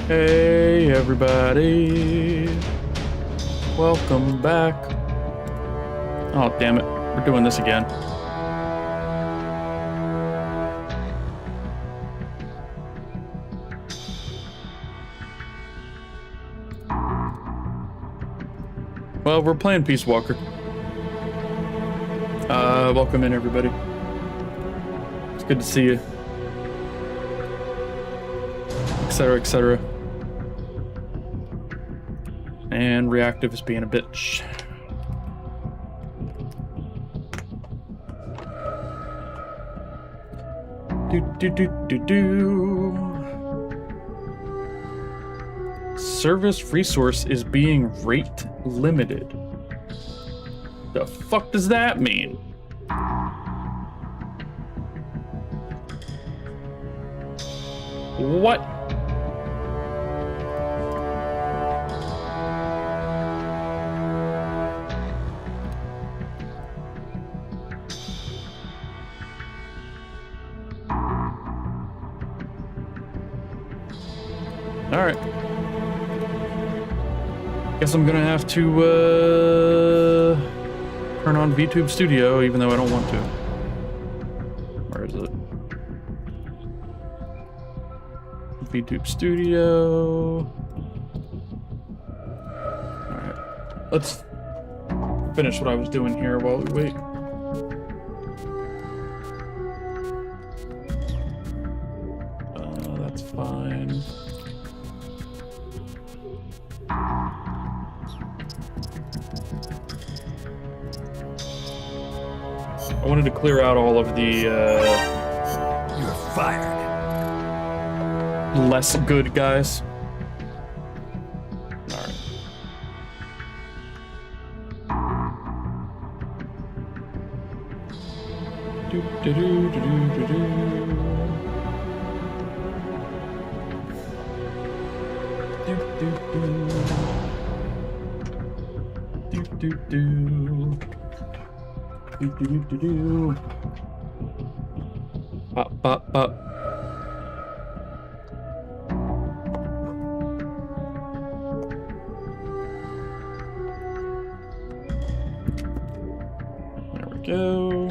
Hey everybody, welcome back. Oh damn it, we're doing this again. Well, we're playing Peacewalker. Welcome in everybody. It's good to see you. Etc, etc. And reactive is being a bitch. Service resource is being rate limited. The fuck does that mean? What? All right. Guess I'm gonna have to turn on VTube Studio, even though I don't want to. Where is it? VTube Studio. All right. Let's finish what I was doing here while we wait. That's fine. I wanted to clear out all of the You're fired. less good guys. All right. Do do do do do do. Do do do. Do do do. Do do do do do. Pop pop pop. There we go.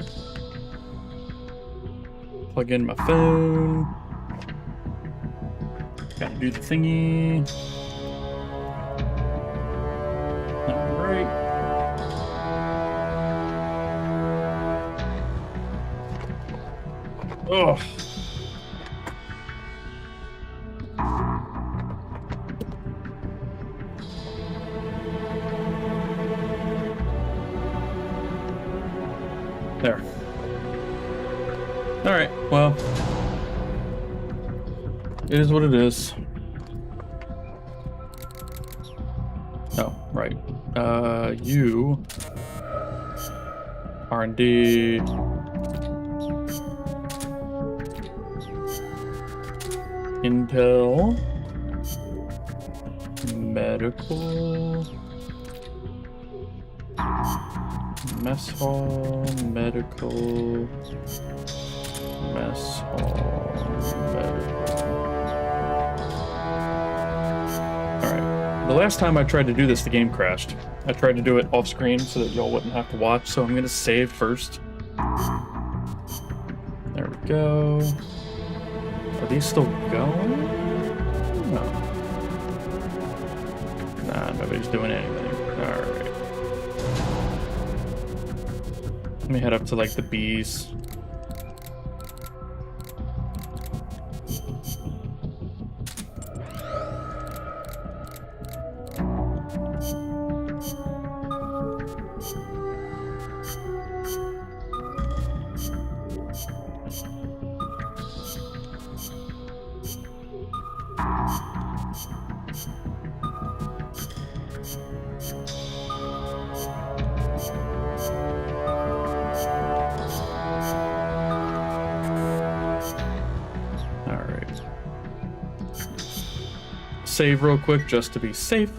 Plug in my phone. Gotta do the thingy. All right. Oh. There. All right, well, it is what it is. Oh, right. You R&D. Intel. Medical. Mess hall, medical. Mess hall, medical. Alright. The last time I tried to do this, the game crashed. I tried to do it off screen so that y'all wouldn't have to watch, so I'm gonna save first. There we go. Are these still going? No. Nah, nobody's doing anything. Alright. Let me head up to like the bees. Save real quick just to be safe.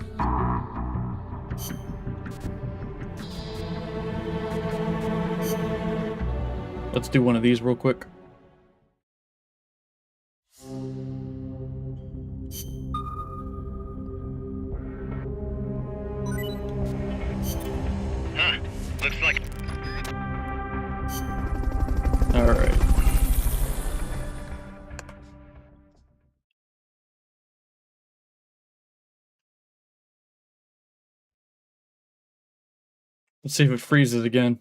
Let's do one of these real quick. Let's see if it freezes again.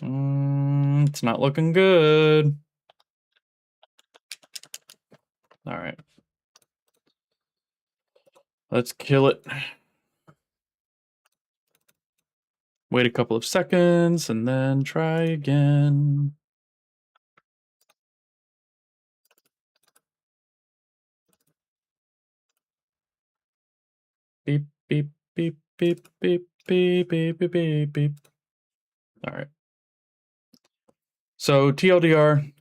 It's not looking good. All right. Let's kill it. Wait a couple of seconds and then try again. Beep, beep, beep, beep, beep, beep, beep, beep, beep, beep. All right. So TLDR,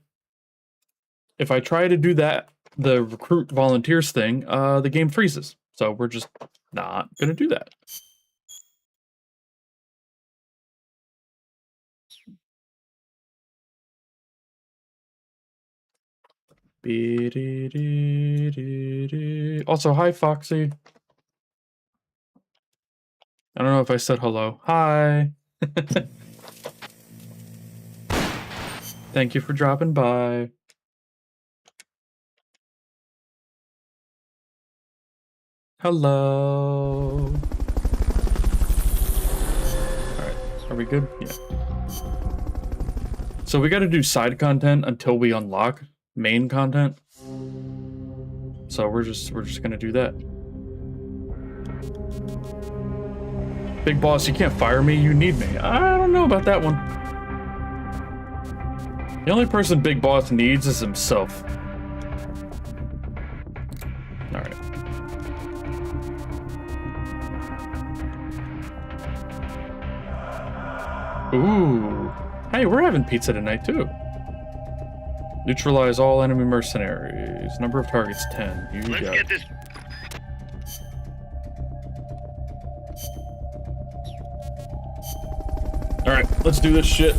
if I try to do that, the recruit volunteers thing, the game freezes. So we're just not gonna do that. Also, hi Foxy. I don't know if I said hello. Hi. Thank you for dropping by. Hello. Alright, are we good? Yeah. So we gotta do side content until we unlock main content. So we're just gonna do that. Big boss, you can't fire me, you need me. I don't know about that one. The only person Big Boss needs is himself. Alright. Ooh. Hey, we're having pizza tonight, too. Neutralize all enemy mercenaries. Number of targets, 10. Let's get this. Alright, let's do this shit.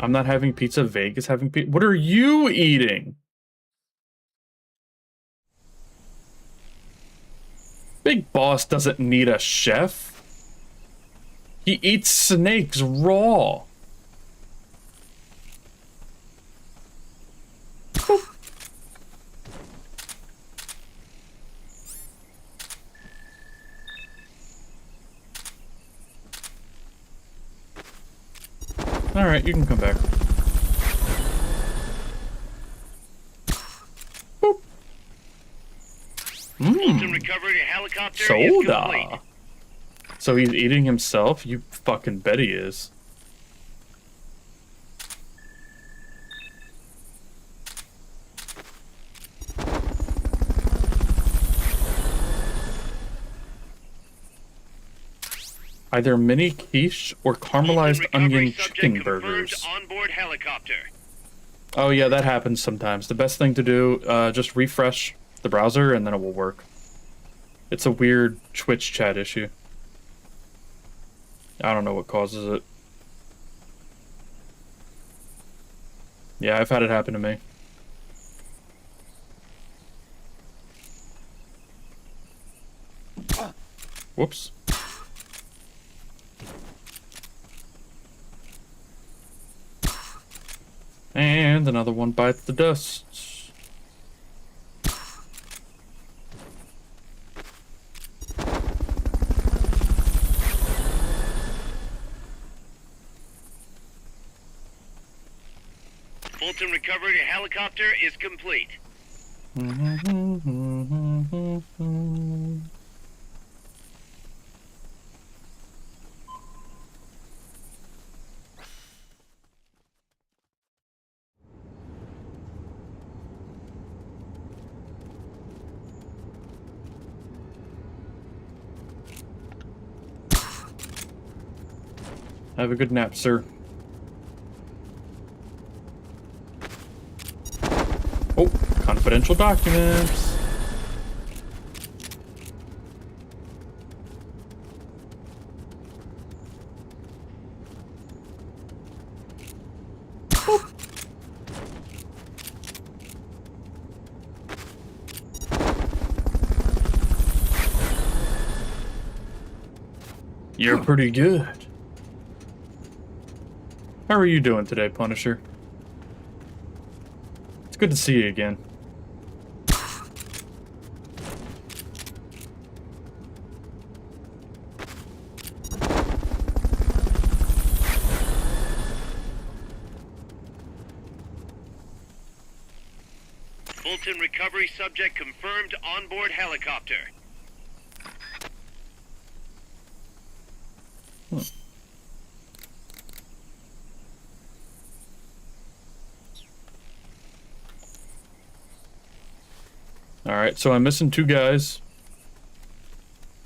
I'm not having pizza. Vegas having pizza. What are you eating? Big Boss doesn't need a chef. He eats snakes raw. Boop. All right, you can come back. Boop. Recovery helicopter Soda. So he's eating himself? You fucking bet he is. Either mini quiche or caramelized onion chicken burgers. Onboard helicopter. Oh yeah, that happens sometimes. The best thing to do, just refresh the browser and then it will work. It's a weird Twitch chat issue. I don't know what causes it. Yeah, I've had it happen to me. Whoops. And another one bites the dust. Fulton recovery helicopter is complete. Have a good nap, sir. Oh, confidential documents. Oh. You're pretty good. How are you doing today, Punisher? It's good to see you again. Fulton recovery subject confirmed onboard helicopter. Alright, so I'm missing 2 guys.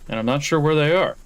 And I'm not sure where they are.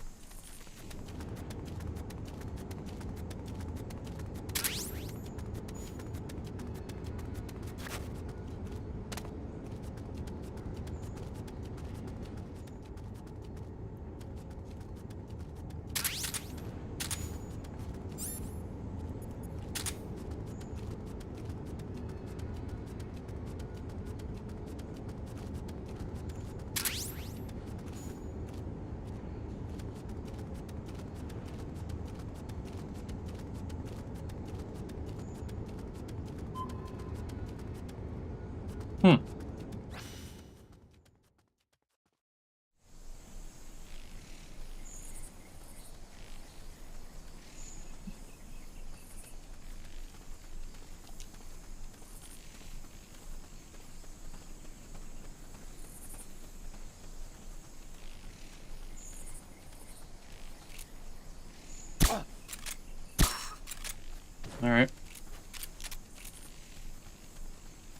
Hmm. Alright.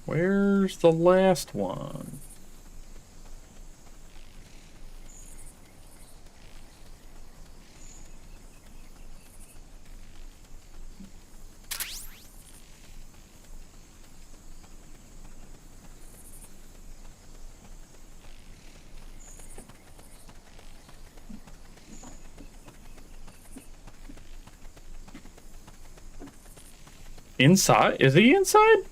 Where's the last one? Inside? Is he inside?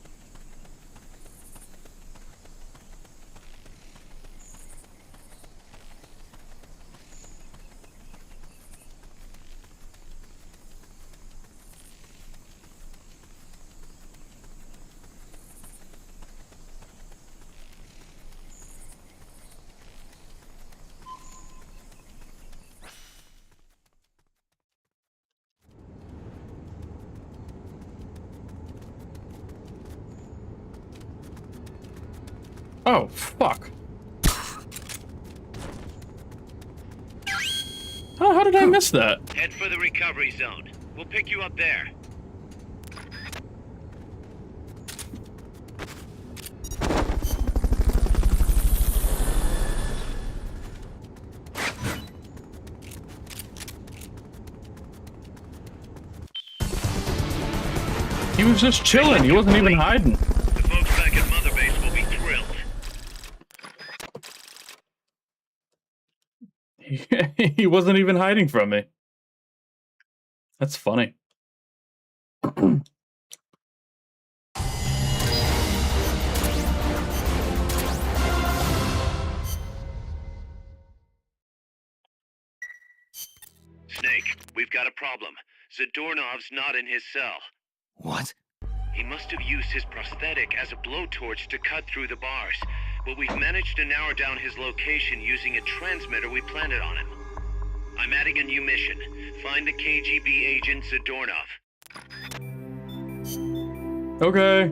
Oh, fuck. Oh, how did I miss that? Head for the recovery zone. We'll pick you up there. He was just chilling. He wasn't even hiding. The folks back at Mother Base will be thrilled. He wasn't even hiding from me. That's funny. Snake, we've got a problem. Zadornov's not in his cell. What? He must have used his prosthetic as a blowtorch to cut through the bars, but we've managed to narrow down his location using a transmitter we planted on him. I'm adding a new mission. Find the KGB agent Zadornov. Okay.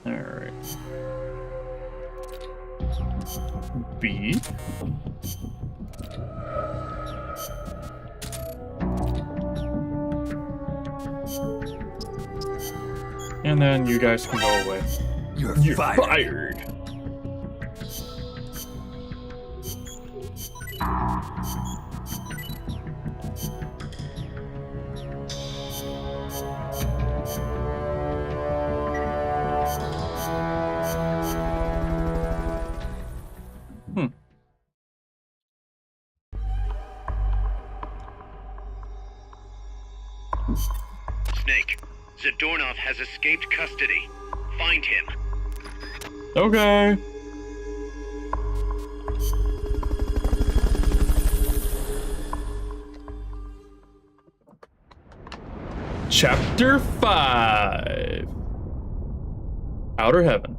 Alright. B. And then you guys can go away. You're You're fired. fired. Snake, Zadornov has escaped custody. Find him. Okay. Chapter 5. Outer Heaven.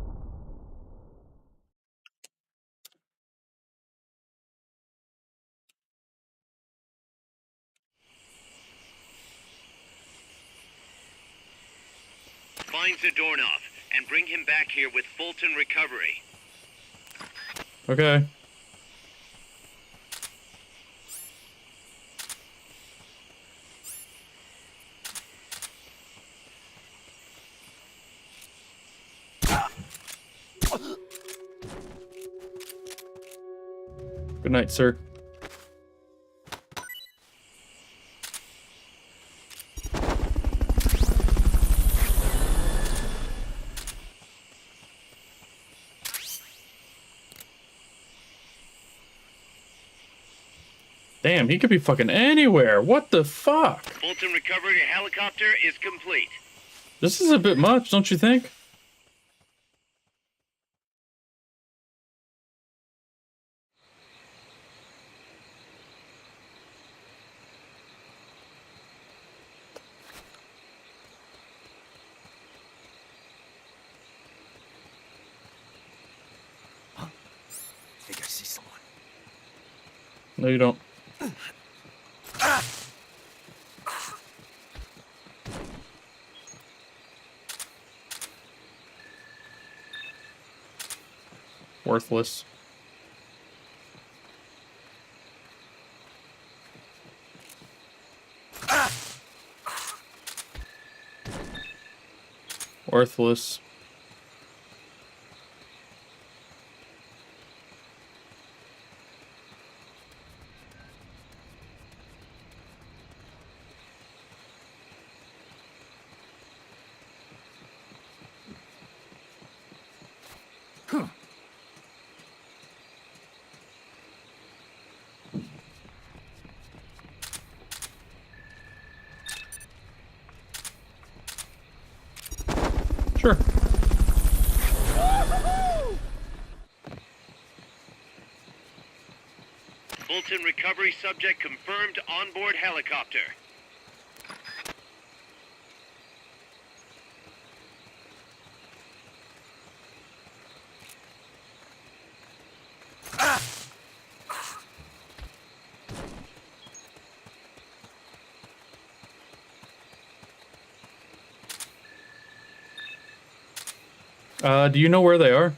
Find Zadornov and bring him back here with Fulton Recovery. Okay. Good night, sir. Damn, he could be fucking anywhere. What the fuck? Fulton Recovery helicopter is complete. This is a bit much, don't you think? I think I see someone. No, you don't. Worthless. Worthless. Sure. Fulton Recovery subject confirmed onboard helicopter. Do you know where they are?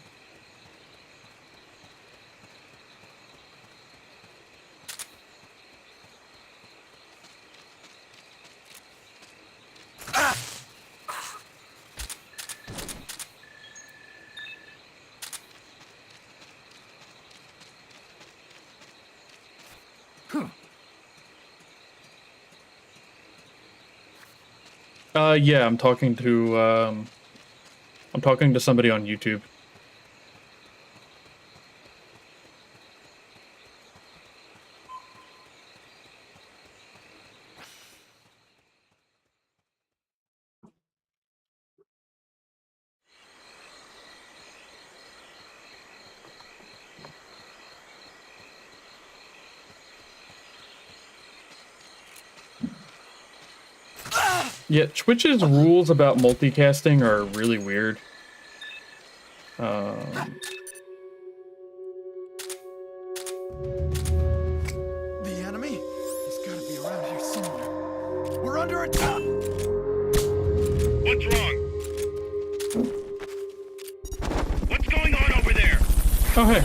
Yeah, I'm talking to somebody on YouTube. Yeah, Twitch's rules about multicasting are really weird. The enemy? He's gotta be around here somewhere. We're under attack! What's wrong? What's going on over there? Oh, hey.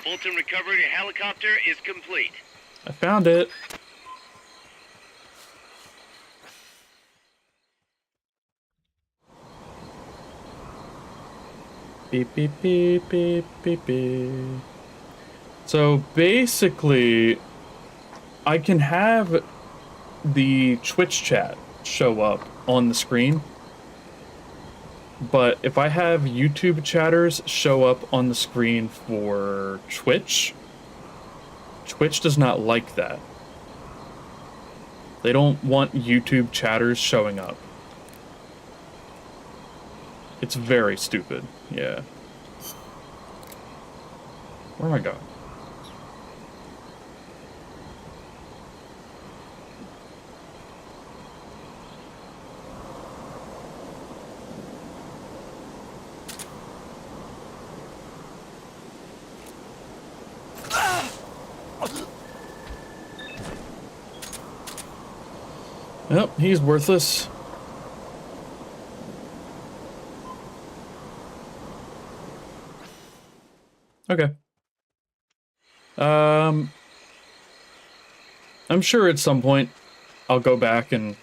Fulton Recovery helicopter is complete. I found it. Beep, beep, beep, beep, beep, beep. So basically, I can have the Twitch chat show up on the screen, but if I have YouTube chatters show up on the screen for Twitch Twitch does not like that. They don't want YouTube chatters showing up. It's very stupid. Yeah. Where am I going? Yep, he's worthless. Okay. I'm sure at some point I'll go back and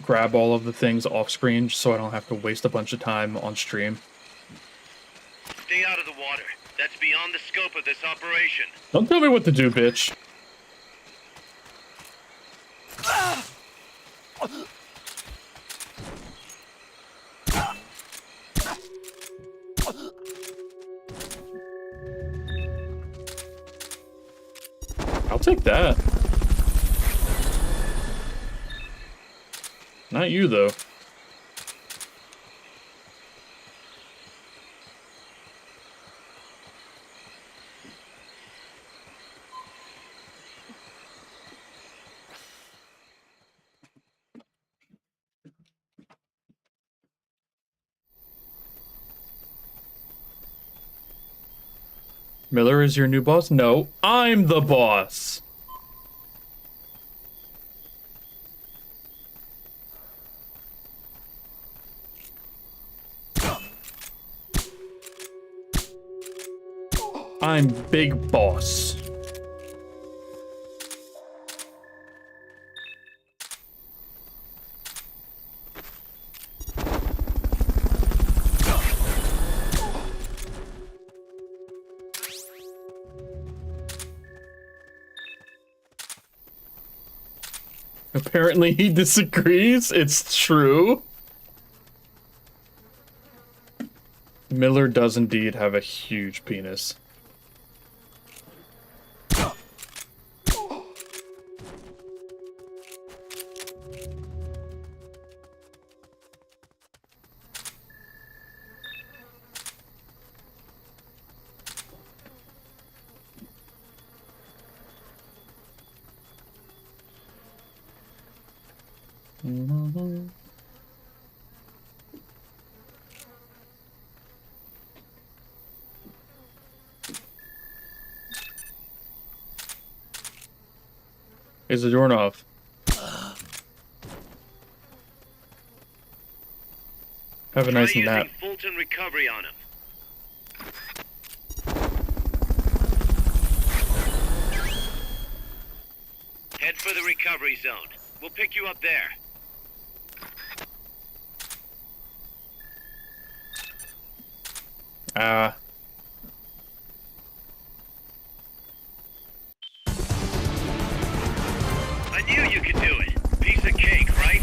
grab all of the things off screen so I don't have to waste a bunch of time on stream. Stay out of the water. That's beyond the scope of this operation. Don't tell me what to do, bitch. I'll take that. Not you, though. Miller is your new boss? No, I'm the boss. I'm big boss. Apparently he disagrees. It's true. Miller does indeed have a huge penis. Is the doorknob? Have a nice nap. Fulton recovery on him. Head for the recovery zone. We'll pick you up there. I knew you could do it. Piece of cake, right?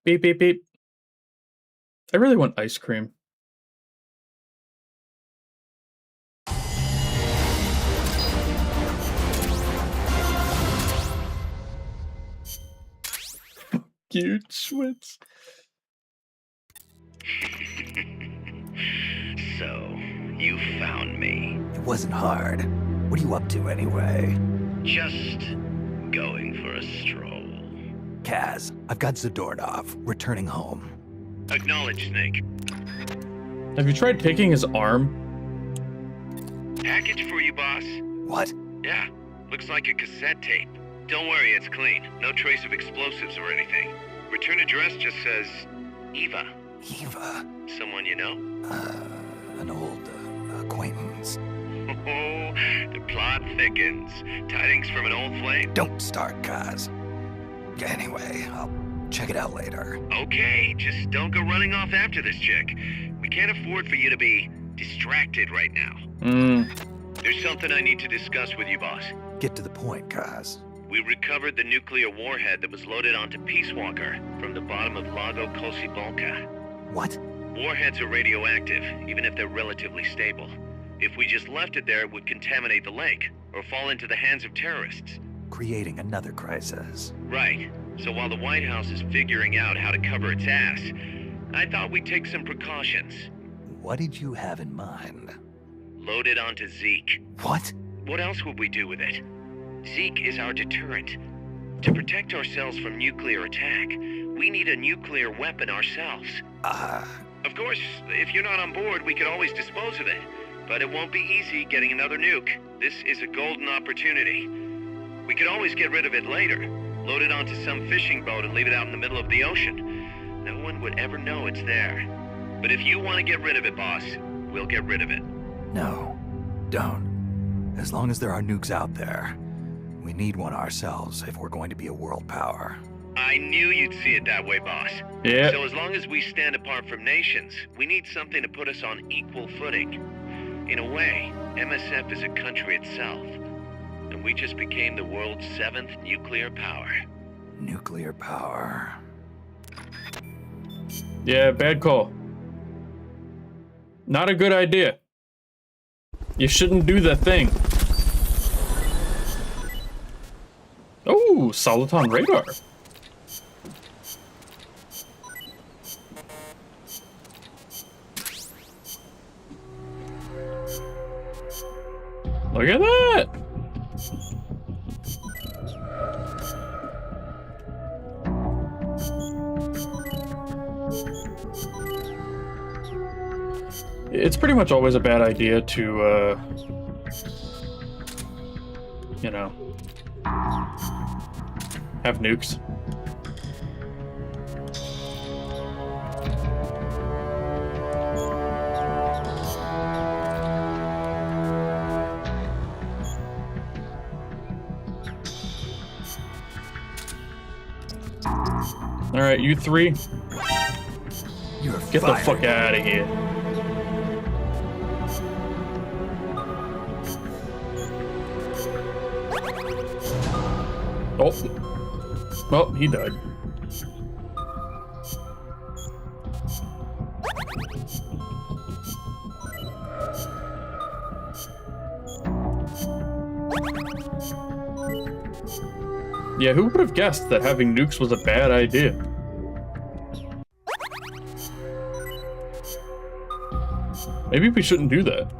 Beep, beep, beep. I really want ice cream. You Schwitz. So, you found me. It wasn't hard. What are you up to anyway? Just going for a stroll. Kaz, I've got Zadornov, returning home. Acknowledge, Snake. Have you tried taking his arm? Package for you, boss. What? Yeah, looks like a cassette tape. Don't worry, it's clean. No trace of explosives or anything. Return address just says Eva. Eva? Someone you know? An old acquaintance. Oh, the plot thickens. Tidings from an old flame? Don't start, Kaz. Anyway, I'll check it out later. Okay, just don't go running off after this chick. We can't afford for you to be distracted right now. There's something I need to discuss with you, boss. Get to the point, Kaz. We recovered the nuclear warhead that was loaded onto Peacewalker from the bottom of Lago Cosibolca. What? Warheads are radioactive, even if they're relatively stable. If we just left it there, it would contaminate the lake, or fall into the hands of terrorists. Creating another crisis. Right. So while the White House is figuring out how to cover its ass, I thought we'd take some precautions. What did you have in mind? Load it onto Zeke. What? What else would we do with it? Zeke is our deterrent. To protect ourselves from nuclear attack, we need a nuclear weapon ourselves. Of course, if you're not on board, we could always dispose of it. But it won't be easy getting another nuke. This is a golden opportunity. We could always get rid of it later. Load it onto some fishing boat and leave it out in the middle of the ocean. No one would ever know it's there. But if you want to get rid of it, boss, we'll get rid of it. No, don't. As long as there are nukes out there, we need one ourselves if we're going to be a world power. I knew you'd see it that way, boss. Yeah. So as long as we stand apart from nations, we need something to put us on equal footing. In a way, MSF is a country itself. And we just became the world's 7th nuclear power. Nuclear power. Yeah, bad call. Not a good idea. You shouldn't do that thing. Oh, Soliton radar. Look at that. It's pretty much always a bad idea to, you know, have nukes. All right, you three, You're get the fired. fuck out of here. Oh. Oh, he died. Yeah, who would have guessed that having nukes was a bad idea? Maybe we shouldn't do that.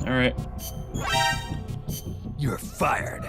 All right. You're fired.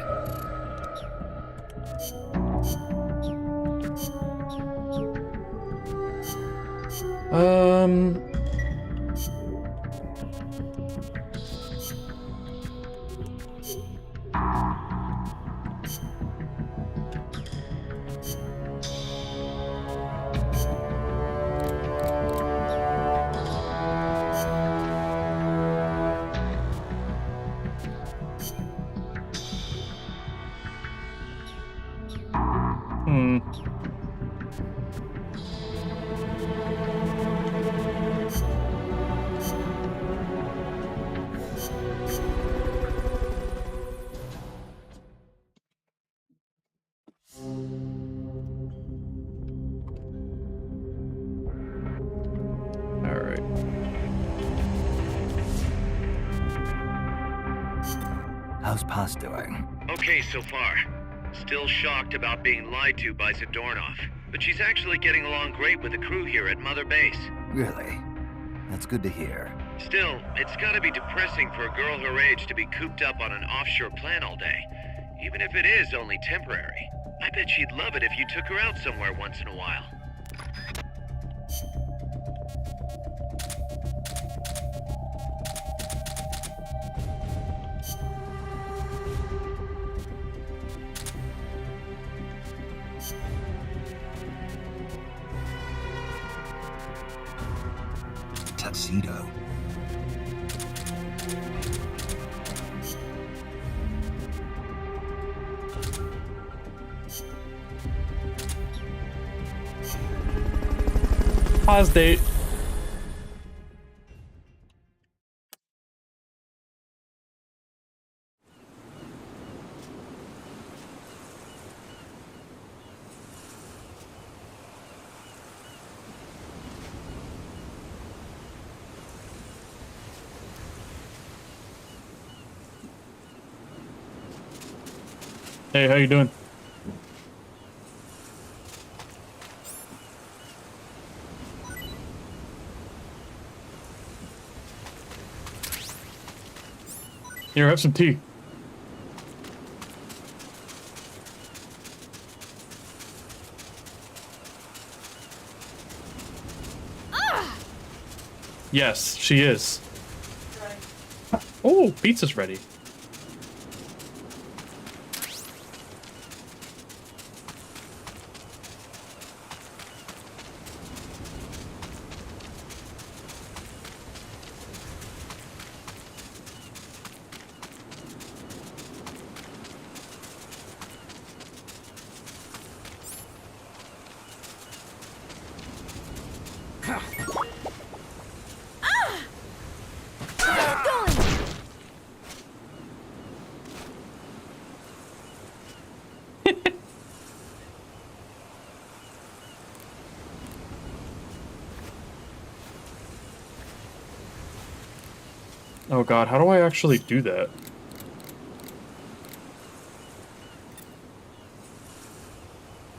How's Paz doing? Okay so far. Still shocked about being lied to by Zadornov. But she's actually getting along great with the crew here at Mother Base. Really? That's good to hear. Still, it's gotta be depressing for a girl her age to be cooped up on an offshore plant all day. Even if it is only temporary. I bet she'd love it if you took her out somewhere once in a while. Tuxedo. Pause date. Hey, how you doing? Here, have some tea. Yes, she is. Oh, pizza's ready. Oh god, how do I actually do that?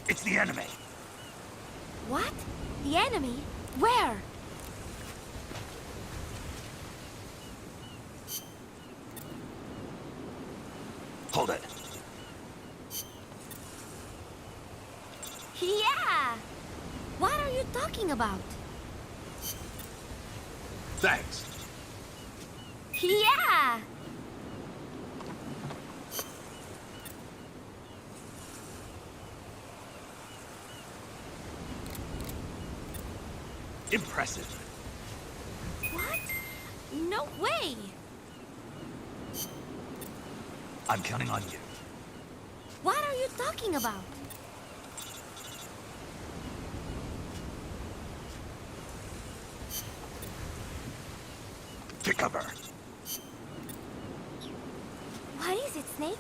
It's the enemy. What? The enemy? Where? Hold it. Yeah! What are you talking about? Thanks. Yeah! Impressive. What? No way! I'm counting on you. What are you talking about? Take cover. What is it, Snake?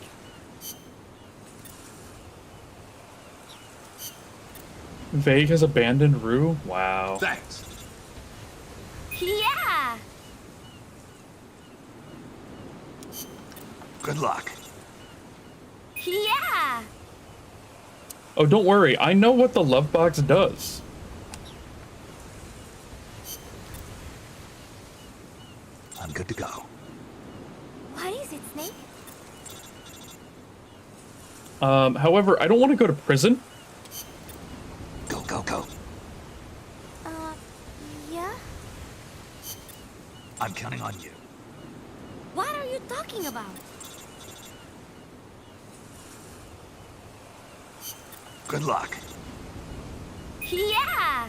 Vague has abandoned Rue? Wow. Thanks. Yeah! Good luck. Yeah! Oh, don't worry. I know what the love box does. I'm good to go. What is it, Snake? However, I don't want to go to prison. Go, go, go. Yeah? I'm counting on you. What are you talking about? Good luck. Yeah!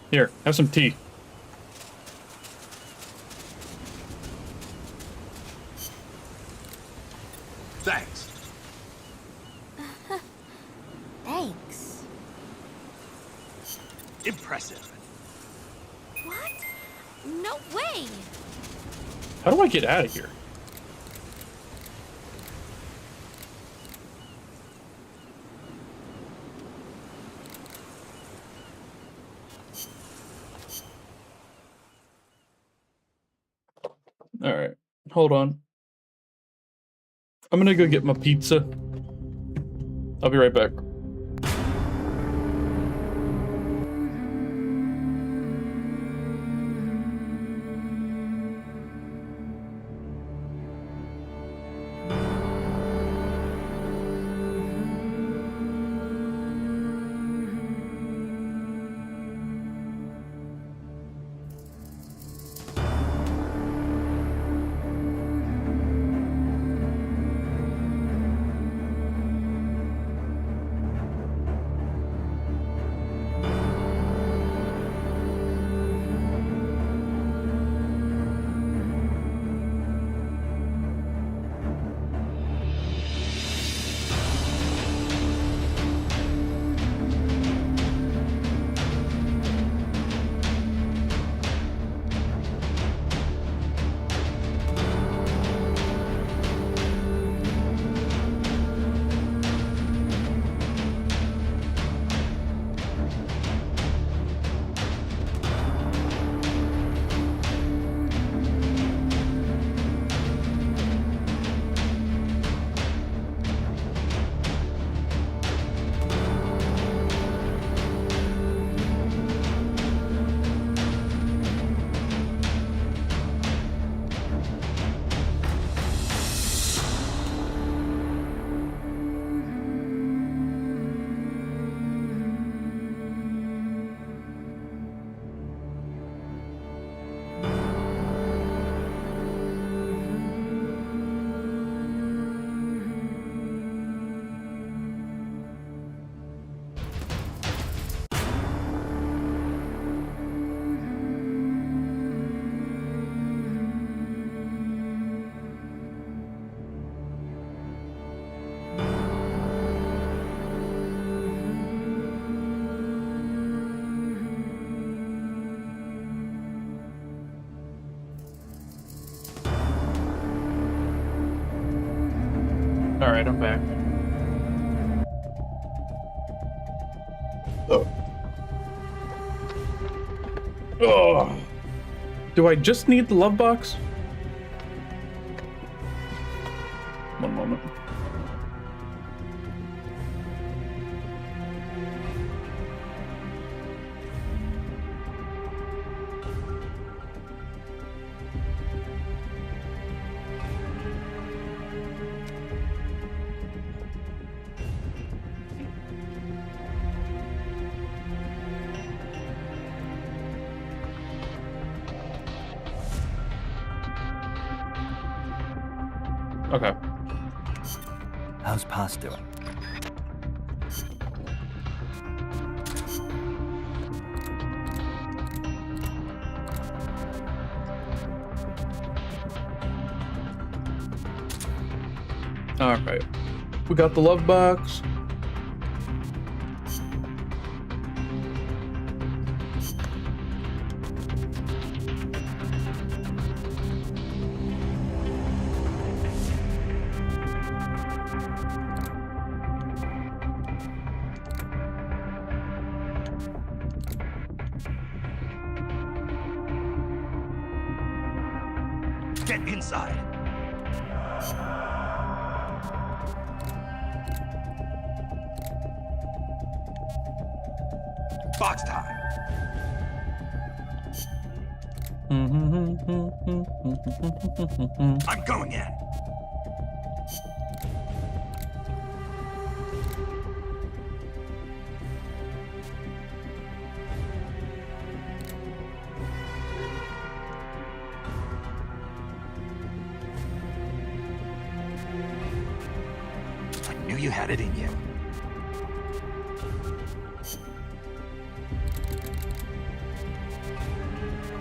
Here, have some tea. Thanks. Thanks. Impressive. No way! How do I get out of here? All right, hold on. I'm gonna go get my pizza. I'll be right back. All right, I'm back. Oh. Oh. Do I just need the love box? One moment. Okay. How's Paz doing? All right. We got the love box. Get inside. Box time. I'm going in. I knew you had it in you.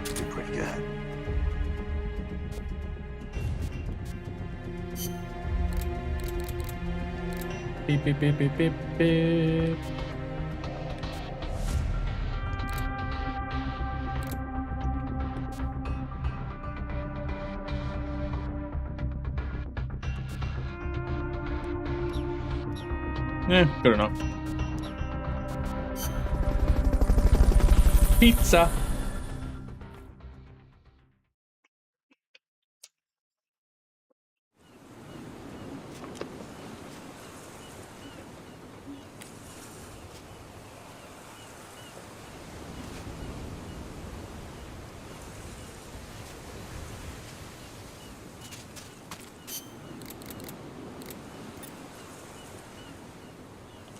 Did pretty good. Beep, beep, beep, beep, beep, beep. Good enough. Pizza.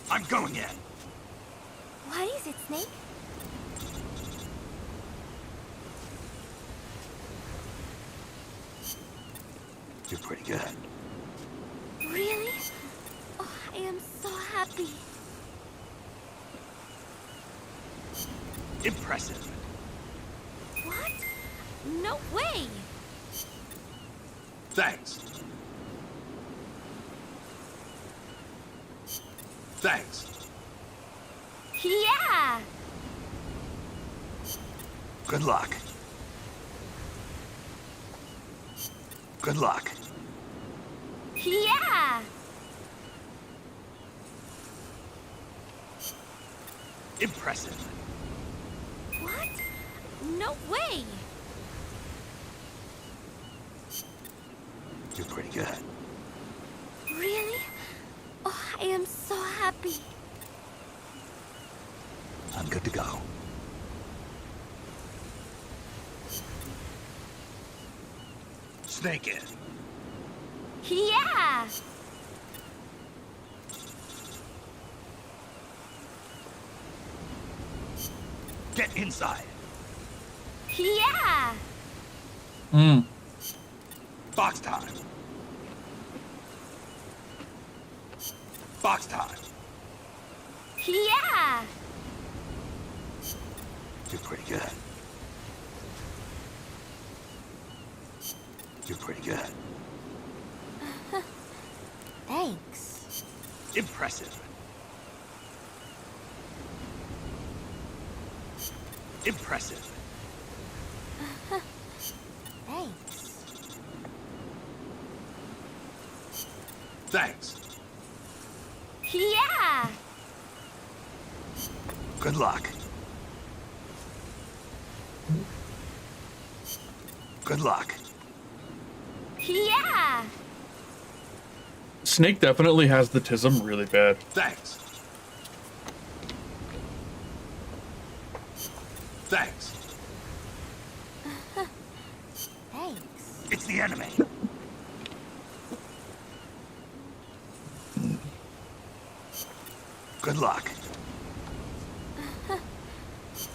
I'm going in. What is it, Snake? You're pretty good. Really? Oh, I am so happy. Impressive. What? No way! Thanks. Thanks. Yeah! Good luck. Good luck. Yeah! Impressive. What? No way! You're pretty good. Really? Oh, I am so happy. I'm good to go. Snake in. Yeah! Get inside. Yeah! Hmm. Box time. Box time. Yeah! You're pretty good. You're pretty good. Thanks. Impressive. Impressive. Thanks. Thanks. Yeah! Good luck. Good luck. Yeah! Snake definitely has the tism really bad. Thanks. Thanks. Thanks. It's the enemy. Good luck.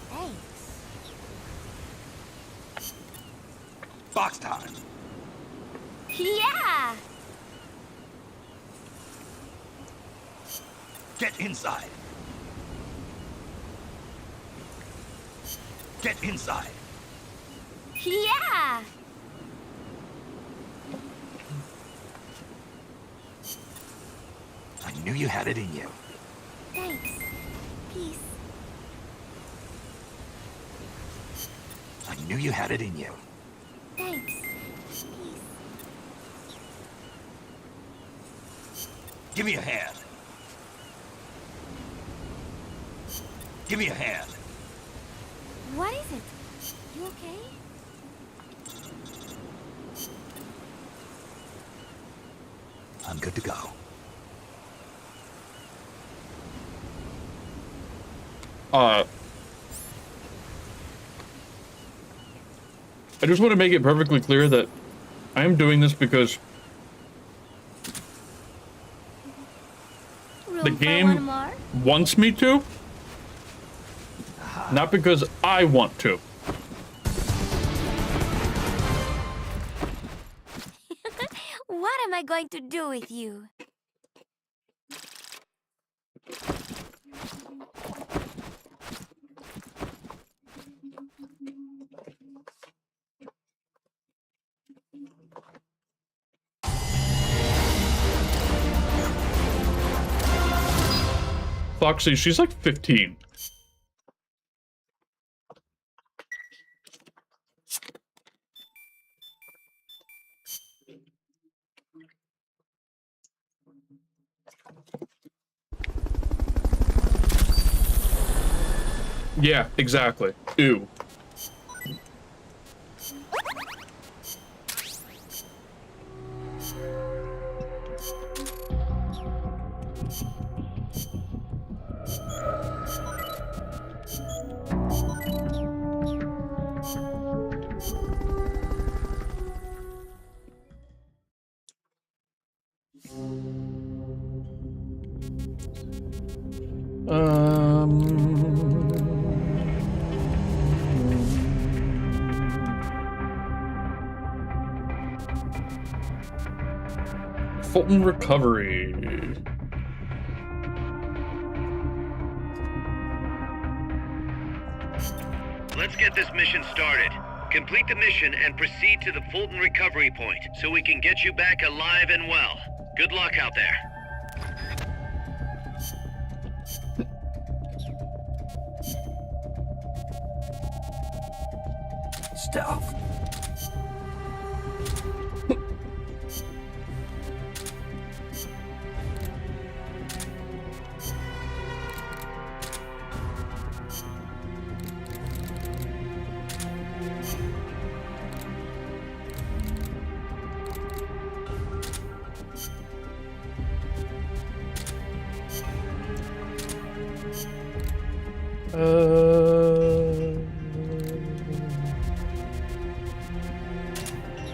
Thanks. Box time. Yeah! Get inside. Get inside. Yeah! I knew you had it in you. Thanks. Peace. I knew you had it in you. Thanks. Peace. Give me a hand. Give me a hand. What is it? You okay? I'm good to go. I just want to make it perfectly clear that I am doing this because Room the for game one more? wants me to, not because I want to. What am I going to do with you? Foxy, she's like 15. Yeah, exactly. Ew. Fulton Recovery. Let's get this mission started. Complete the mission and proceed to the Fulton Recovery Point so we can get you back alive and well. Good luck out there. Stealth.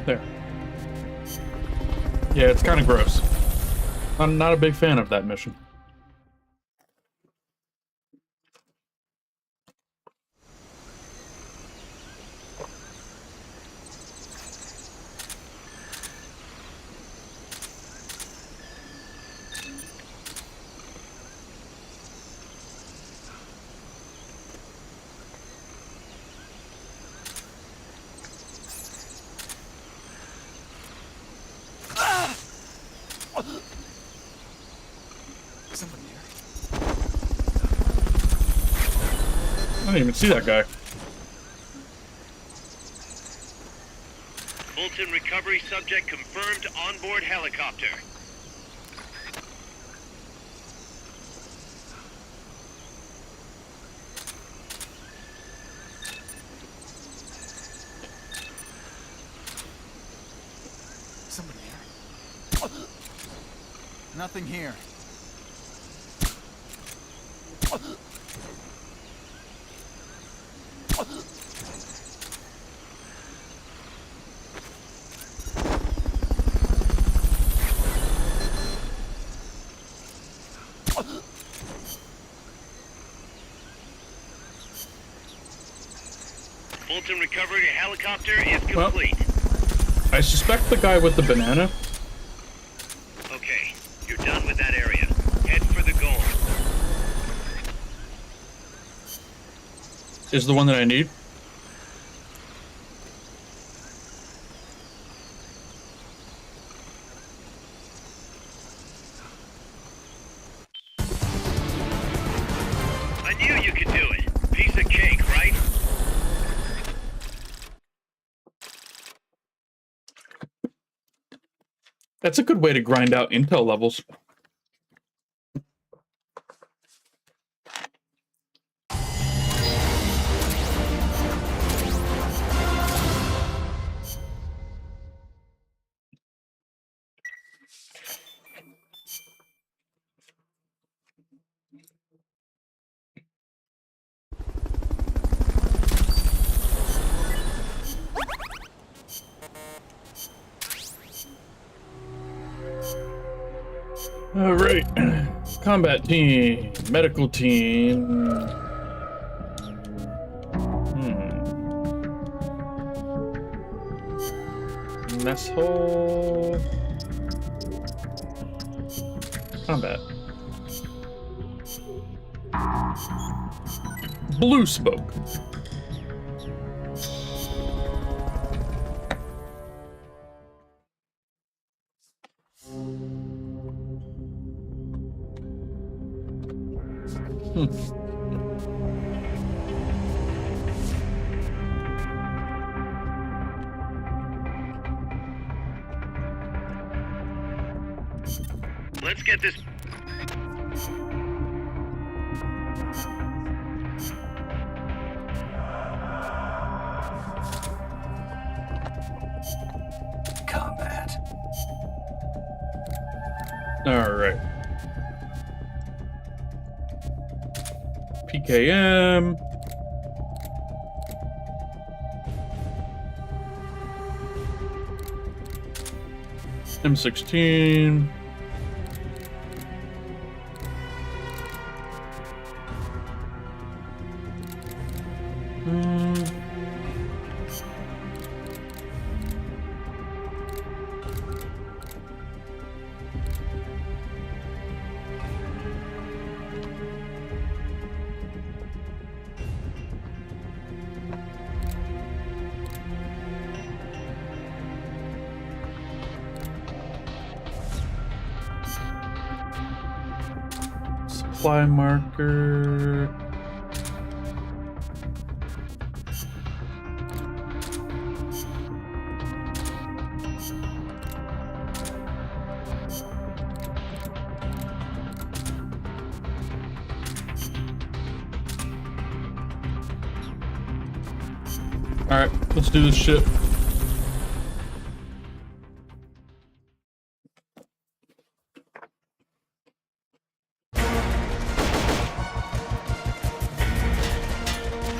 There. Yeah, it's kind of gross. I'm not a big fan of that mission. Somebody here. I didn't even see that guy. Fulton Recovery subject confirmed onboard helicopter. Somebody here. Nothing here. Fulton Recovery helicopter is complete. I suspect the guy with the banana. Okay, you're done with that area. Head for the goal. Is the one that I need. I knew you could do it. Piece of cake, right? That's a good way to grind out intel levels. All right, combat team, medical team. Mess hall. Combat. Blue smoke. Let's get this. Alright. PKM. M16. Supply marker. Alright, let's do this shit.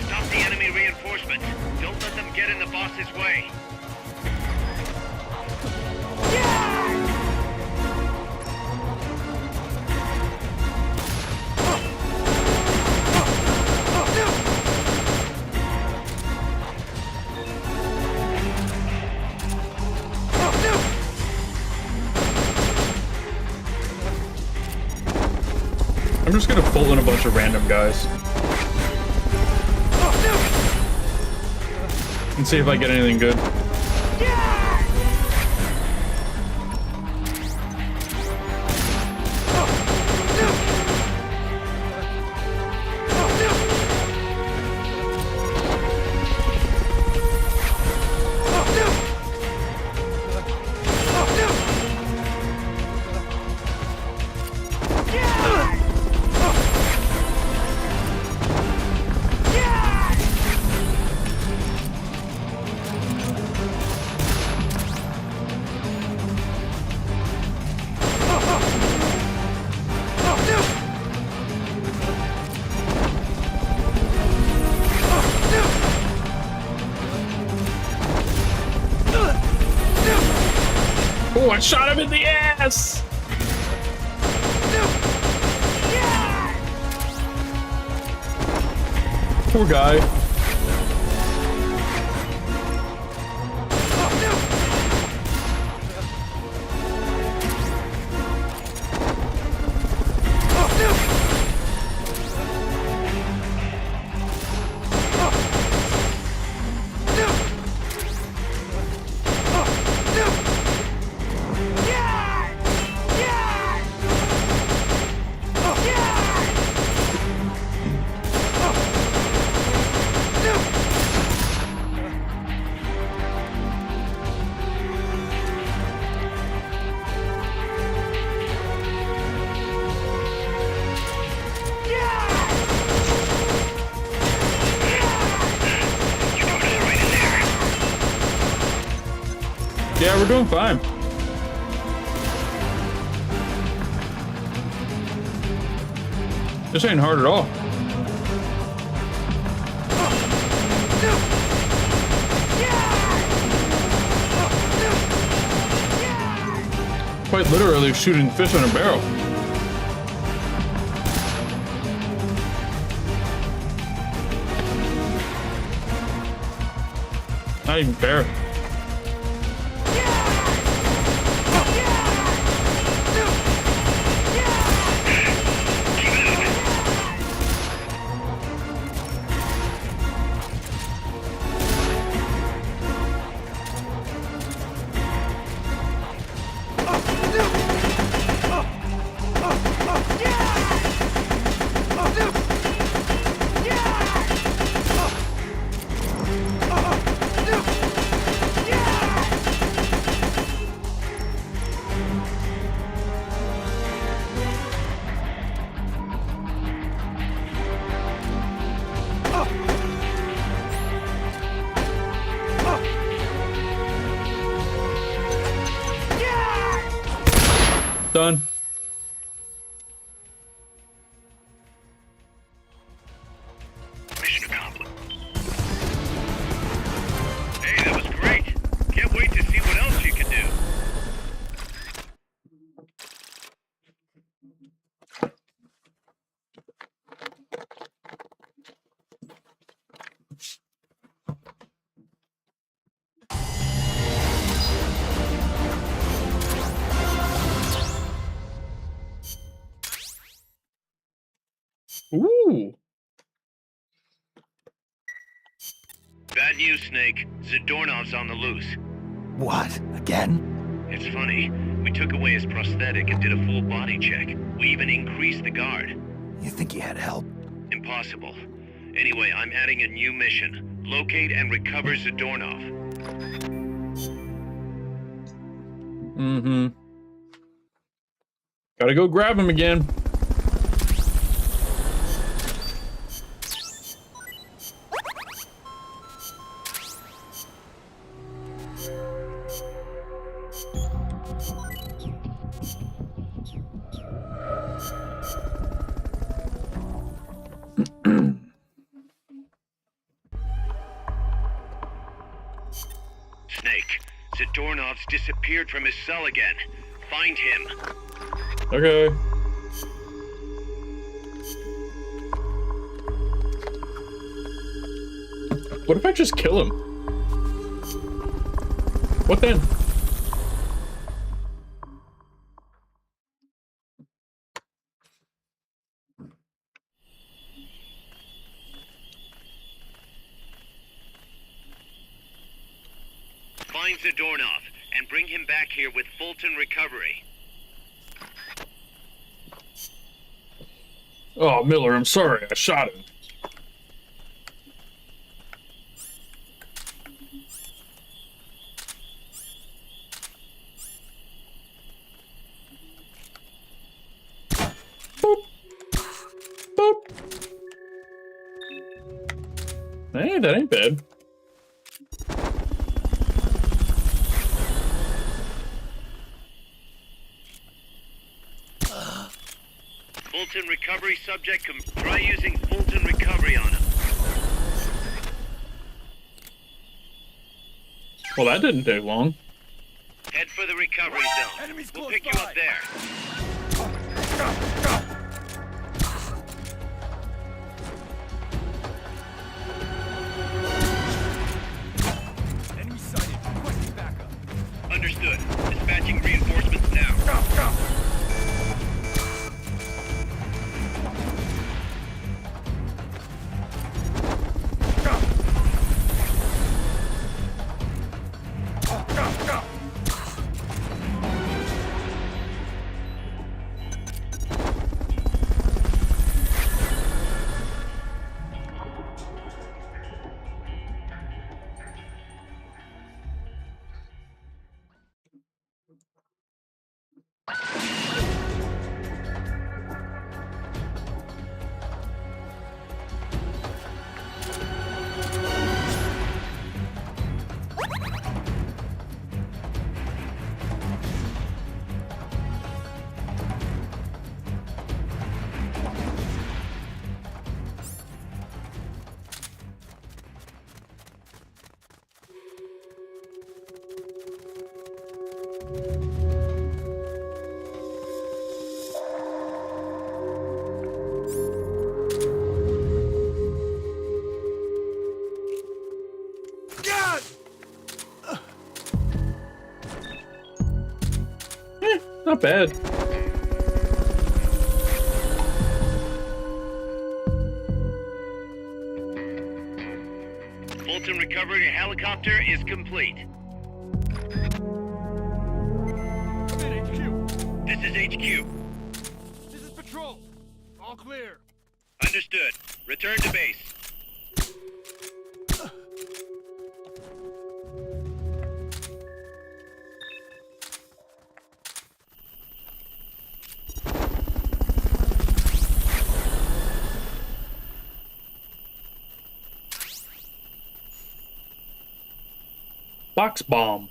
Stop the enemy reinforcements. Don't let them get in the boss's way. I'm just gonna pull in a bunch of random guys. And see if I get anything good. Oh, I shot him in the ass! Poor guy. Yeah, we're doing fine. This ain't hard at all. Quite literally shooting fish in a barrel. Not even fair. Done. Ooh. Bad news, Snake. Zadornov's on the loose. What? Again? It's funny. We took away his prosthetic and did a full body check. We even increased the guard. You think he had help? Impossible. Anyway, I'm adding a new mission. Locate and recover Zadornov. Mm-hmm. Gotta go grab him again. Snake, Zadornov's disappeared from his cell again. Find him. Okay. What if I just kill him? What then? Find Zadornov and bring him back here with Fulton recovery. Oh, Miller, I'm sorry. I shot him. Boop. Boop. Hey, that ain't bad. Fulton recovery subject, try using Fulton recovery on him. Well, that didn't take long. Head for the recovery zone. Enemies We'll close pick you by. up there. Enemy sighted. Requesting backup. Understood. Dispatching reinforcements now. Not bad. Fulton recovery helicopter is complete. I'm in HQ. This is HQ. This is patrol. All clear. Understood. Return to base. Box bomb.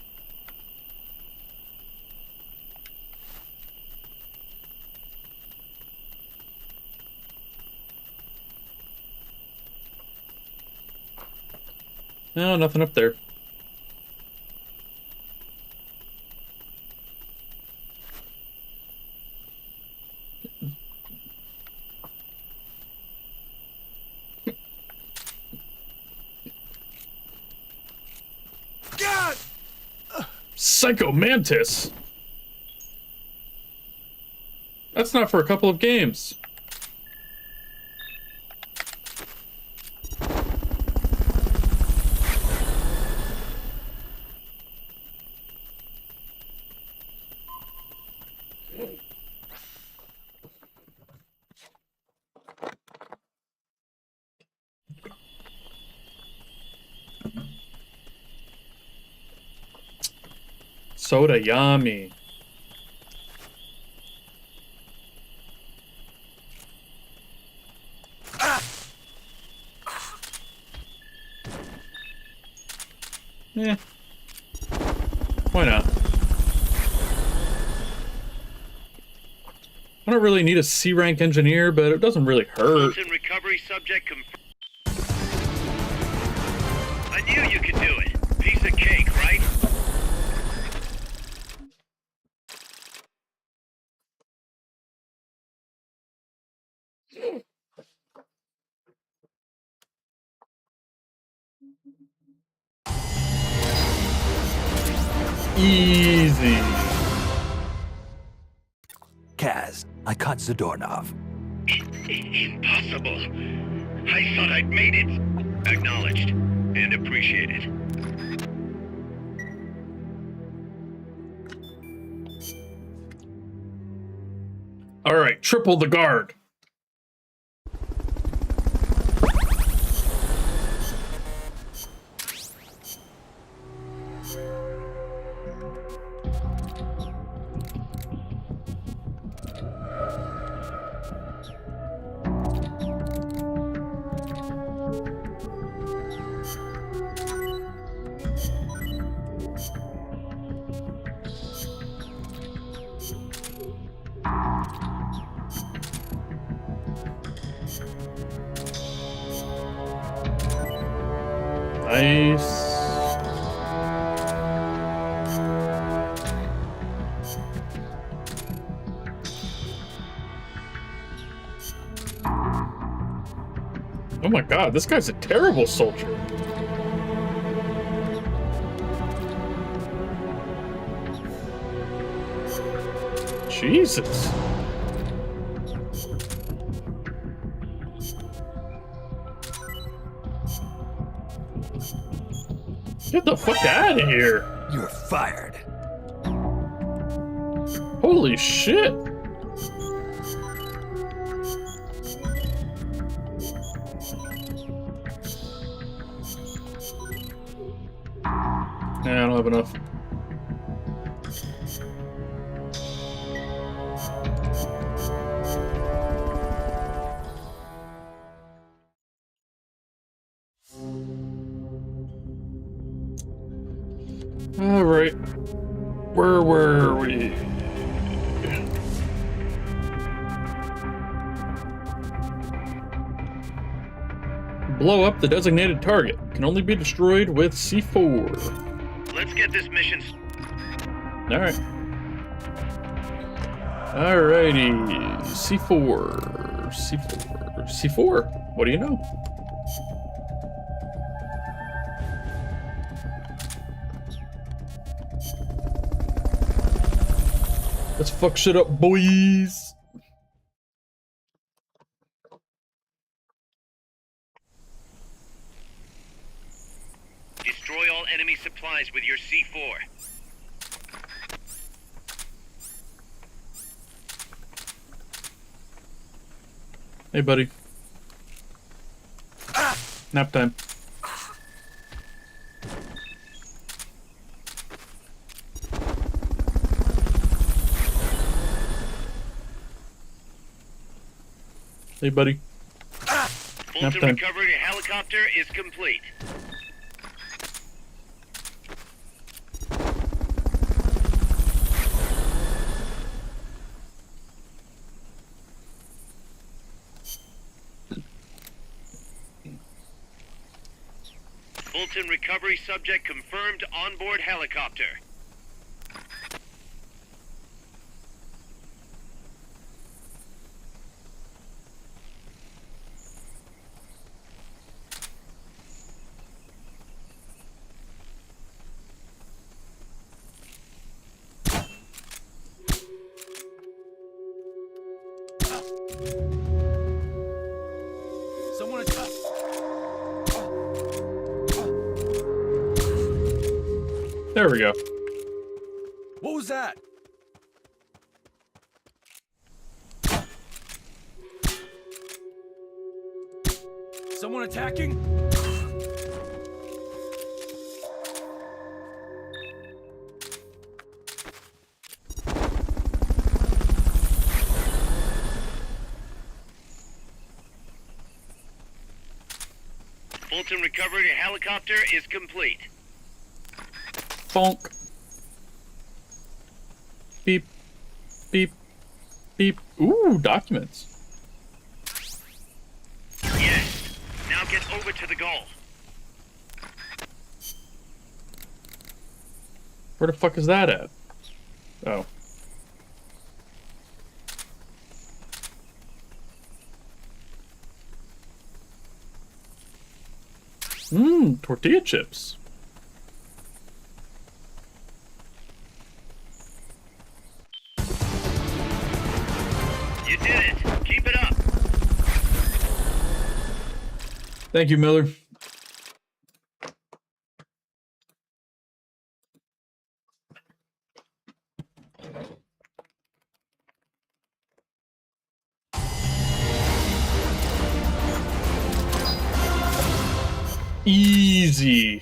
No, nothing up there. God! Psycho Mantis. That's not for a couple of games. Soda, yummy. Eh. Why not? I don't really need a C-rank engineer, but it doesn't really hurt. Fulton recovery subject confirmed. I knew you could do it. Piece of cake, right? Easy. Kaz, I caught Zadornov. Impossible. I thought I'd made it. Acknowledged and appreciated. All right, triple the guard. Nice. Oh my god, this guy's a terrible soldier. Jesus. Get the fuck out of here. You're fired. Holy shit. Nah, I don't have enough. All right. Where were we? Blow up the designated target. Can only be destroyed with C4. Let's get this mission. All right. Alrighty. C4. C4. C4. What do you know? Let's fuck shit up, boys. Destroy all enemy supplies with your C4. Hey, buddy. Nap time. Hey, buddy. Nap Fulton time. recovery helicopter is complete. Fulton recovery subject confirmed onboard helicopter. Someone There we go. What was that? Someone attacking? Fulton recovery helicopter is complete. Bonk. Beep. Beep. Beep. Ooh, documents. Yes. Now get over to the goal. Where the fuck is that at? Oh. Mmm, tortilla chips. You did it. Keep it up. Thank you, Miller. Easy.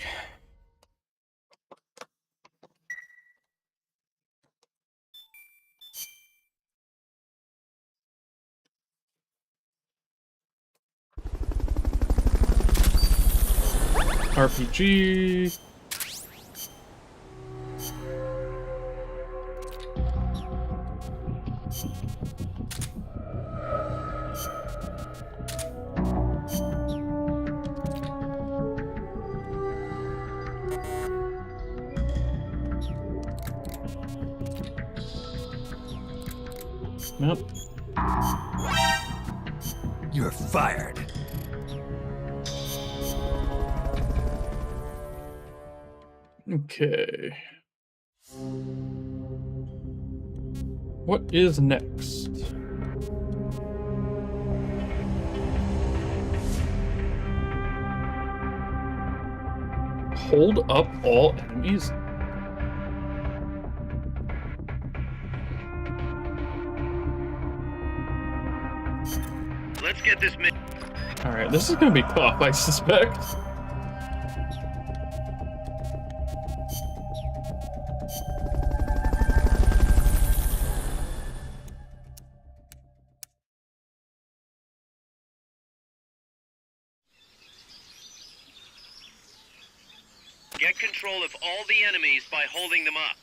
RPG. Yep. You're fired. Okay. What is next? Hold up all enemies? Let's get this mission. Alright, this is gonna be tough, I suspect. Get control of all the enemies by holding them up.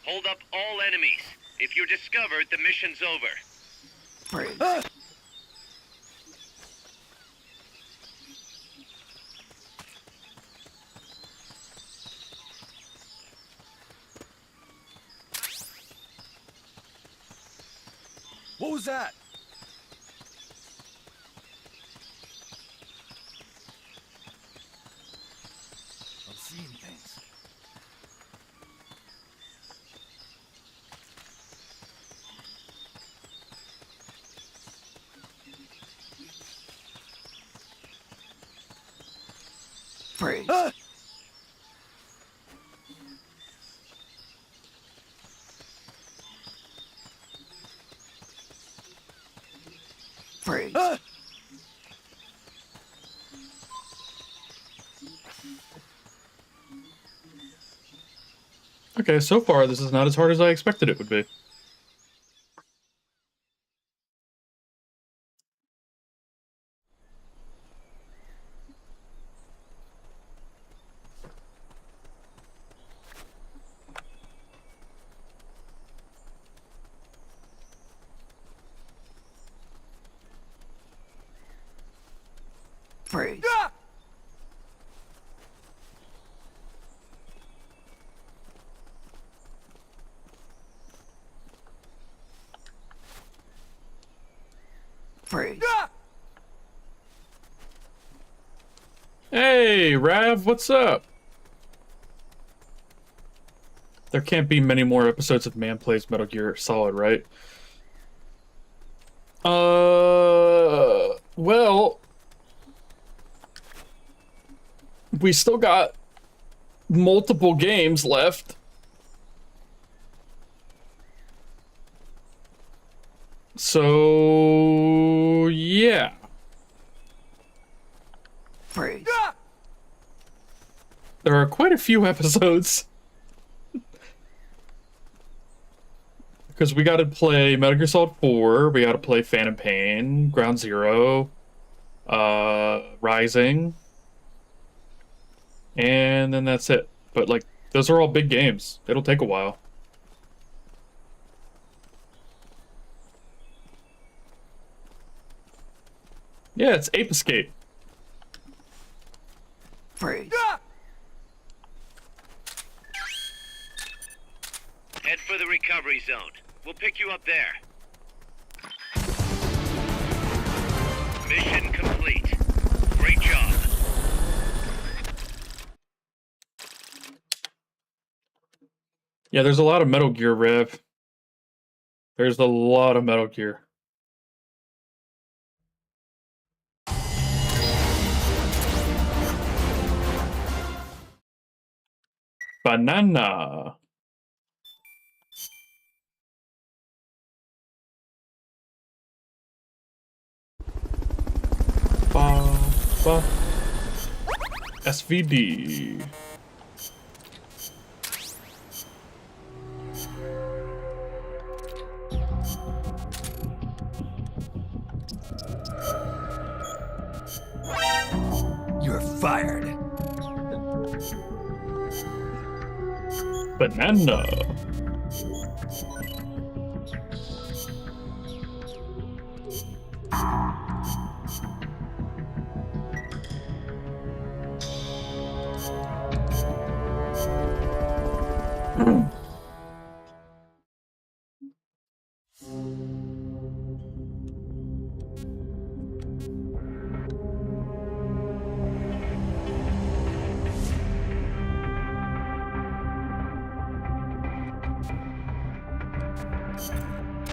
Hold up all enemies. If you're discovered, the mission's over. Freeze. What was that? I'm seeing things. Freeze. Ah! Freeze. Ah! Okay, so far this is not as hard as I expected it would be. Freeze. Ah! Freeze. Ah! Hey, Rav, what's up? There can't be many more episodes of Man Plays Metal Gear Solid, right? Well, we still got multiple games left. So, yeah. Freeze. Ah! There are quite a few episodes. Because we gotta play Metal Gear Solid 4, we gotta play Phantom Pain, Ground Zero, Rising. And then that's it. But, like, those are all big games. It'll take a while. Yeah, it's Ape Escape. Freeze. Head for the recovery zone. We'll pick you up there. Mission complete. Great job. Yeah, there's a lot of Metal Gear, Rev. There's a lot of Metal Gear. Banana. Ba, ba. SVD. You're fired. Banana.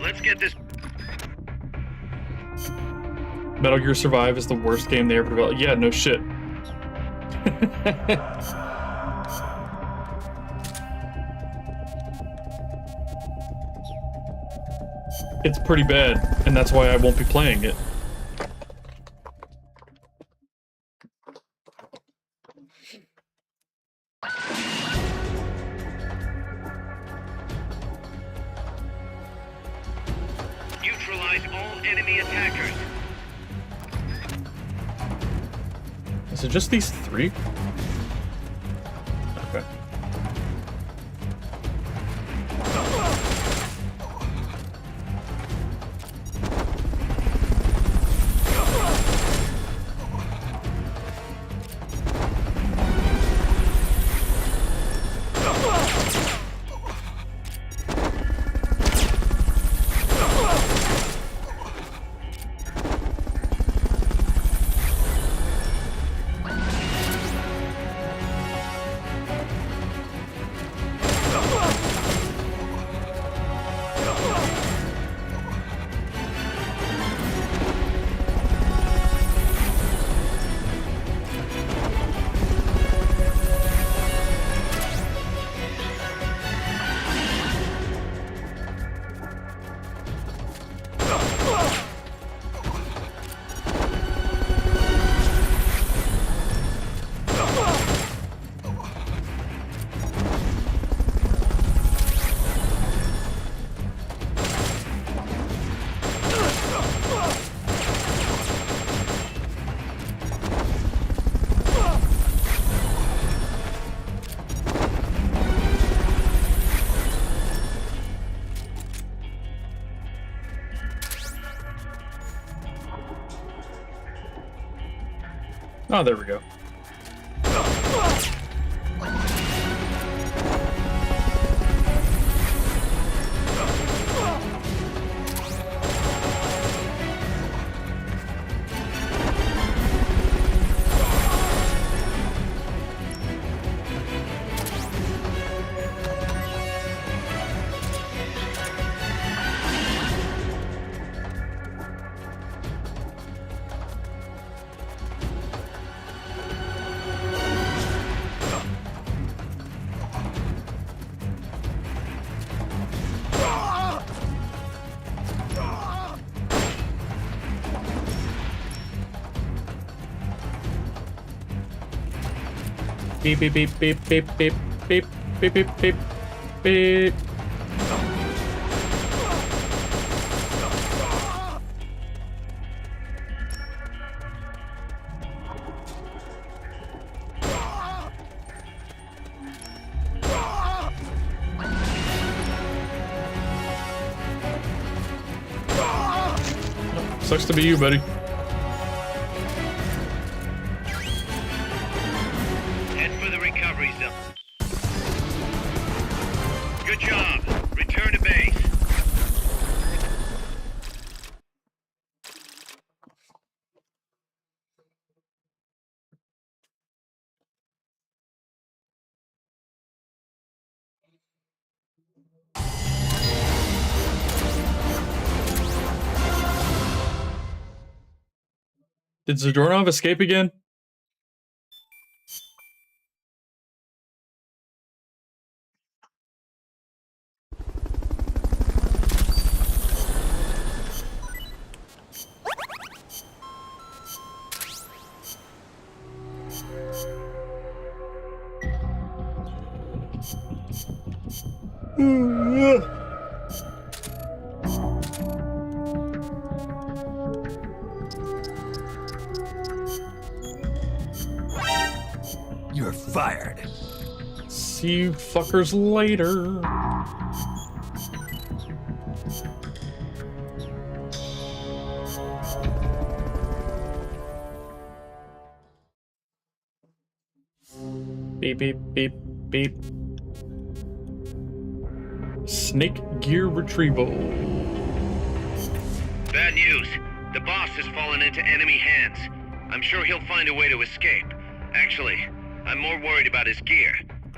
Let's get this. Metal Gear Survive is the worst game they ever developed. Yeah, no shit. It's pretty bad, and that's why I won't be playing it. Neutralize all enemy attackers. Is it just these three? Okay. Oh, there we go. Beep beep beep beep beep beep beep beep beep beep beep. Sucks to be you, buddy. Head for the recovery zone. Good job. Return to base. Did Zadornov escape again? You're fired. See you fuckers later. Beep, beep, beep, beep. Snake gear retrieval. Bad news. The boss has fallen into enemy hands. I'm sure he'll find a way to escape. Actually, I'm more worried about his gear.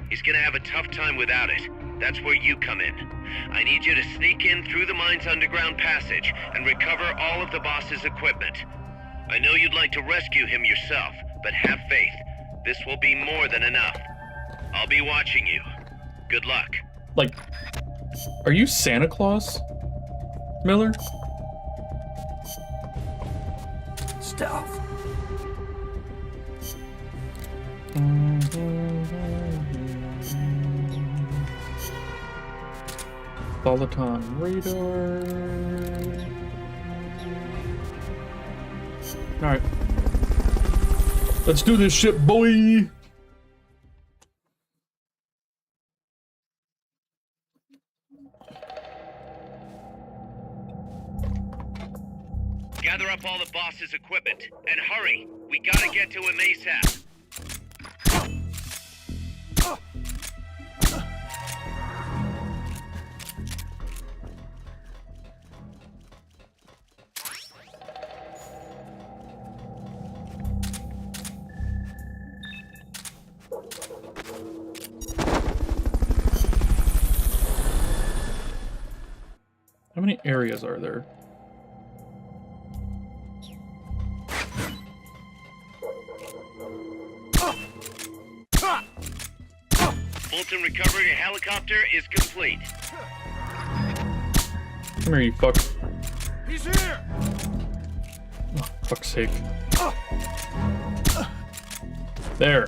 He's gonna have a tough time without it. That's where you come in. I need you to sneak in through the mine's underground passage and recover all of the boss's equipment. I know you'd like to rescue him yourself, but have faith. This will be more than enough. I'll be watching you. Good luck. Like, are you Santa Claus, Miller? Stealth. Volaton radar. Alright. Let's do this shit, boy! Gather up all the boss's equipment, and hurry! We gotta get to him ASAP. How many areas are there? Fulton recovery helicopter is complete. Come here, you fuck. He's here! Oh, fuck's sake. There.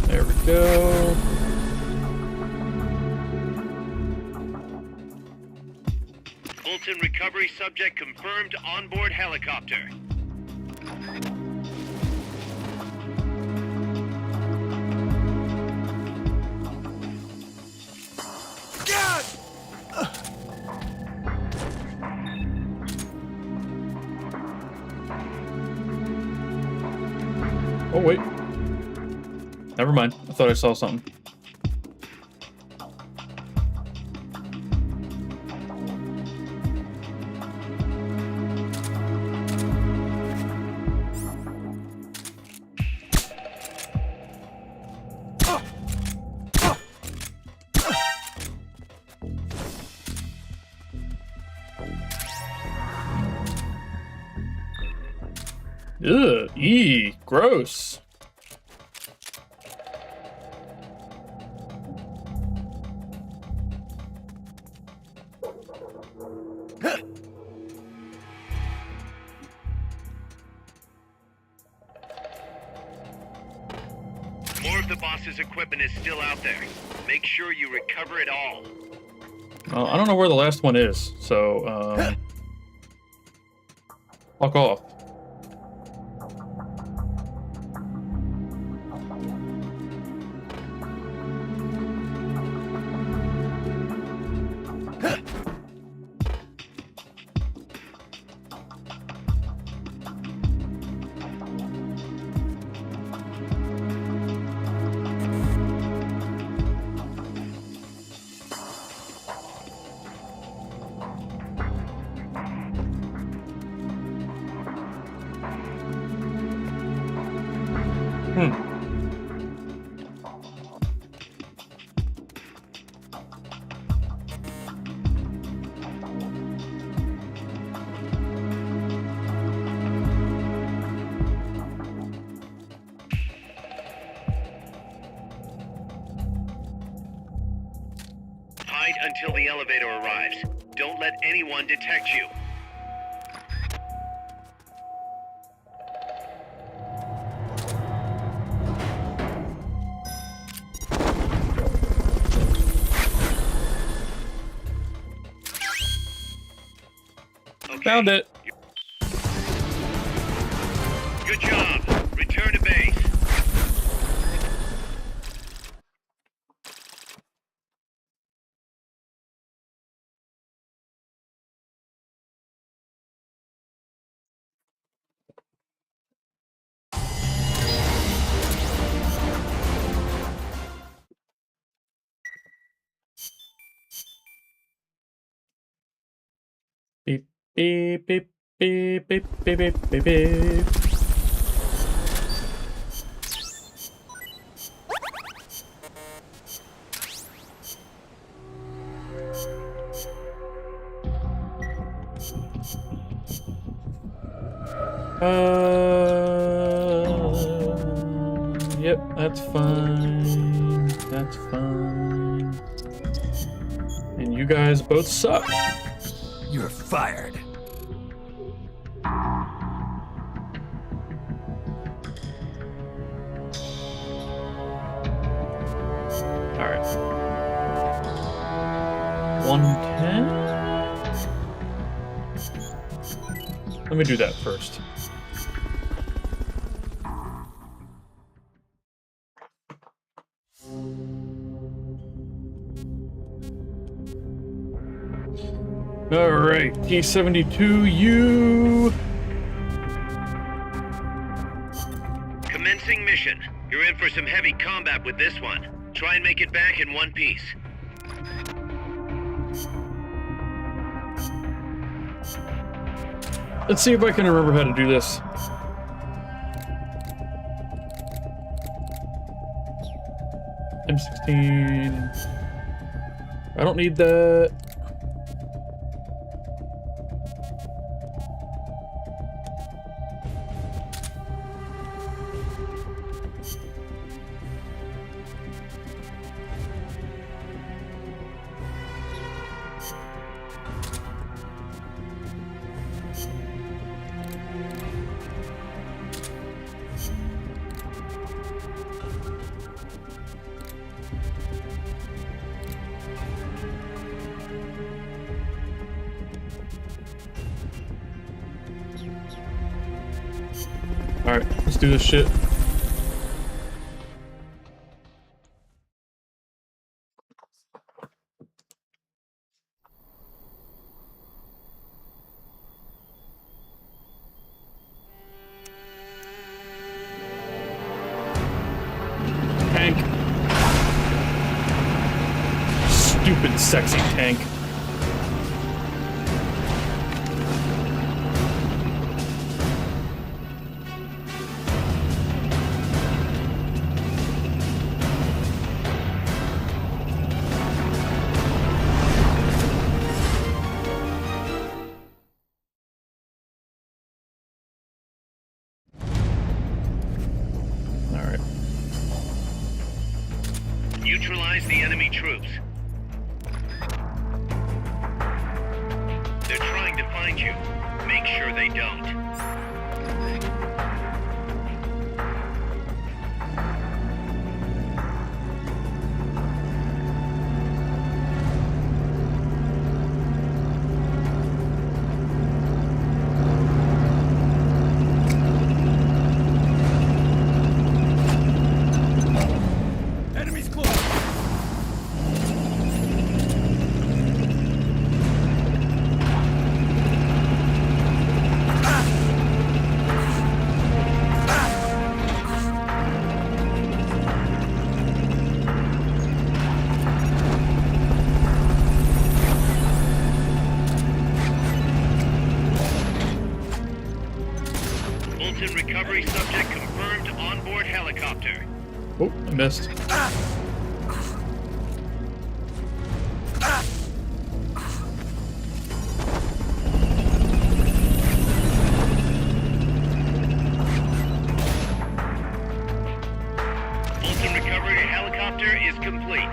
There we go. Fulton recovery subject confirmed onboard helicopter. Oh, wait. Never mind. I thought I saw something. Ugh, gross. More of the boss's equipment is still out there. Make sure you recover it all. Well, I don't know where the last one is, so, fuck off. Hide until the elevator arrives. Don't let anyone detect you. Okay. Found it. Good job. Return to base. Beep, beep, beep, beep, beep, beep, beep, beep, beep. Yep, that's fine. That's fine. And you guys both suck. You're fired. Alright. 110? Let me do that first. Alright, T-72U. Commencing mission. You're in for some heavy combat with this one. Try and make it back in one piece. Let's see if I can remember how to do this. M16. I don't need that. Alright, let's do this shit. Tank. Stupid, sexy tank. Neutralize the enemy troops. They're trying trying to find you. Make sure they don't. Enemies close. Fulton recovery subject confirmed onboard helicopter. Oh, I missed. Fulton recovery helicopter is complete.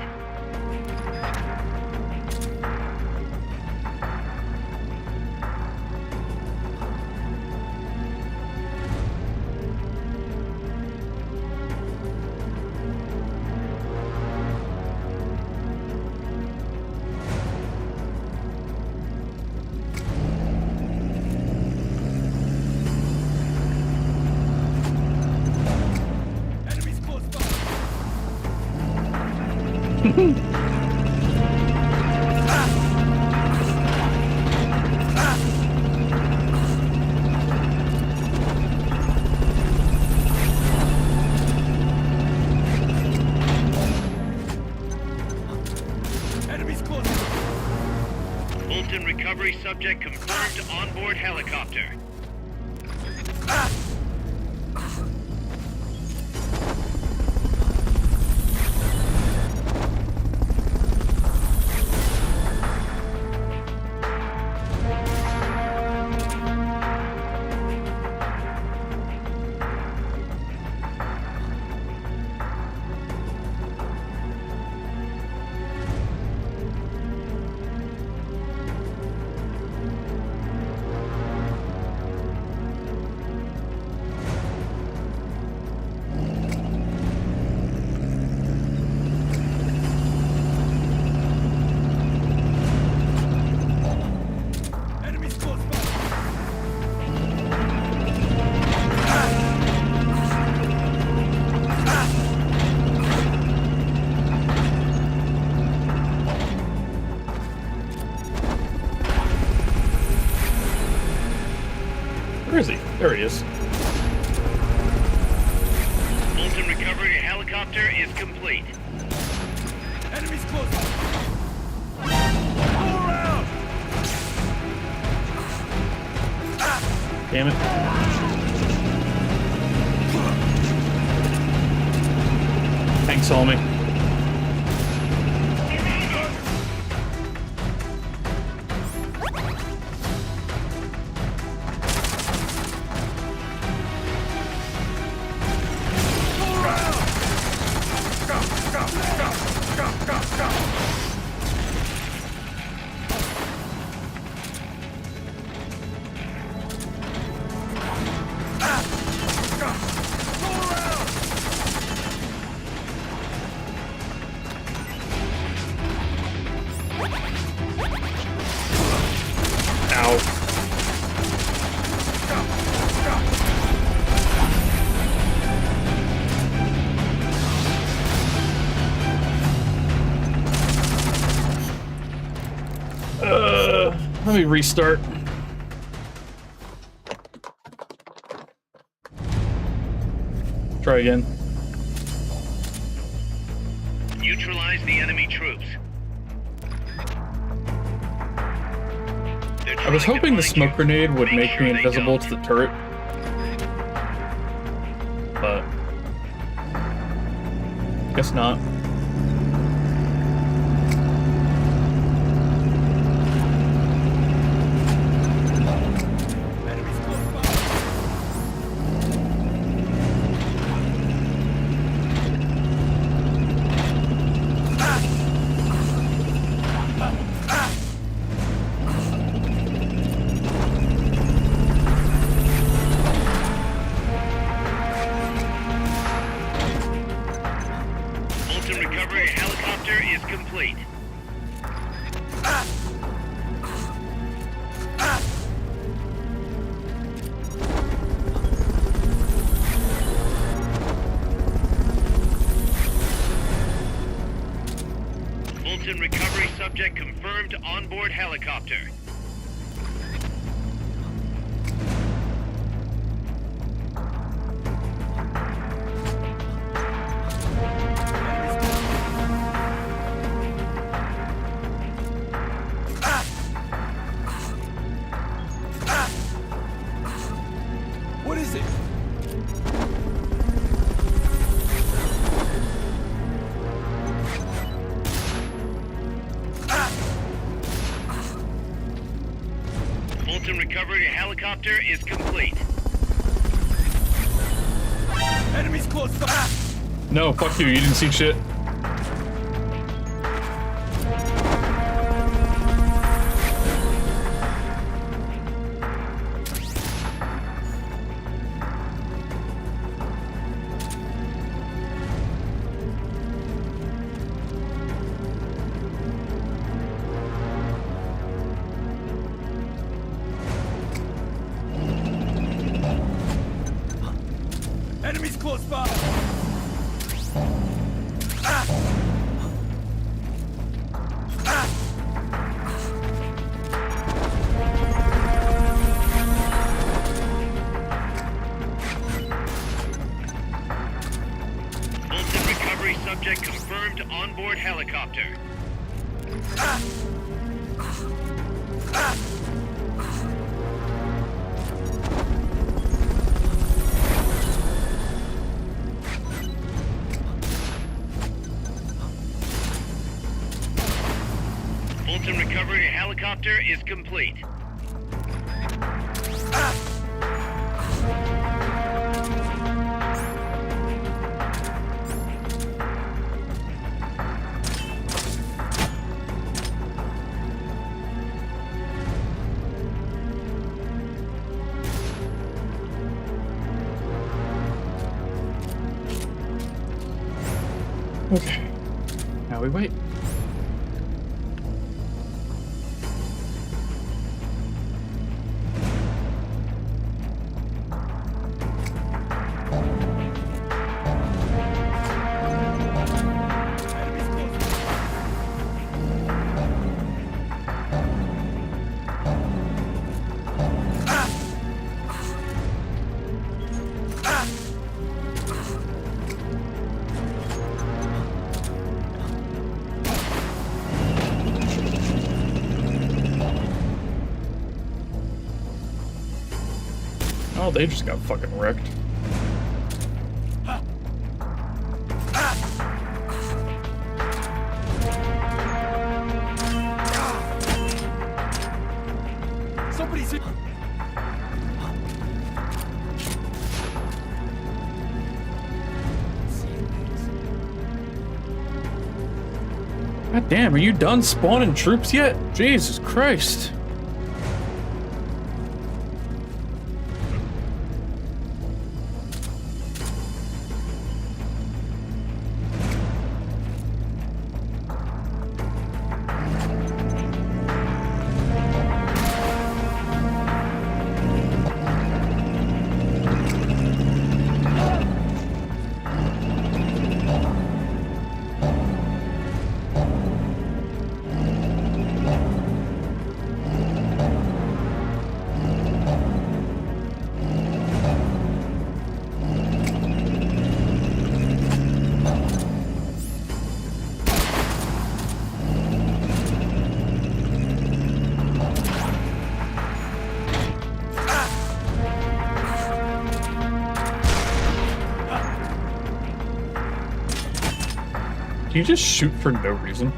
Enemies close by. Enemies close. Fulton recovery subject confirmed onboard helicopter. Enemies close by. Where is he? There he is. Fulton recovery helicopter is complete. Enemies close by. All around. Damn it. Thanks, homie. All around. Go, go, go, go, go, go. All around. Ow. Let me restart. Try again. Neutralize the enemy troops. I was hoping the smoke grenade would make me invisible to the turret. But guess not. Enemies close by. confirmed onboard helicopter. What is it? Fulton recovery helicopter is complete. Enemies close by. No, fuck you. You didn't see shit. Enemies close by. Fulton recovery subject confirmed onboard helicopter. Fulton recovery helicopter is complete. Okay. Now we wait. Enemies close by. Oh, they just got fucking wrecked. Somebody's in. God damn, are you done spawning troops yet? Jesus Christ. Do you just shoot for no reason?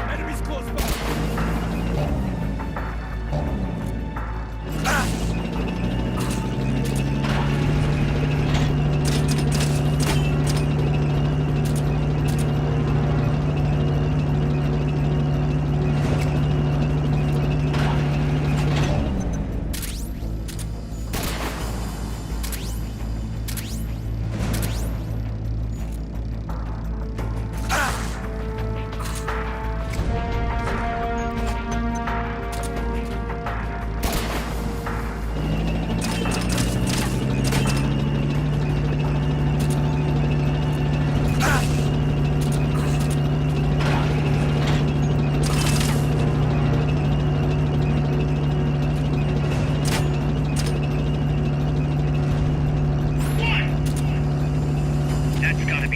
Enemies close by.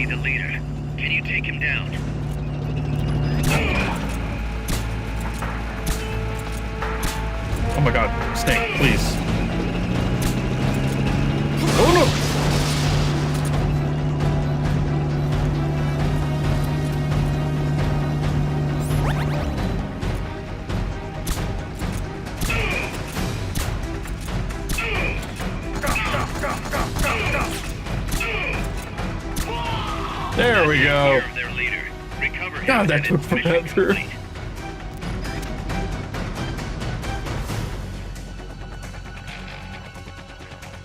the leader. Can you take him down? Oh my god, Snake, please. Oh no! There we go. Their leader. Recover him. God, that and took its mission forever. complete.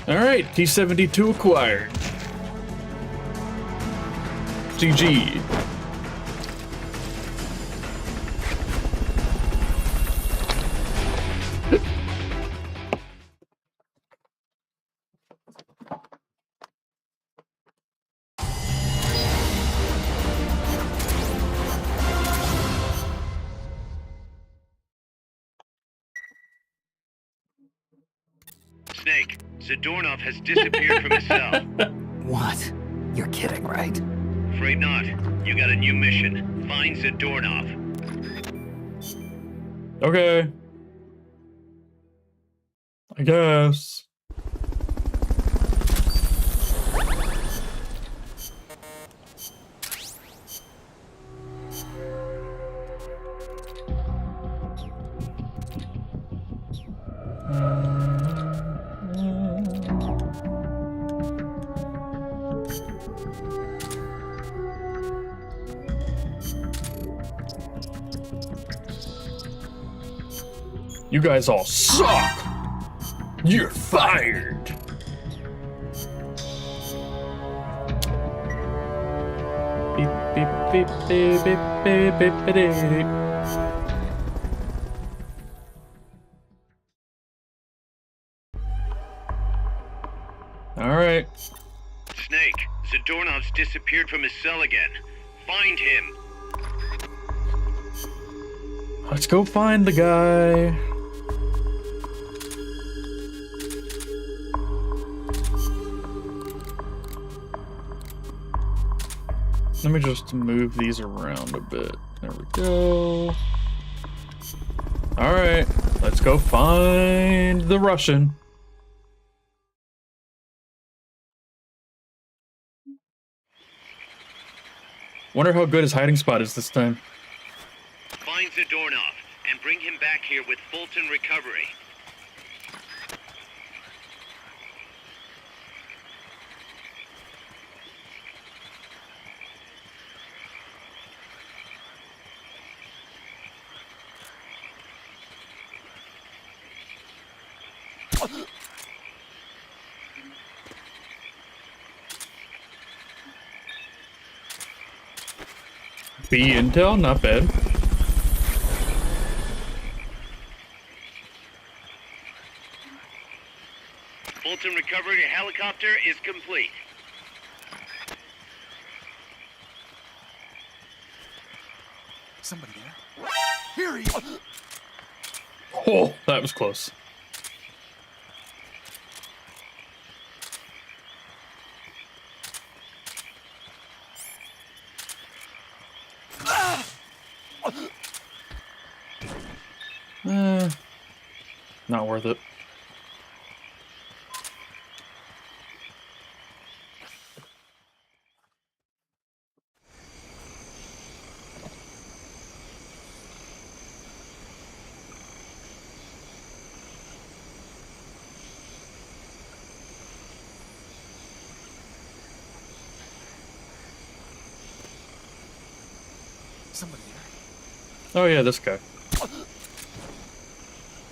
Alright, T-72 acquired. GG. Snake, Zadornov has disappeared from his cell. What? You're kidding, right? Afraid not. You got a new mission. Find Zadornov. Okay. I guess. You guys all suck! You're fired! Beep, beep, beep, beep, beep, beep, beep, beep, beep. Alright. Snake, Zadornov's disappeared from his cell again. Find him. Let's go find the guy. Let me just move these around a bit. There we go. Alright, let's go find the Russian. Wonder how good his hiding spot is this time. Find Zadornov and bring him back here with Fulton Recovery. B intel, not bad. Fulton Recovery helicopter is complete. Somebody there? Here he is! Oh, that was close. Not worth it. Somebody there? Oh yeah, this guy.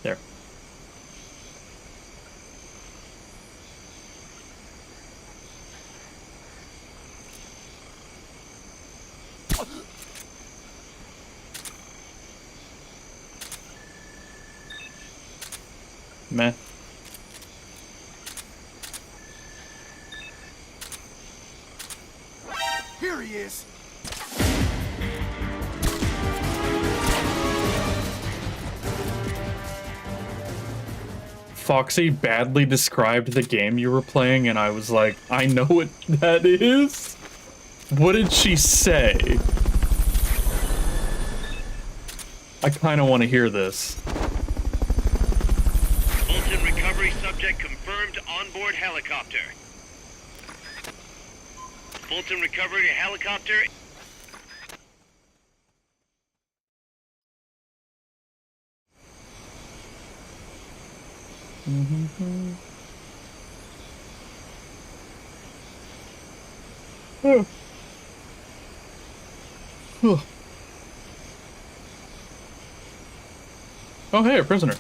There. Meh. Here he is! Foxy badly described the game you were playing, and I was like, I know what that is. What did she say? I kind of want to hear this. Fulton recovery subject confirmed onboard helicopter. Fulton recovery helicopter. Oh. Oh, hey, a prisoner.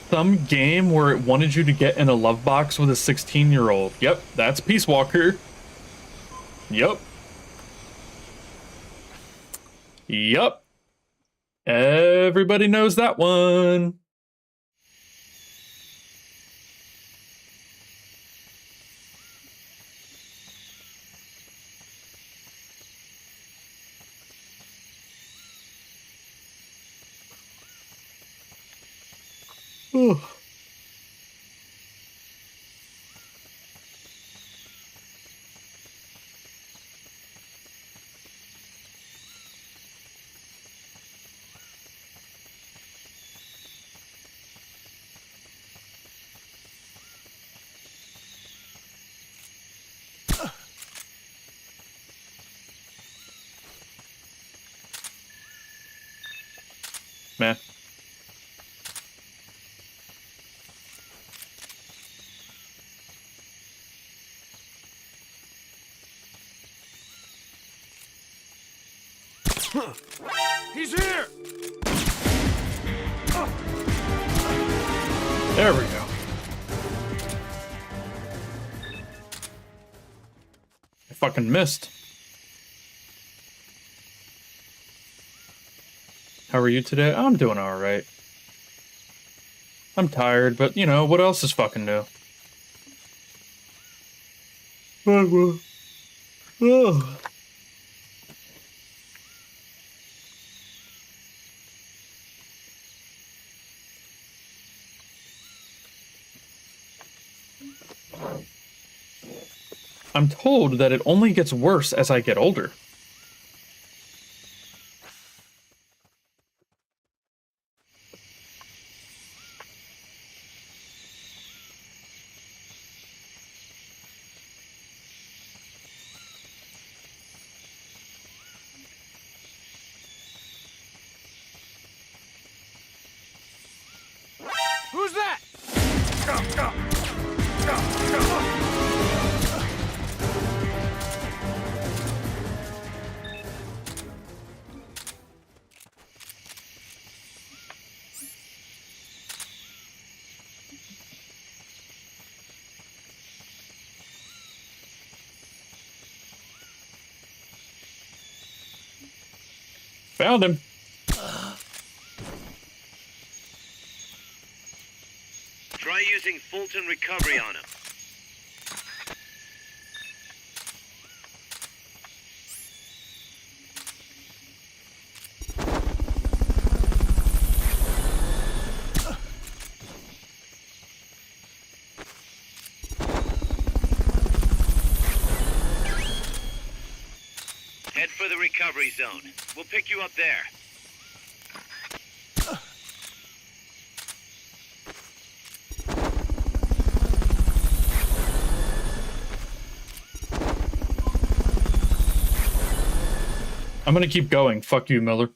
Some game where it wanted you to get in a love box with a 16-year-old. Yep, that's Peacewalker. Yep. Yep. Everybody knows that one. Oh. Man. He's here! There we go. I fucking missed. How are you today? I'm doing alright. I'm tired, but you know, what else is fucking new? Oh. I'm told that it only gets worse as I get older. Who's that? Found him. Try using Fulton recovery on him. Head for the recovery zone. We'll pick you up there. I'm gonna keep going. Fuck you, Miller.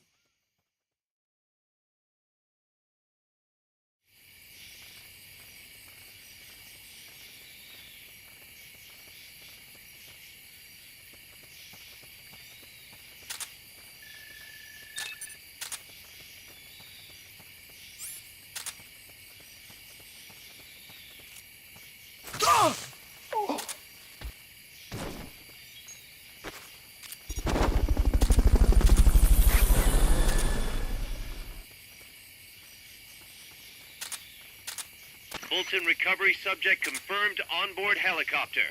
Fulton recovery subject confirmed onboard helicopter.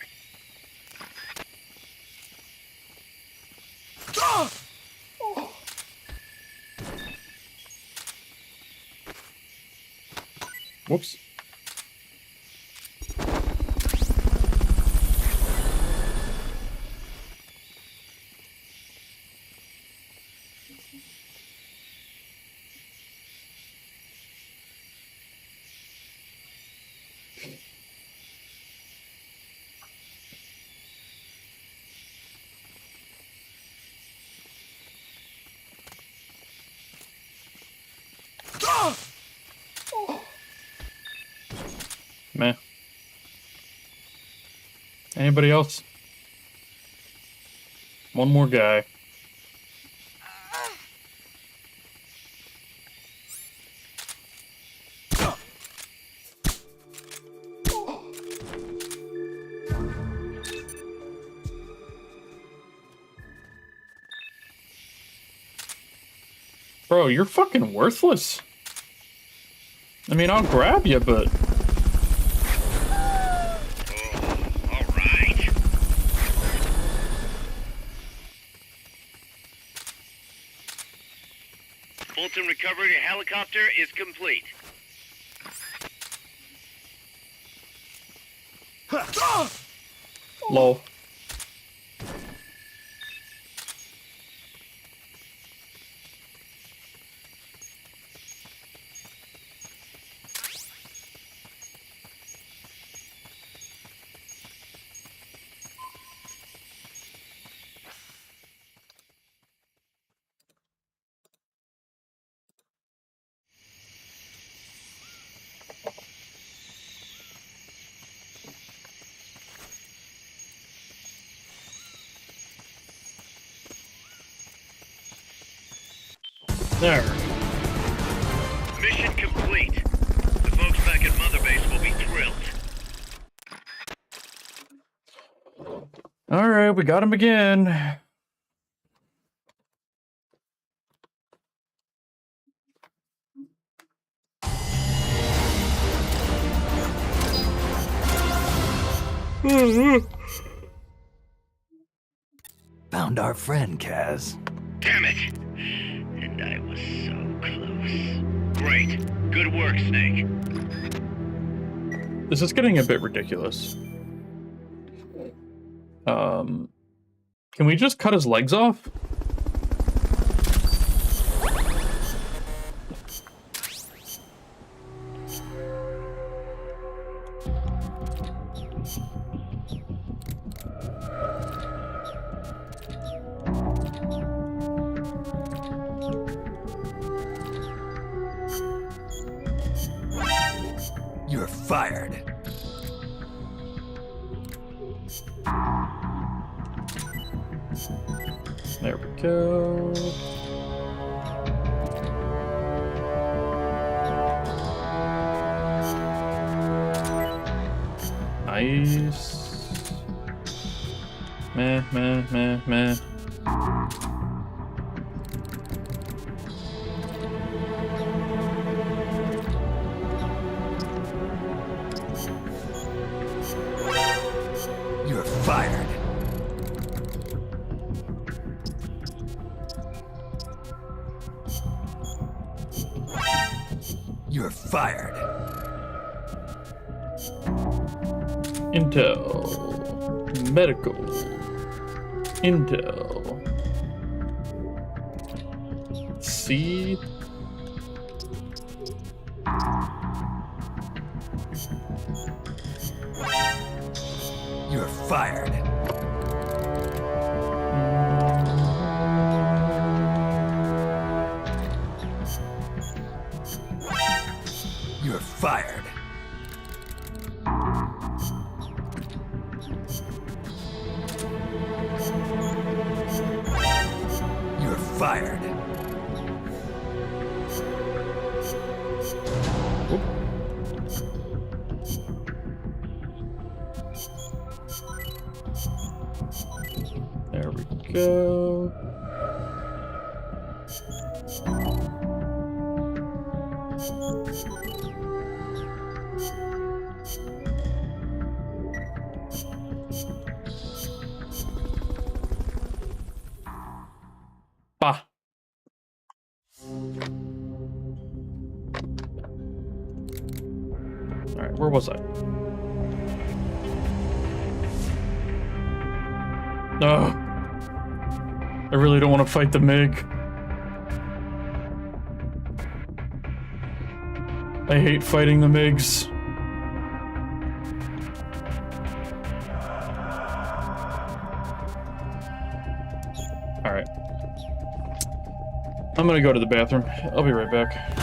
Whoops. Meh. Anybody else? One more guy. Bro, you're fucking worthless. I mean, I'll grab you, but... Alright. Fulton recovery helicopter is complete. Lol. There. Mission complete. The folks back at Mother Base will be thrilled. Alright, we got him again. Found our friend, Kaz. Damn it! And I was so close. Great. Good work, Snake. This is getting a bit ridiculous. Can we just cut his legs off? You're fired. There we go. Nice. Meh, meh, meh, meh. You're fired. You're fired. Intel. Medical. Intel. C. You're fired. You're fired. You're fired. There we go. Alright, where was I? No. I really don't want to fight the MiG. I hate fighting the MiGs. Alright. I'm gonna go to the bathroom. I'll be right back.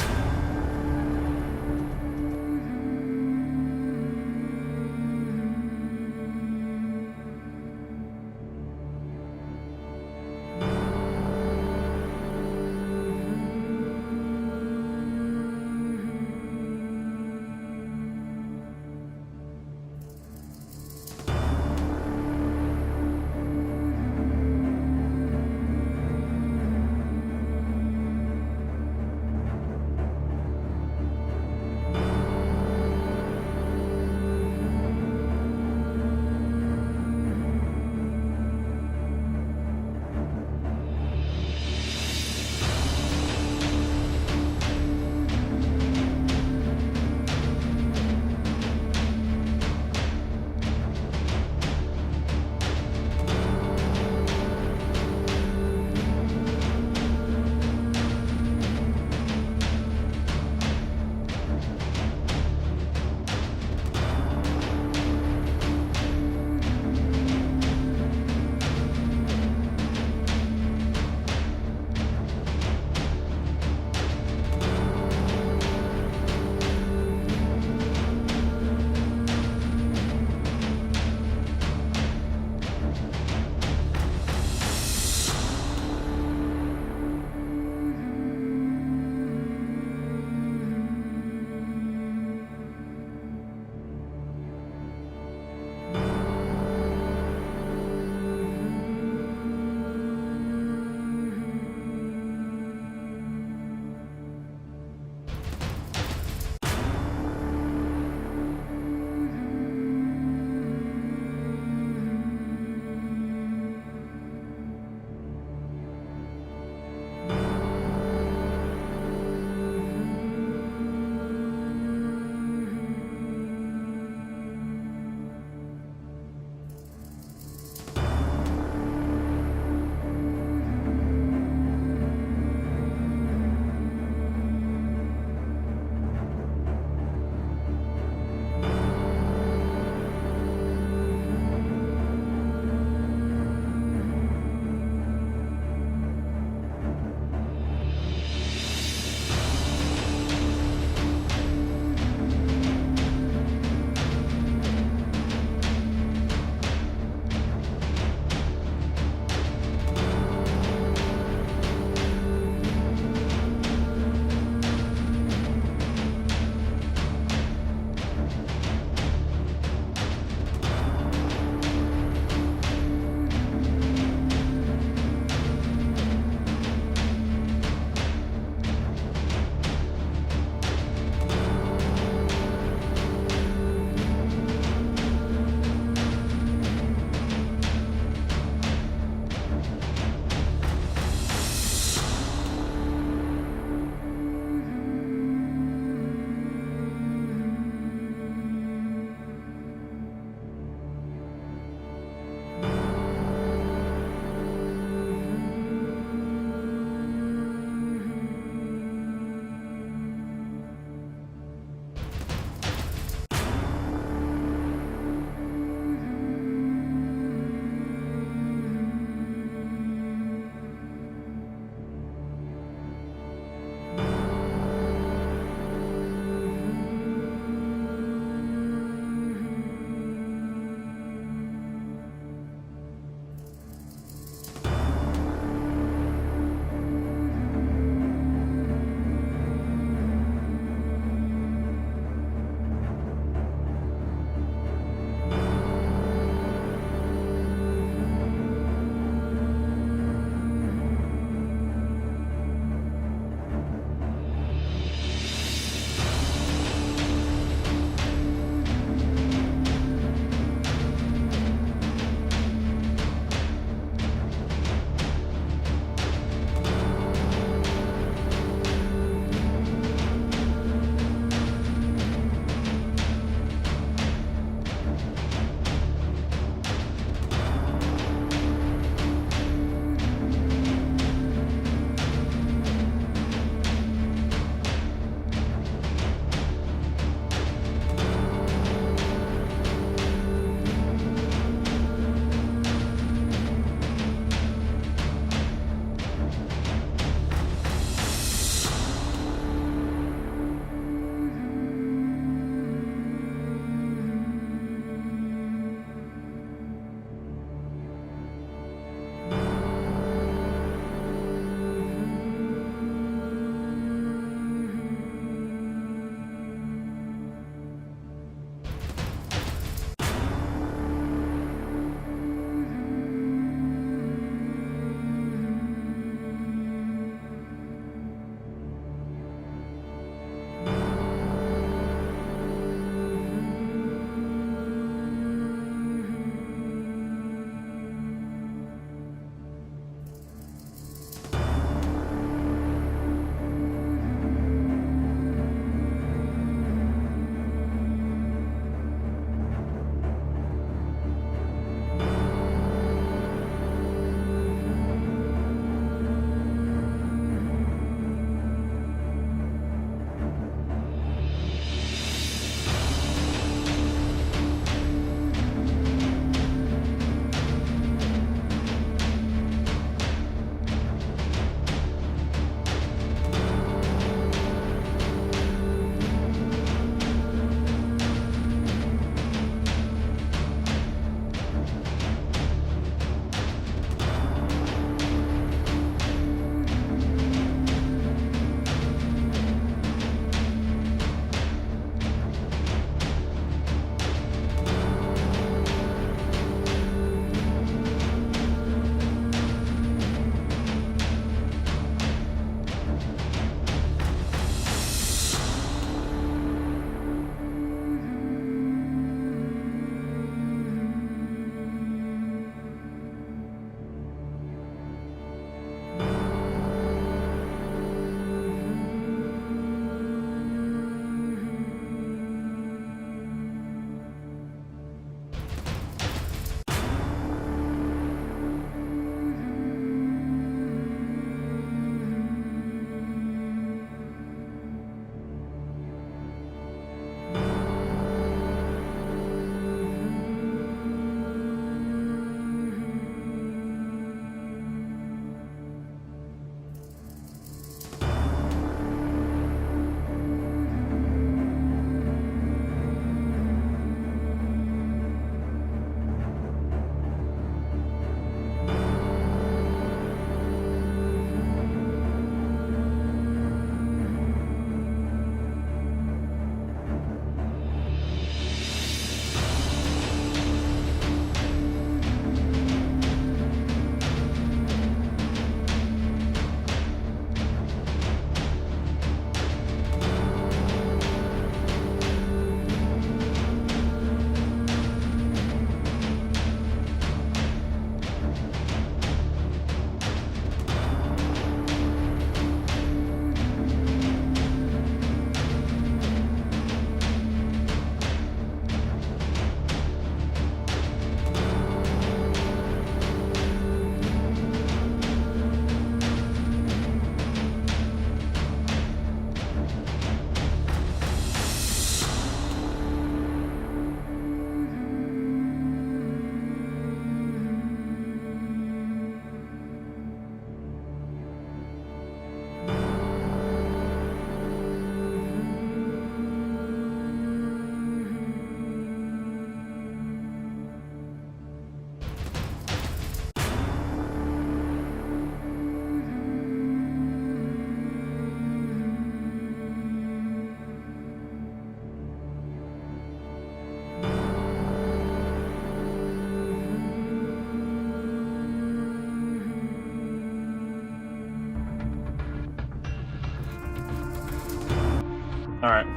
All right.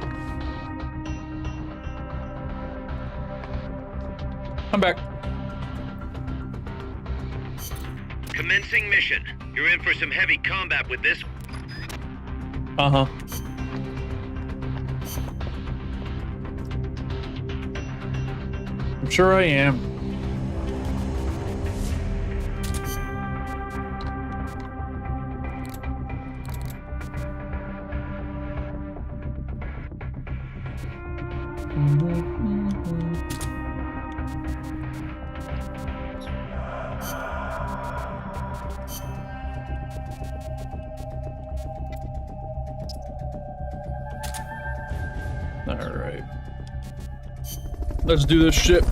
I'm back. Commencing mission. You're in for some heavy combat with this. Uh-huh. I'm sure I am. Alright. Let's do this shit.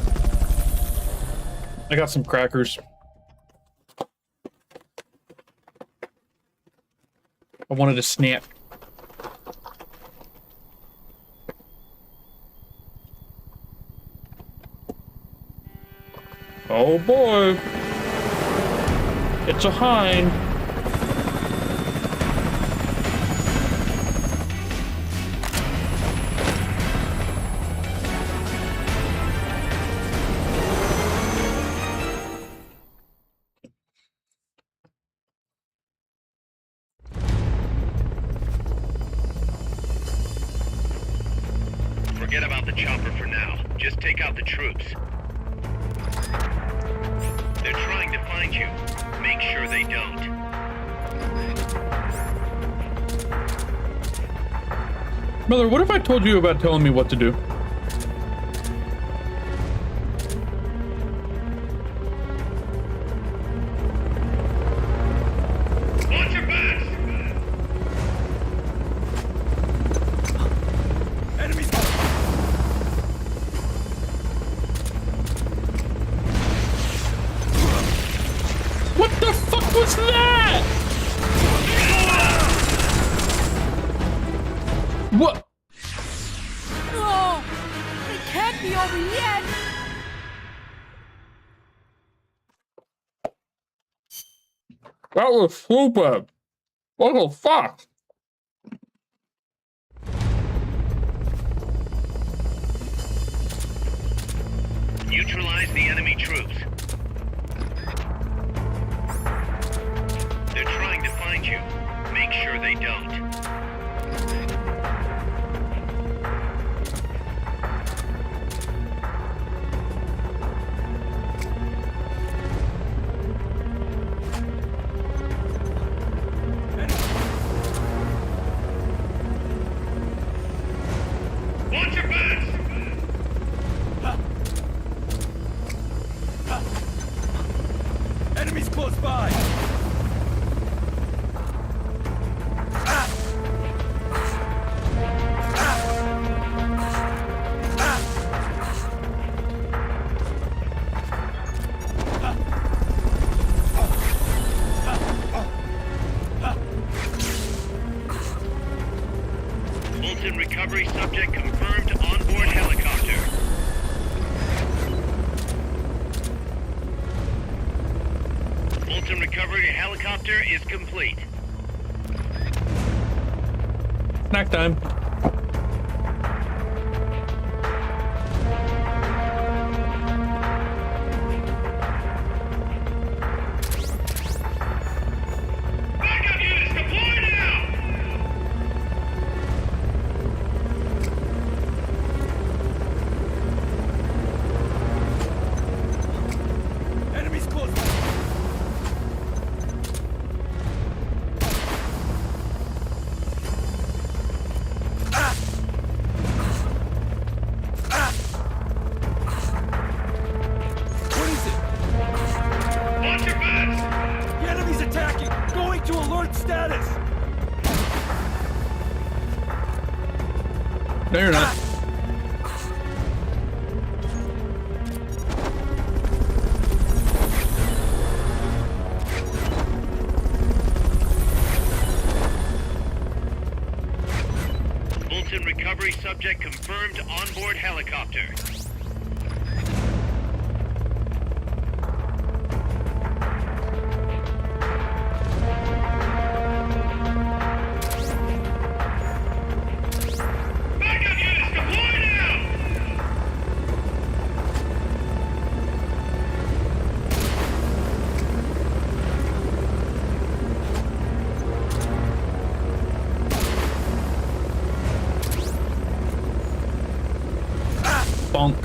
I got some crackers. I wanted a snack. Oh boy. It's a hind. Forget about the chopper for now. Just take out the troops. They're trying to find you. Make sure they don't. Miller, what if I told you about telling me what to do? Watch your backs! Enemies! What the fuck was that? What? Oh, it can't be over yet. That was stupid. What the fuck? Neutralize the enemy troops. They're trying to find you. Make sure they don't. Watch your backs! Enemies close by! Fulton recovery subject confirmed onboard helicopter. Fulton recovery helicopter is complete. Snack time. Backup units deployed now! Enemies close! What is it? Watch your backs! The enemy's attacking! Going to alert status! No, you're not. Fulton recovery subject confirmed onboard helicopter. Bonk.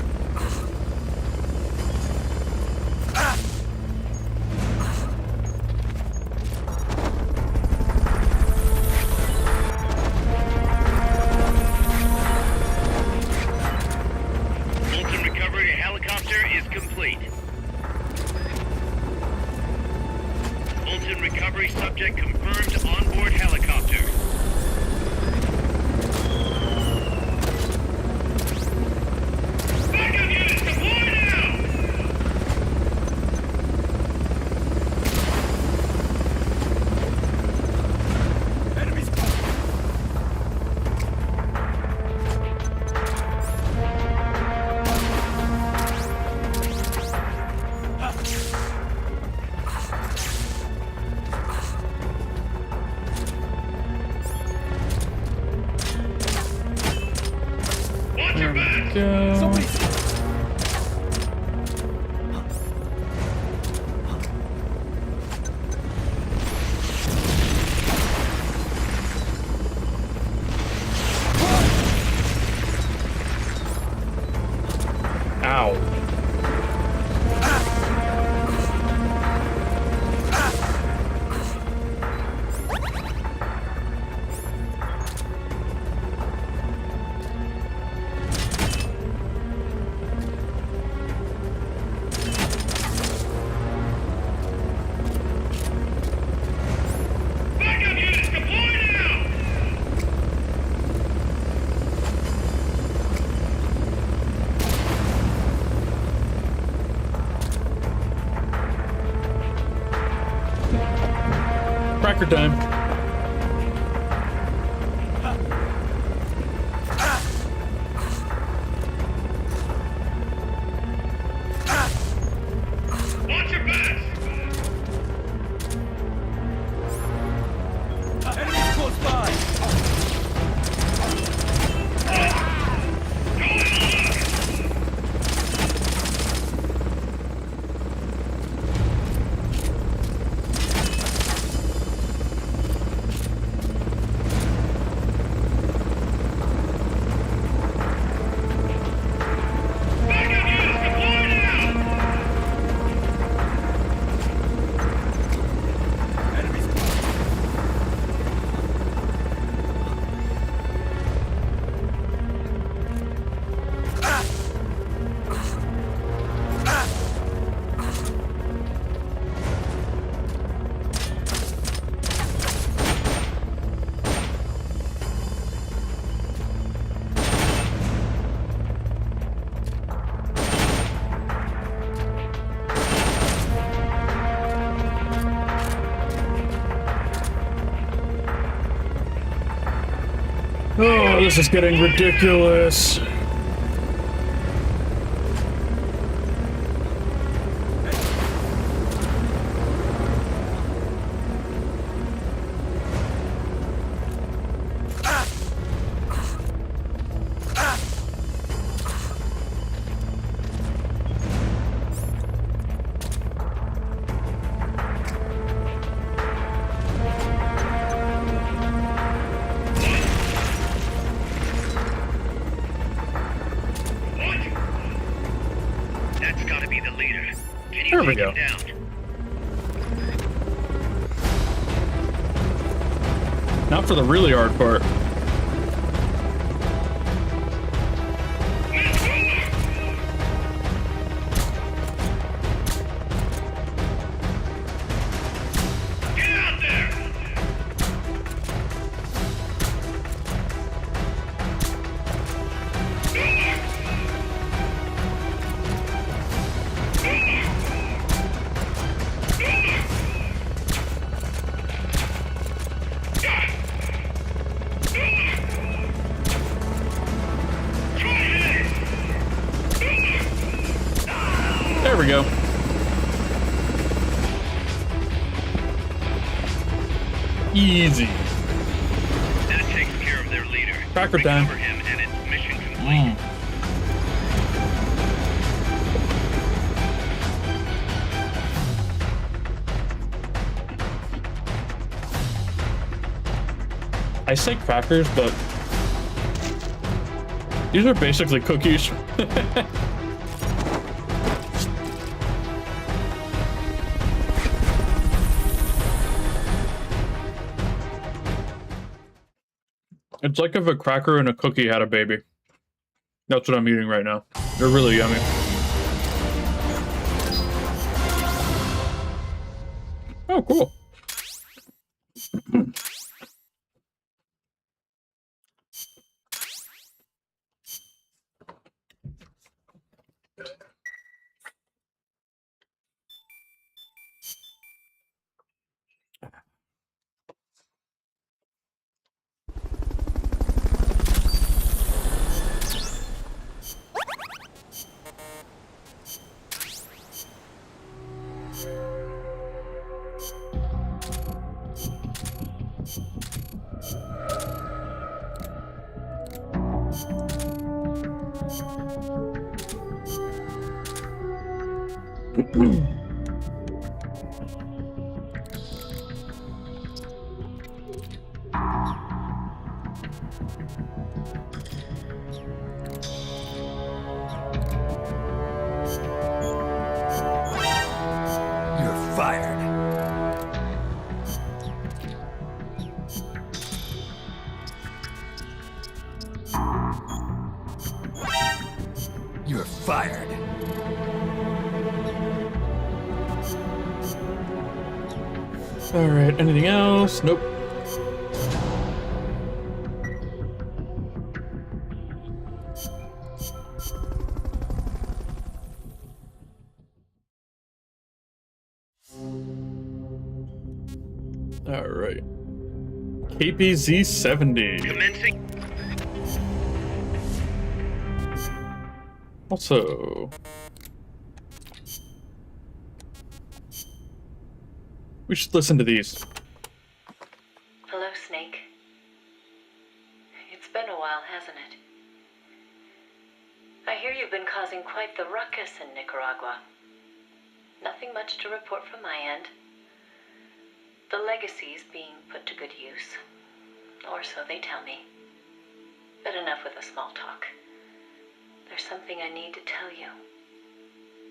Fulton recovery helicopter is complete. Fulton recovery subject confirmed onboard helicopter. Backup units deploy now! Enemies. Watch your back! Go. Somebody's. Ow. Backup units deploy now! Cracker time. Watch your backs! Enemies close by. Backup units deploy now! Enemies. Oh, this is getting ridiculous. That's gotta be the leader. Can you There we take go. him down? Not for the really hard part. Get out there! There we go. Easy. That takes care of their leader. Cracker time. Recover him and it's mission complete. I say crackers, but These are basically cookies. It's like if a cracker and a cookie had a baby. That's what I'm eating right now. They're really yummy. Oh, cool. You're fired. You're fired. All right, anything else? Nope. All right. KPZ 70. Commencing. Also, we should listen to these. Hello, Snake. It's been a while, hasn't it? I hear you've been causing quite the ruckus in Nicaragua. Nothing much to report from my end. The legacy's being put to good use. Or so they tell me. But enough with the small talk. There's something I need to tell you.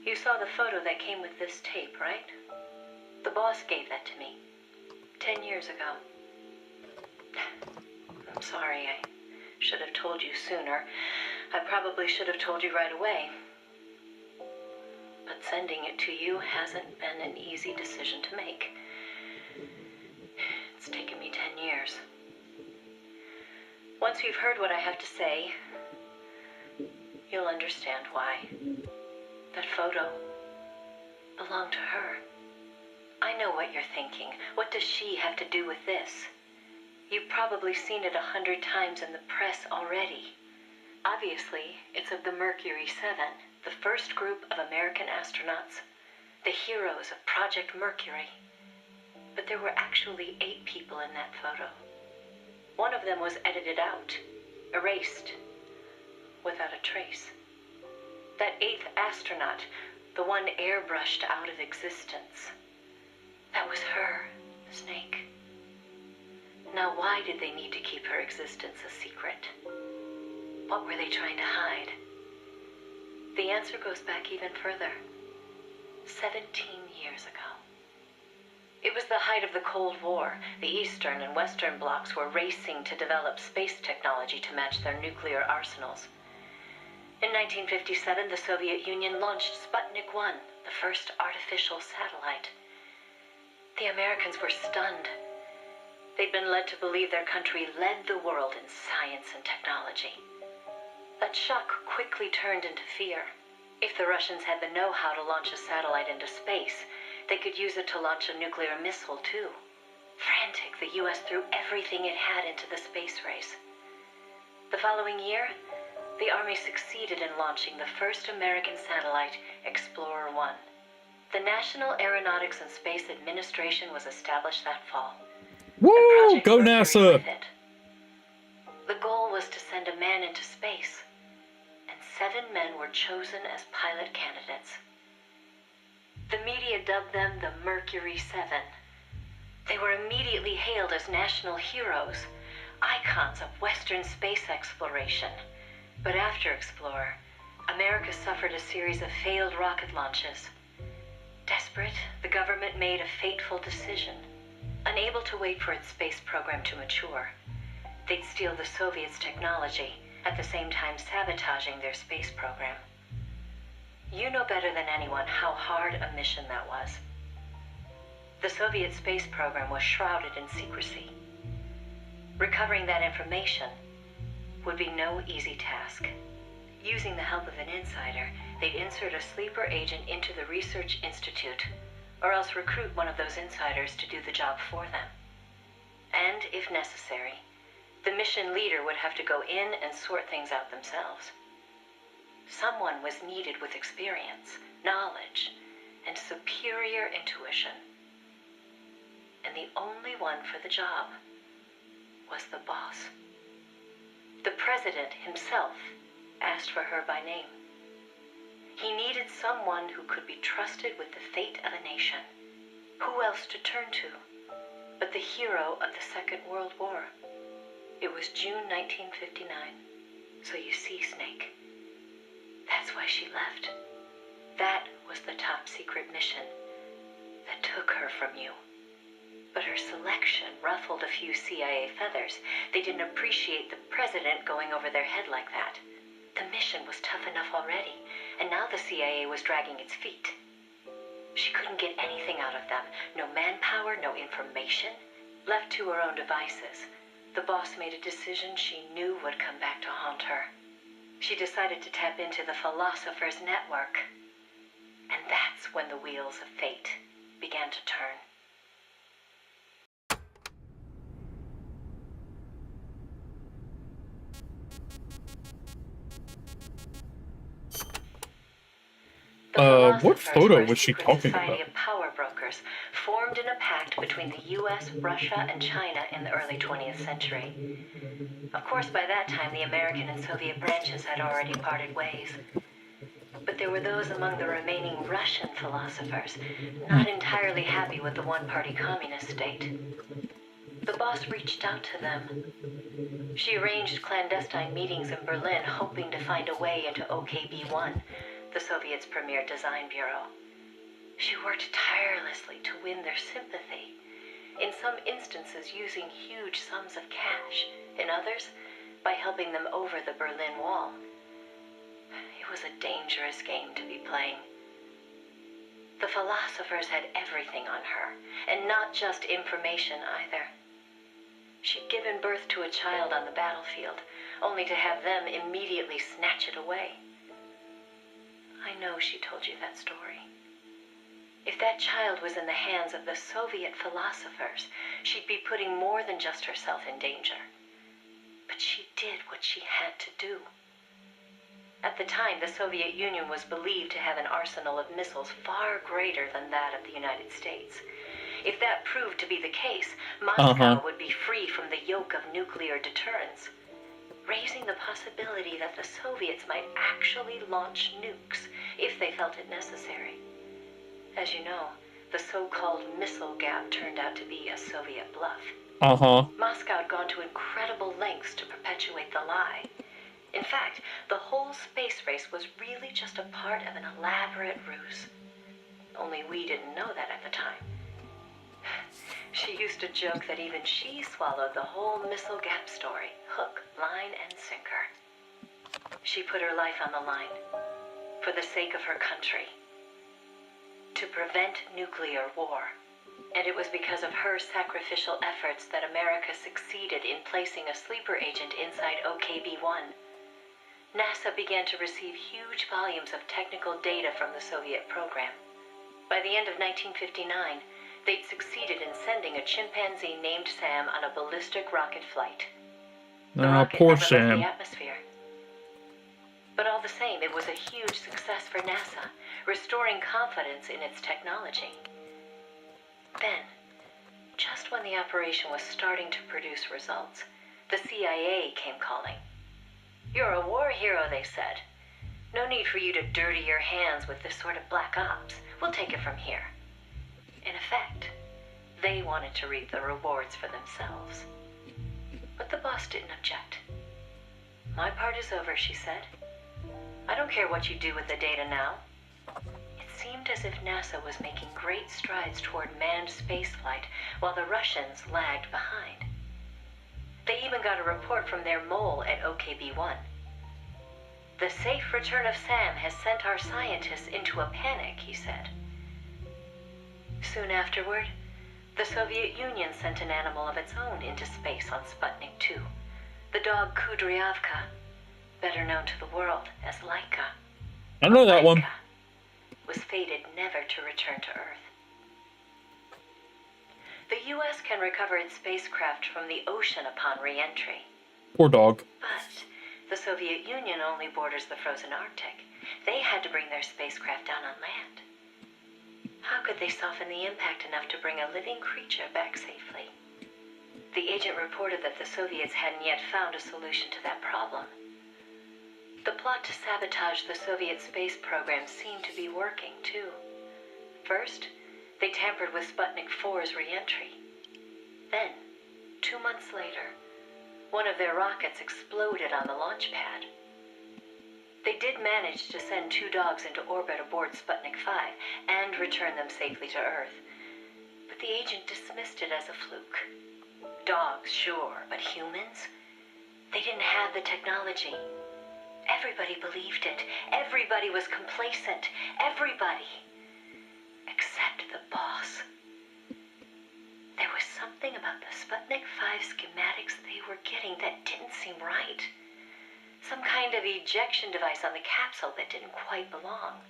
You saw the photo that came with this tape, right? The boss gave that to me 10 years ago. I'm sorry, I should have told you sooner. I probably should have told you right away. But sending it to you hasn't been an easy decision to make. It's taken me 10 years. Once you've heard what I have to say, you'll understand why. That photo belonged to her. I know what you're thinking. What does she have to do with this? You've probably seen it 100 times in the press already. Obviously, it's of the Mercury 7, the first group of American astronauts, the heroes of Project Mercury. But there were actually 8 people in that photo. One of them was edited out, erased, without a trace. That 8th astronaut, the one airbrushed out of existence, that was her, Snake. Now, why did they need to keep her existence a secret? What were they trying to hide? The answer goes back even further. 17 years ago. It was the height of the Cold War. The Eastern and Western blocs were racing to develop space technology to match their nuclear arsenals. In 1957, the Soviet Union launched Sputnik 1, the first artificial satellite. The Americans were stunned. They'd been led to believe their country led the world in science and technology. That shock quickly turned into fear. If the Russians had the know-how to launch a satellite into space, they could use it to launch a nuclear missile, too. Frantic, the U.S. threw everything it had into the space race. The following year, the Army succeeded in launching the first American satellite, Explorer 1. The National Aeronautics and Space Administration was established that fall. Woo! Go Mercury NASA! with it. The goal was to send a man into space, and 7 men were chosen as pilot candidates. The media dubbed them the Mercury 7. They were immediately hailed as national heroes, icons of Western space exploration. But after Explorer, America suffered a series of failed rocket launches. Desperate, the government made a fateful decision. Unable to wait for its space program to mature, they'd steal the Soviets' technology, at the same time sabotaging their space program. You know better than anyone how hard a mission that was. The Soviet space program was shrouded in secrecy. Recovering that information would be no easy task. Using the help of an insider, they'd insert a sleeper agent into the research institute, or else recruit one of those insiders to do the job for them. And, if necessary, the mission leader would have to go in and sort things out themselves. Someone was needed with experience, knowledge, and superior intuition. And the only one for the job was the boss. The president himself asked for her by name. He needed someone who could be trusted with the fate of a nation. Who else to turn to but the hero of the Second World War? It was June 1959. So you see, Snake, that's why she left. That was the top secret mission that took her from you. But her selection ruffled a few CIA feathers. They didn't appreciate the president going over their head like that. The mission was tough enough already, and now the CIA was dragging its feet. She couldn't get anything out of them. No manpower, no information. Left to her own devices, the boss made a decision she knew would come back to haunt her. She decided to tap into the Philosopher's Network. And that's when the wheels of fate began to turn. What photo was she talking about? Society of power brokers formed in a pact between the US, Russia, and China in the early 20th century. Of course, by that time, the American and Soviet branches had already parted ways. But there were those among the remaining Russian philosophers not entirely happy with the one-party communist state. The boss reached out to them. She arranged clandestine meetings in Berlin, hoping to find a way into OKB-1, the Soviets' premier design bureau. She worked tirelessly to win their sympathy, in some instances using huge sums of cash, in others by helping them over the Berlin Wall. It was a dangerous game to be playing. The philosophers had everything on her, and not just information either. She'd given birth to a child on the battlefield, only to have them immediately snatch it away. I know she told you that story. If that child was in the hands of the Soviet philosophers, she'd be putting more than just herself in danger. But she did what she had to do. At the time, the Soviet Union was believed to have an arsenal of missiles far greater than that of the United States. If that proved to be the case, Moscow would be free from the yoke of nuclear deterrence, raising the possibility that the Soviets might actually launch nukes if they felt it necessary. As you know, the so-called missile gap turned out to be a Soviet bluff. Moscow had gone to incredible lengths to perpetuate the lie. In fact, the whole space race was really just a part of an elaborate ruse. Only we didn't know that at the time. She used to joke that even she swallowed the whole missile gap story, hook, line, and sinker. She put her life on the line, for the sake of her country, to prevent nuclear war. And it was because of her sacrificial efforts that America succeeded in placing a sleeper agent inside OKB-1. NASA began to receive huge volumes of technical data from the Soviet program. By the end of 1959, they'd succeeded in sending a chimpanzee named Sam on a ballistic rocket flight. The rocket poor never left Sam. the atmosphere. But all the same, it was a huge success for NASA, restoring confidence in its technology. Then, just when the operation was starting to produce results, the CIA came calling. "You're a war hero," they said. "No need for you to dirty your hands with this sort of black ops. We'll take it from here." In effect, they wanted to reap the rewards for themselves. But the boss didn't object. My part is over, she said. I don't care what you do with the data now. It seemed as if NASA was making great strides toward manned spaceflight, while the Russians lagged behind. They even got a report from their mole at OKB-1. The safe return of Sam has sent our scientists into a panic, he said. Soon afterward, the Soviet Union sent an animal of its own into space on Sputnik 2. The dog Kudryavka, better known to the world as Laika. I know that one. Laika was fated never to return to Earth. The U.S. can recover its spacecraft from the ocean upon re-entry. Poor dog. But the Soviet Union only borders the frozen Arctic. They had to bring their spacecraft down on land. How could they soften the impact enough to bring a living creature back safely? The agent reported that the Soviets hadn't yet found a solution to that problem. The plot to sabotage the Soviet space program seemed to be working, too. First, they tampered with Sputnik 4's re-entry. Then, 2 months later, one of their rockets exploded on the launch pad. They did manage to send 2 dogs into orbit aboard Sputnik 5 and return them safely to Earth. But the agent dismissed it as a fluke. Dogs, sure, but humans? They didn't have the technology. Everybody believed it. Everybody was complacent. Everybody. Except the boss. There was something about the Sputnik 5 schematics they were getting that didn't seem right. Some kind of ejection device on the capsule that didn't quite belong.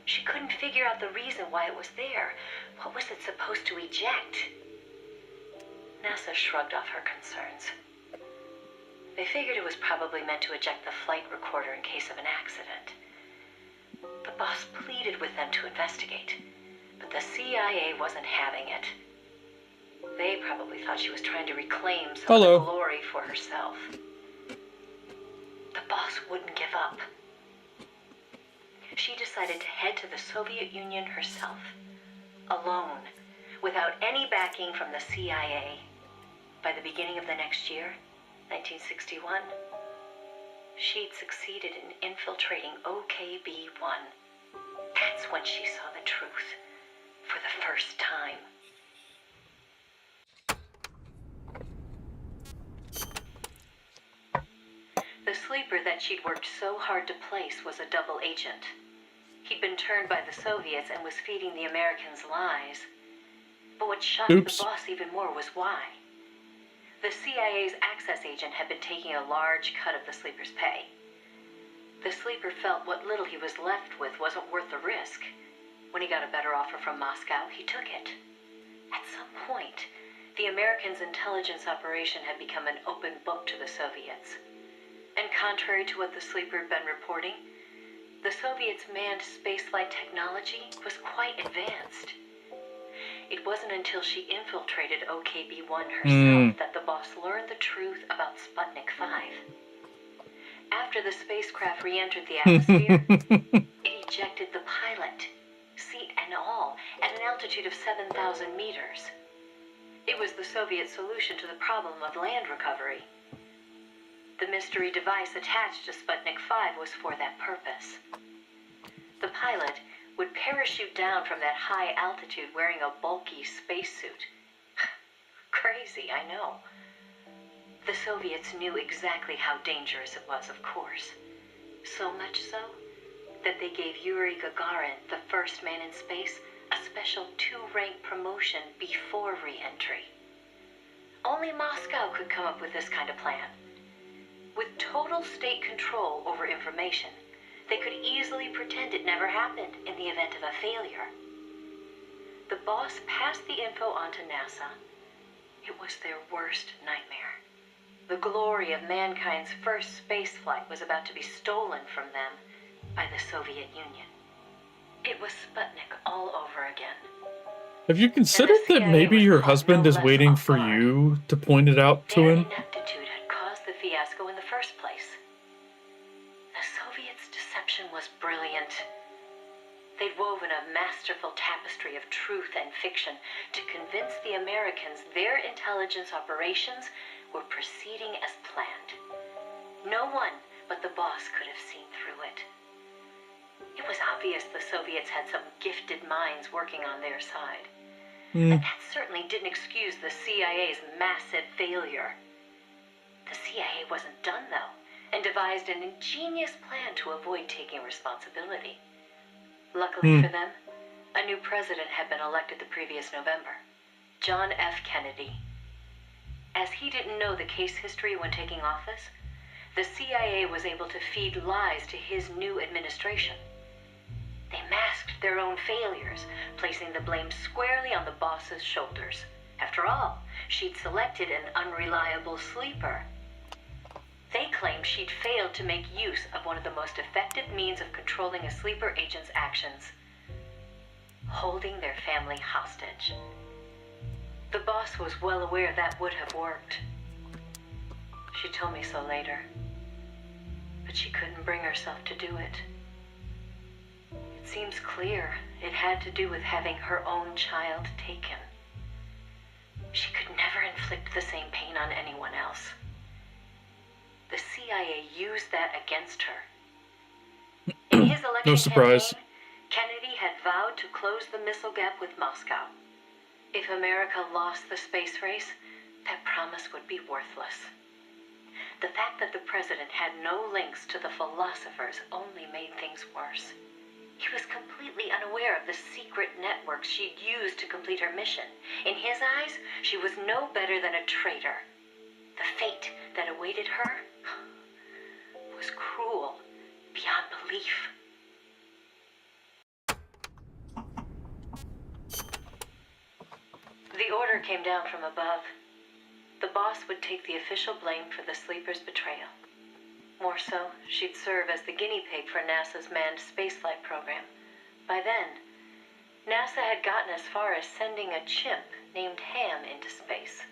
She couldn't figure out the reason why it was there. What was it supposed to eject? NASA shrugged off her concerns. They figured it was probably meant to eject the flight recorder in case of an accident. The boss pleaded with them to investigate, but the CIA wasn't having it. They probably thought she was trying to reclaim some of the glory for herself. The boss wouldn't give up. She decided to head to the Soviet Union herself, alone, without any backing from the CIA. By the beginning of the next year, 1961, she'd succeeded in infiltrating OKB-1. That's when she saw the truth, for the first time. The sleeper that she'd worked so hard to place was a double agent. He'd been turned by the Soviets and was feeding the Americans lies. But what shocked the boss even more was why. The CIA's access agent had been taking a large cut of the sleeper's pay. The sleeper felt what little he was left with wasn't worth the risk. When he got a better offer from Moscow, he took it. At some point, the Americans' intelligence operation had become an open book to the Soviets. And contrary to what the sleeper had been reporting, the Soviets' manned spaceflight technology was quite advanced. It wasn't until she infiltrated OKB-1 herself that the boss learned the truth about Sputnik 5. After the spacecraft re-entered the atmosphere, it ejected the pilot, seat and all, at an altitude of 7,000 meters. It was the Soviet solution to the problem of land recovery. The mystery device attached to Sputnik 5 was for that purpose. The pilot would parachute down from that high altitude wearing a bulky spacesuit. Crazy, I know. The Soviets knew exactly how dangerous it was, of course. So much so that they gave Yuri Gagarin, the first man in space, a special 2-rank promotion before re-entry. Only Moscow could come up with this kind of plan. With total state control over information, they could easily pretend it never happened in the event of a failure. The boss passed the info on to NASA. It was their worst nightmare. The glory of mankind's first spaceflight was about to be stolen from them by the Soviet Union. It was Sputnik all over again. Have you considered that maybe your husband is waiting for you to point it out to him? Their ineptitude had caused the fiasco in the first place. The Soviets' deception was brilliant. They'd woven a masterful tapestry of truth and fiction to convince the Americans their intelligence operations were proceeding as planned. No one but the boss could have seen through it. It was obvious the Soviets had some gifted minds working on their side. But that certainly didn't excuse the CIA's massive failure. The CIA wasn't done, though, and devised an ingenious plan to avoid taking responsibility. Luckily for them, a new president had been elected the previous November, John F. Kennedy. As he didn't know the case history when taking office, the CIA was able to feed lies to his new administration. They masked their own failures, placing the blame squarely on the boss's shoulders. After all, she'd selected an unreliable sleeper. They claimed she'd failed to make use of one of the most effective means of controlling a sleeper agent's actions: holding their family hostage. The boss was well aware that would have worked. She told me so later, but she couldn't bring herself to do it. It seems clear it had to do with having her own child taken. She could never inflict the same pain on anyone else. The CIA used that against her. In his election No surprise. campaign, Kennedy had vowed to close the missile gap with Moscow. If America lost the space race, that promise would be worthless. The fact that the president had no links to the philosophers only made things worse. He was completely unaware of the secret networks she'd used to complete her mission. In his eyes, she was no better than a traitor. The fate that awaited her was cruel beyond belief. The order came down from above. The boss would take the official blame for the sleeper's betrayal. More so, she'd serve as the guinea pig for NASA's manned spaceflight program. By then, NASA had gotten as far as sending a chimp named Ham into space.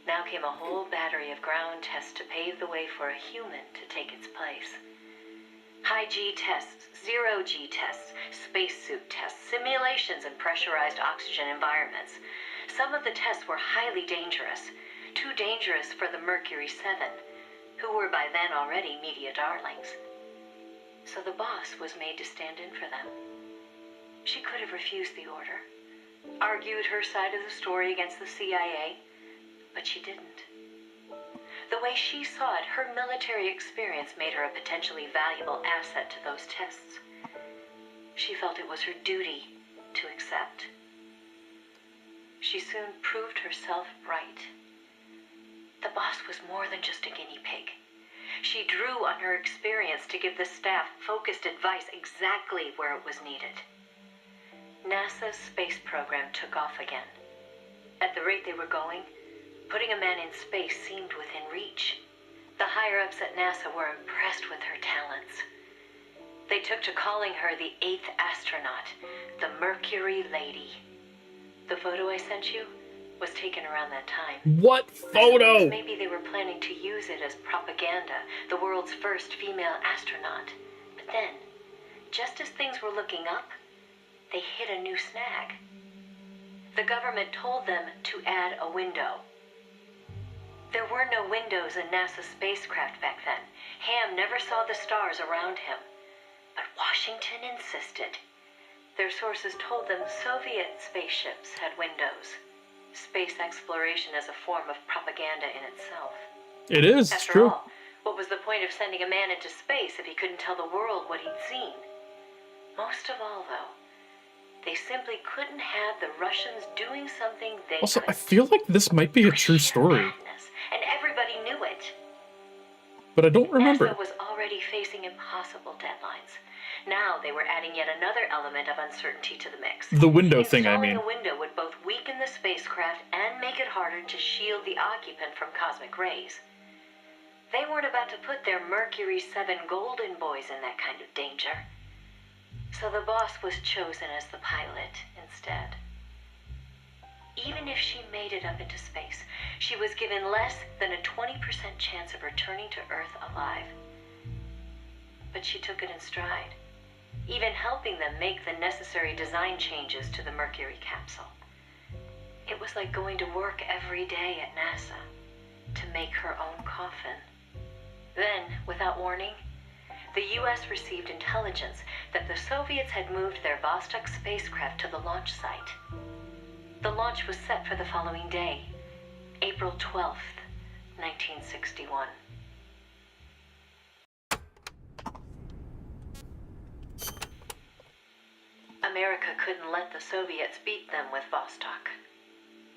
Now came a whole battery of ground tests to pave the way for a human to take its place. High-G tests, zero-G tests, spacesuit tests, simulations in pressurized oxygen environments. Some of the tests were highly dangerous, too dangerous for the Mercury 7, who were by then already media darlings. So the boss was made to stand in for them. She could have refused the order, argued her side of the story against the CIA, but she didn't. The way she saw it, her military experience made her a potentially valuable asset to those tests. She felt it was her duty to accept. She soon proved herself right. The boss was more than just a guinea pig. She drew on her experience to give the staff focused advice exactly where it was needed. NASA's space program took off again. At the rate they were going, putting a man in space seemed within reach. The higher-ups at NASA were impressed with her talents. They took to calling her the 8th astronaut, the Mercury Lady. The photo I sent you was taken around that time. What photo? Maybe they were planning to use it as propaganda, the world's first female astronaut. But then, just as things were looking up, they hit a new snag. The government told them to add a window. There were no windows in NASA's spacecraft back then. Ham never saw the stars around him. But Washington insisted. Their sources told them Soviet spaceships had windows. Space exploration is a form of propaganda in itself. It is, it's After true. all, what was the point of sending a man into space if he couldn't tell the world what he'd seen? Most of all, though, they simply couldn't have the Russians doing something they Also, I couldn't. feel like this might be a true story, Madness, and everybody knew it. but I don't remember. NASA was already facing impossible deadlines. Now they were adding yet another element of uncertainty to the mix. The window thing, I mean. Installing a window would both weaken the spacecraft and make it harder to shield the occupant from cosmic rays. They weren't about to put their Mercury 7 golden boys in that kind of danger. So the boss was chosen as the pilot instead. Even if she made it up into space, she was given less than a 20% chance of returning to Earth alive. But she took it in stride, even helping them make the necessary design changes to the Mercury capsule. It was like going to work every day at NASA to make her own coffin. Then, without warning, the U.S. received intelligence that the Soviets had moved their Vostok spacecraft to the launch site. The launch was set for the following day, April 12th, 1961. America couldn't let the Soviets beat them with Vostok.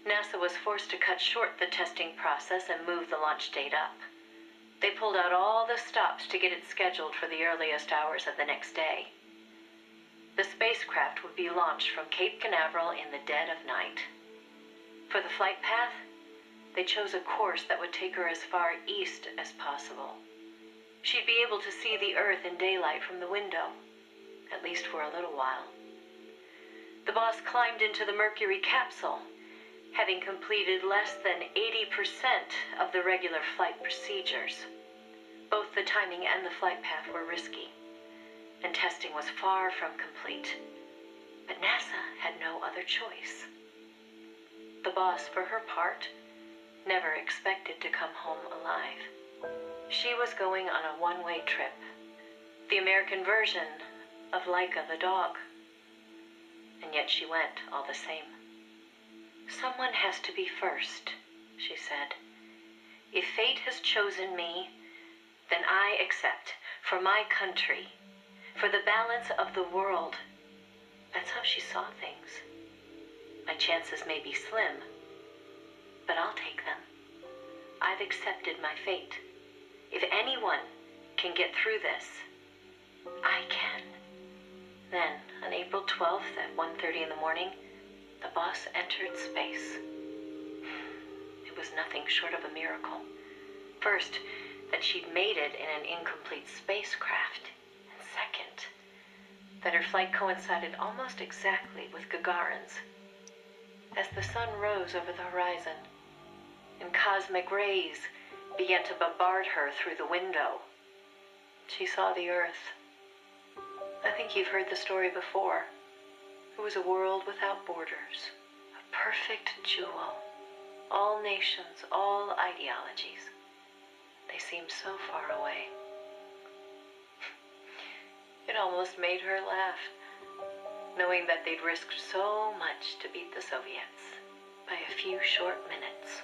NASA was forced to cut short the testing process and move the launch date up. They pulled out all the stops to get it scheduled for the earliest hours of the next day. The spacecraft would be launched from Cape Canaveral in the dead of night. For the flight path, they chose a course that would take her as far east as possible. She'd be able to see the Earth in daylight from the window, at least for a little while. The boss climbed into the Mercury capsule, having completed less than 80% of the regular flight procedures. Both the timing and the flight path were risky, and testing was far from complete. But NASA had no other choice. The boss, for her part, never expected to come home alive. She was going on a one-way trip, the American version of Laika the dog. And yet she went all the same. Someone has to be first, she said. If fate has chosen me, then I accept, for my country, for the balance of the world. That's how she saw things. My chances may be slim, but I'll take them. I've accepted my fate. If anyone can get through this, I can. Then, on April 12th at 1:30 in the morning, the boss entered space. It was nothing short of a miracle. First, that she'd made it in an incomplete spacecraft. And second, that her flight coincided almost exactly with Gagarin's. As the sun rose over the horizon, and cosmic rays began to bombard her through the window, she saw the Earth. I think you've heard the story before. It was a world without borders, a perfect jewel. All nations, all ideologies. They seemed so far away. It almost made her laugh, knowing that they'd risked so much to beat the Soviets by a few short minutes.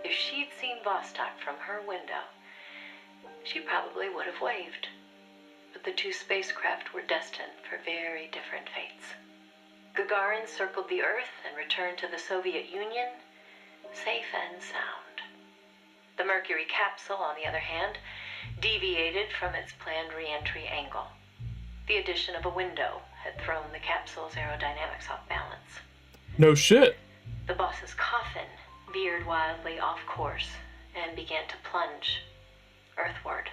If she'd seen Vostok from her window, she probably would have waved. But the two spacecraft were destined for very different fates. Gagarin circled the Earth and returned to the Soviet Union, safe and sound. The Mercury capsule, on the other hand, deviated from its planned re-entry angle. The addition of a window had thrown the capsule's aerodynamics off balance. No shit. The boss's coffin veered wildly off course and began to plunge earthward.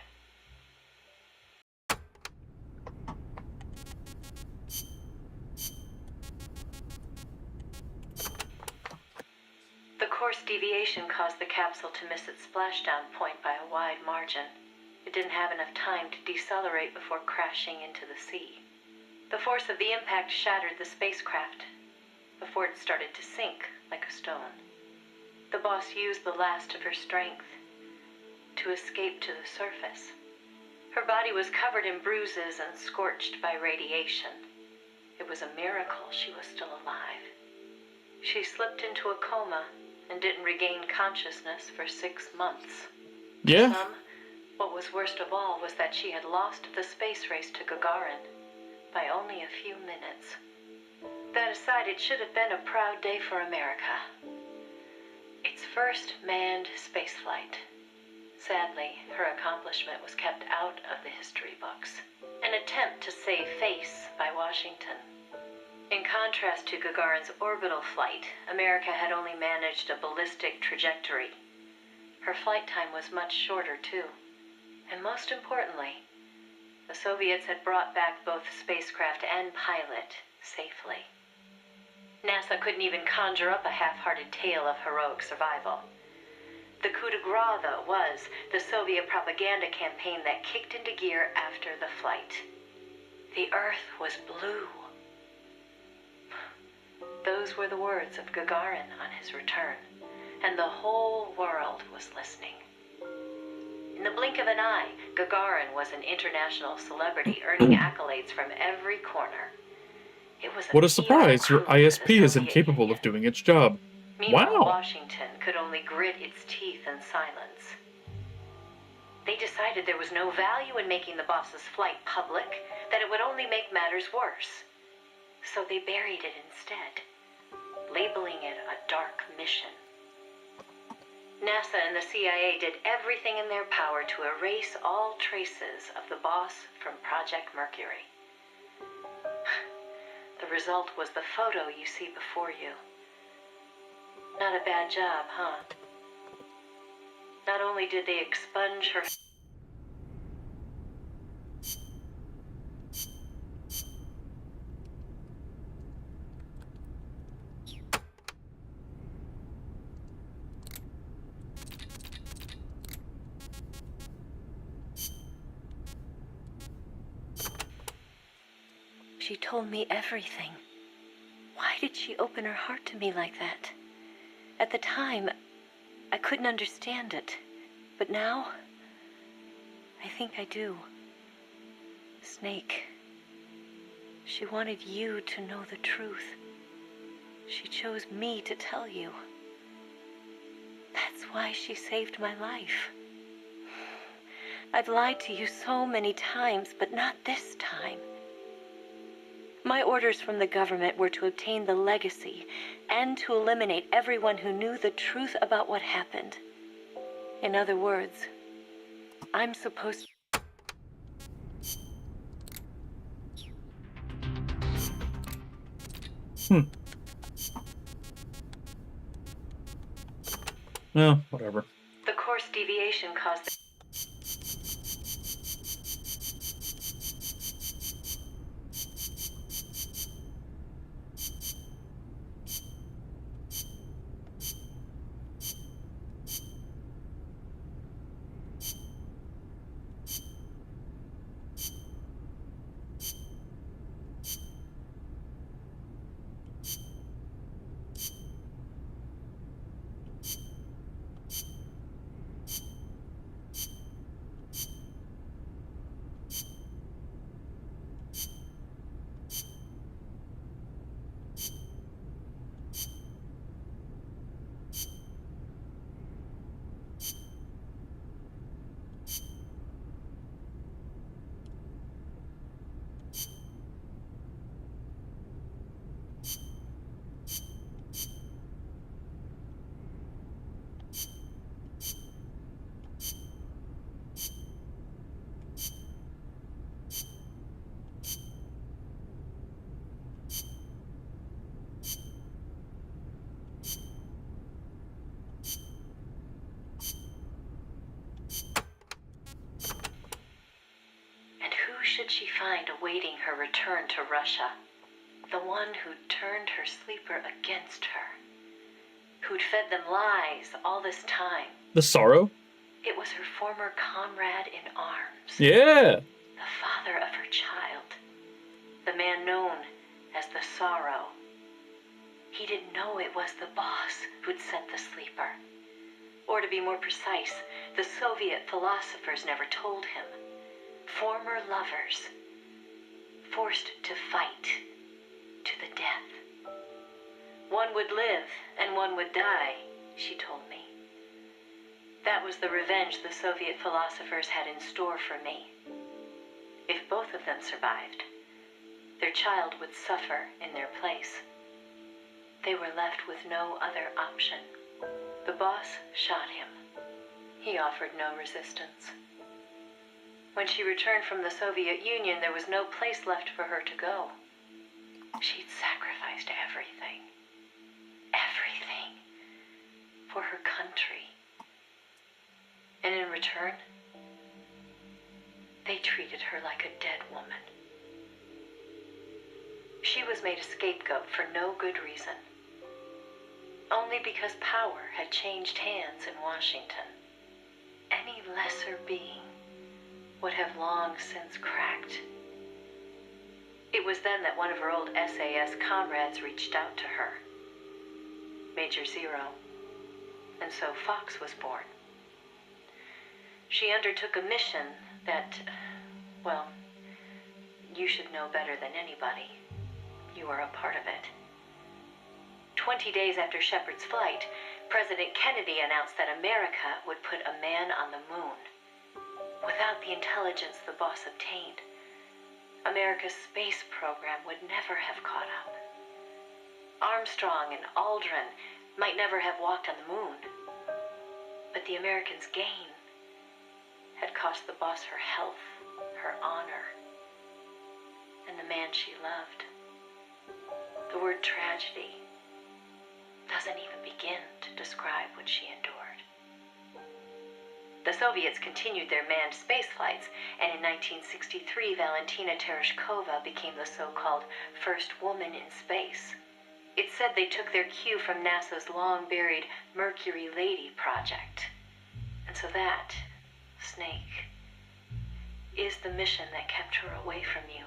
The course deviation caused the capsule to miss its splashdown point by a wide margin. It didn't have enough time to decelerate before crashing into the sea. The force of the impact shattered the spacecraft before it started to sink like a stone. The boss used the last of her strength to escape to the surface. Her body was covered in bruises and scorched by radiation. It was a miracle she was still alive. She slipped into a coma and didn't regain consciousness for 6 months. Yeah. What was worst of all was that she had lost the space race to Gagarin by only a few minutes. That aside, it should have been a proud day for America. Its first manned spaceflight. Sadly, her accomplishment was kept out of the history books. An attempt to save face by Washington. In contrast to Gagarin's orbital flight, America had only managed a ballistic trajectory. Her flight time was much shorter, too. And most importantly, the Soviets had brought back both spacecraft and pilot safely. NASA couldn't even conjure up a half-hearted tale of heroic survival. The coup de grace, though, was the Soviet propaganda campaign that kicked into gear after the flight. The Earth was blue. Those were the words of Gagarin on his return, and the whole world was listening. In the blink of an eye, Gagarin was an international celebrity, earning accolades from every corner. It was What a PR surprise! Your coup for the ISP is Soviet incapable Union. of doing its job. Meanwhile, Wow! Washington could only grit its teeth in silence. They decided there was no value in making the boss's flight public, that it would only make matters worse. So they buried it instead, labeling it a dark mission. NASA and the CIA did everything in their power to erase all traces of the boss from Project Mercury. The result was the photo you see before you. Not a bad job, huh? Not only did they expunge her... She told me everything. Why did she open her heart to me like that? At the time, I couldn't understand it. But now, I think I do. Snake, she wanted you to know the truth. She chose me to tell you. That's why she saved my life. I've lied to you so many times, but not this time. My orders from the government were to obtain the legacy and to eliminate everyone who knew the truth about what happened. In other words, I'm supposed to... No, whatever. The course deviation caused... And who should she find awaiting her return to Russia? The one who'd turned her sleeper against her. Who'd fed them lies all this time. The sorrow? It was her former comrade in arms. Yeah! The father of her child. The man known as the Sorrow. He didn't know it was the boss who'd sent the sleeper. Or to be more precise, the Soviet philosophers never told him. Former lovers. Forced to fight. To the death. One would live and one would die, she told me. That was the revenge the Soviet philosophers had in store for me. If both of them survived, their child would suffer in their place. They were left with no other option. The boss shot him. He offered no resistance. When she returned from the Soviet Union, there was no place left for her to go. She'd sacrificed everything. Everything. For her country. And in return, they treated her like a dead woman. She was made a scapegoat for no good reason. Only because power had changed hands in Washington. Any lesser being would have long since cracked. It was then that one of her old SAS comrades reached out to her. Major Zero. And so Fox was born. She undertook a mission that, well, you should know better than anybody. You were a part of it. 20 days after Shepard's flight, President Kennedy announced that America would put a man on the moon. Without the intelligence the boss obtained, America's space program would never have caught up. Armstrong and Aldrin might never have walked on the moon, but the Americans' gain had cost the boss her health, her honor, and the man she loved. The word tragedy doesn't even begin to describe what she endured. The Soviets continued their manned space flights, and in 1963, Valentina Tereshkova became the so-called first woman in space. It's said they took their cue from NASA's long-buried Mercury Lady project. And so that, Snake, is the mission that kept her away from you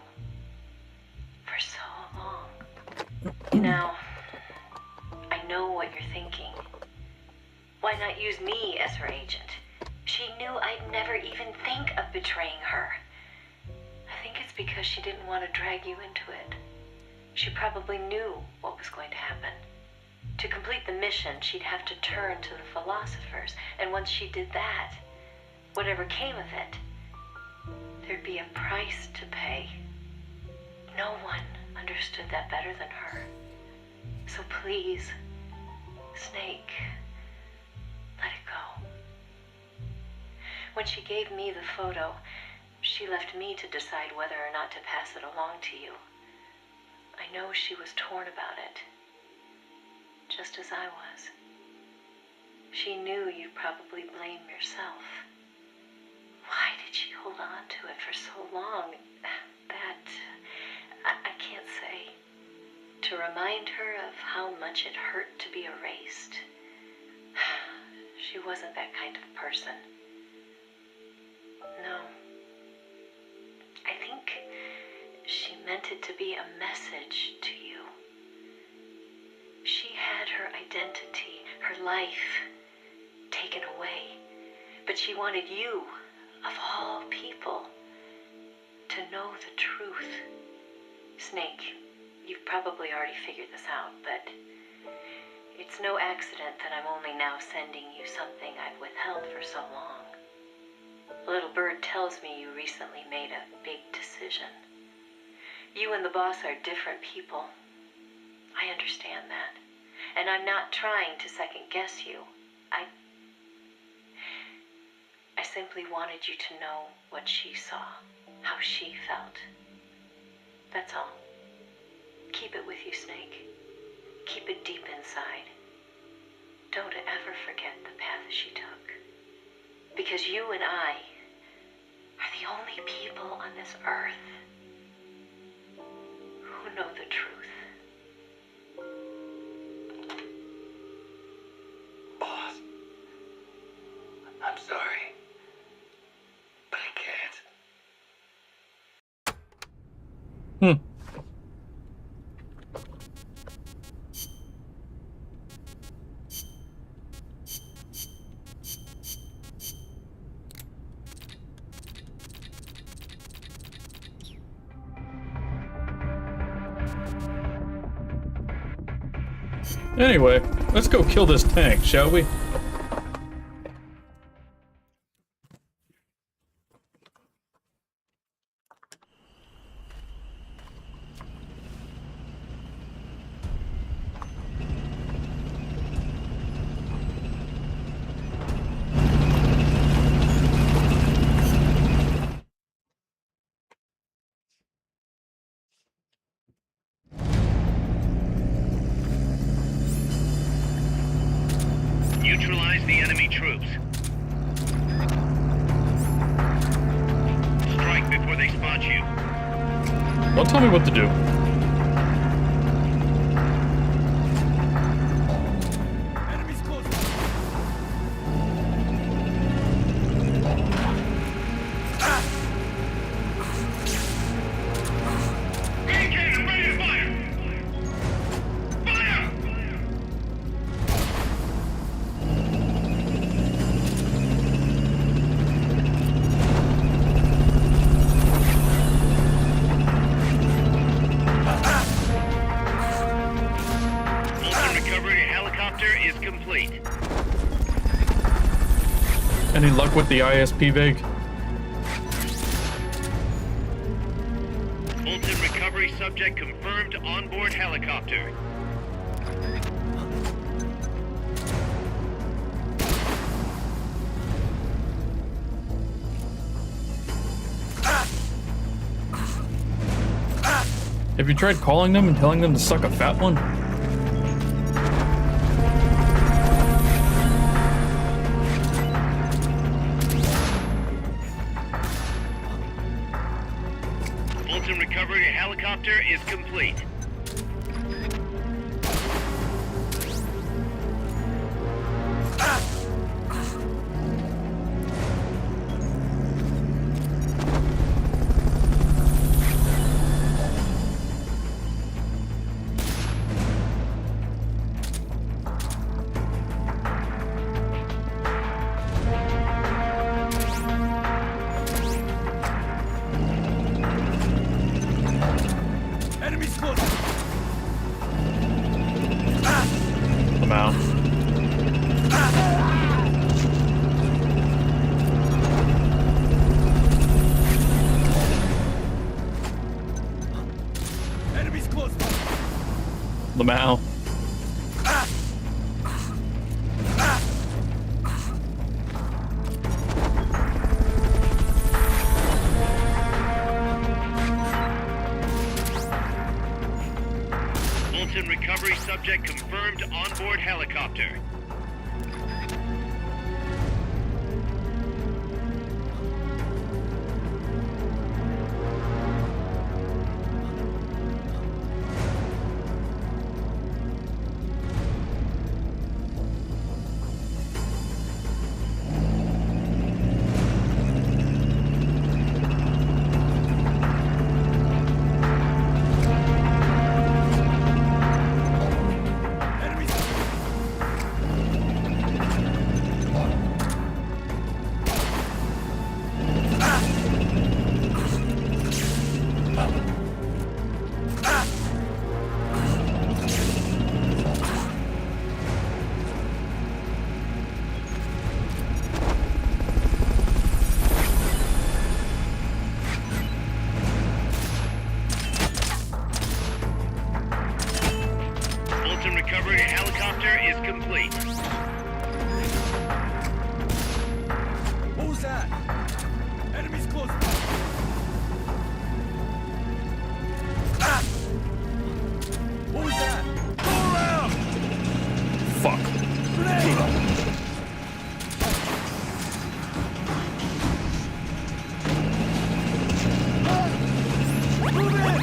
for so long. Now, I know what you're thinking. Why not use me as her agent? She knew I'd never even think of betraying her. I think it's because she didn't want to drag you into it. She probably knew what was going to happen. To complete the mission, she'd have to turn to the philosophers, and once she did that, whatever came of it, there'd be a price to pay. No one understood that better than her. So please, Snake, let it go. When she gave me the photo, she left me to decide whether or not to pass it along to you. I know she was torn about it, just as I was. She knew you'd probably blame yourself. Why did she hold on to it for so long? That, I can't say. To remind her of how much it hurt to be erased. She wasn't that kind of person. No. I think she meant it to be a message to you. She had her identity, her life, taken away. But she wanted you, of all people, to know the truth. Snake, you've probably already figured this out, but it's no accident that I'm only now sending you something I've withheld for so long. A little bird tells me you recently made a big decision. You and the boss are different people. I understand that. And I'm not trying to second guess you. I simply wanted you to know what she saw, how she felt. That's all. Keep it with you, Snake. Keep it deep inside. Don't ever forget the path she took. Because you and I are the only people on this earth who know the truth. Boss, I'm sorry, but I can't. Anyway, let's go kill this tank, shall we? Neutralize the enemy troops. Strike before they spot you. Don't tell me what to do. Enemies close. Main cannon ready to fire! Fire! Any luck with the ISP, Vig? Fulton recovery subject confirmed onboard helicopter. Have you tried calling them and telling them to suck a fat one? Fulton recovery helicopter is complete. Enemies close. I'm out. Enemies close. Lamau. Fulton recovery subject confirmed onboard helicopter. Enemies. Fulton recovery helicopter is complete. What was that? Enemies close. What was that? Go around! Fuck. Grenade! Move in!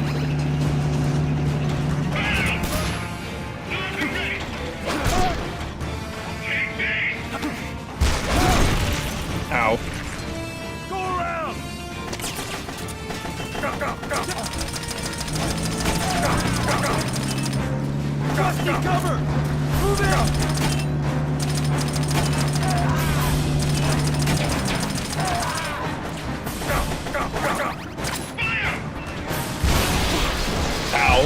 Ow. Go around! Trusty cover! Move in! Ow.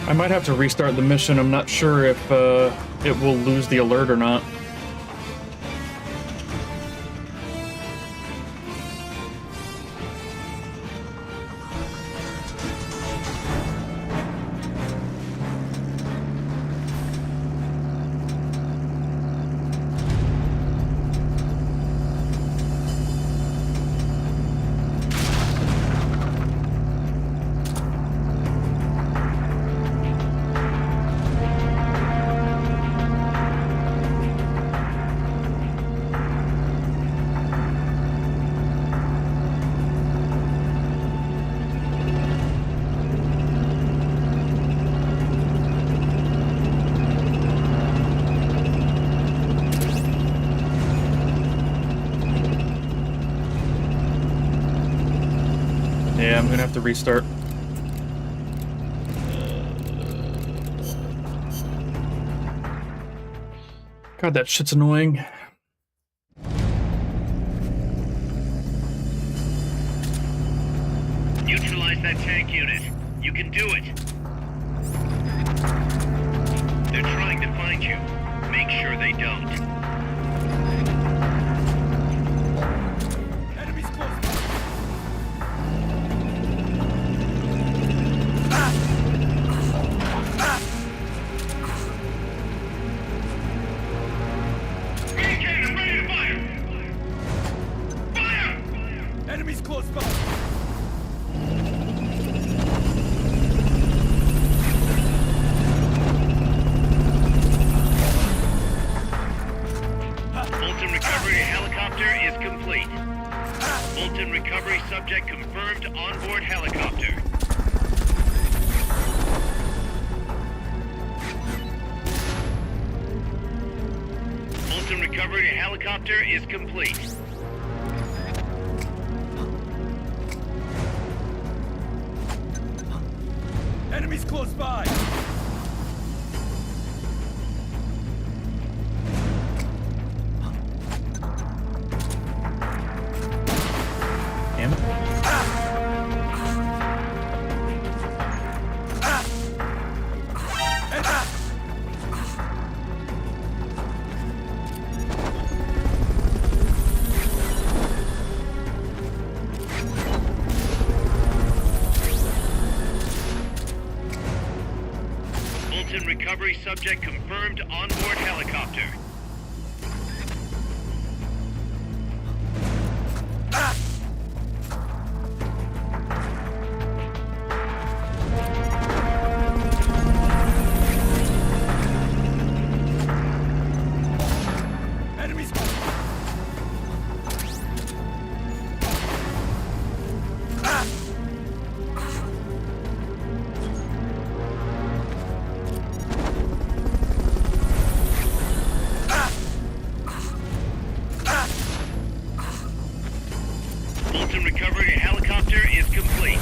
I might have to restart the mission. I'm not sure if it will lose the alert or not. Yeah, I'm gonna have to restart. God, that shit's annoying. Neutralize that tank unit. You can do it. They're trying to find you. Make sure they don't. Enemies close. Engage, I'm ready to fire! Fire! Enemies close by. Fulton recovery helicopter is complete. Fulton recovery subject confirmed onboard helicopter. Fulton recovery helicopter is complete. Enemies close by. Damn it. Fulton recovery subject confirmed onboard helicopter. Enemies. Fulton recovery helicopter is complete.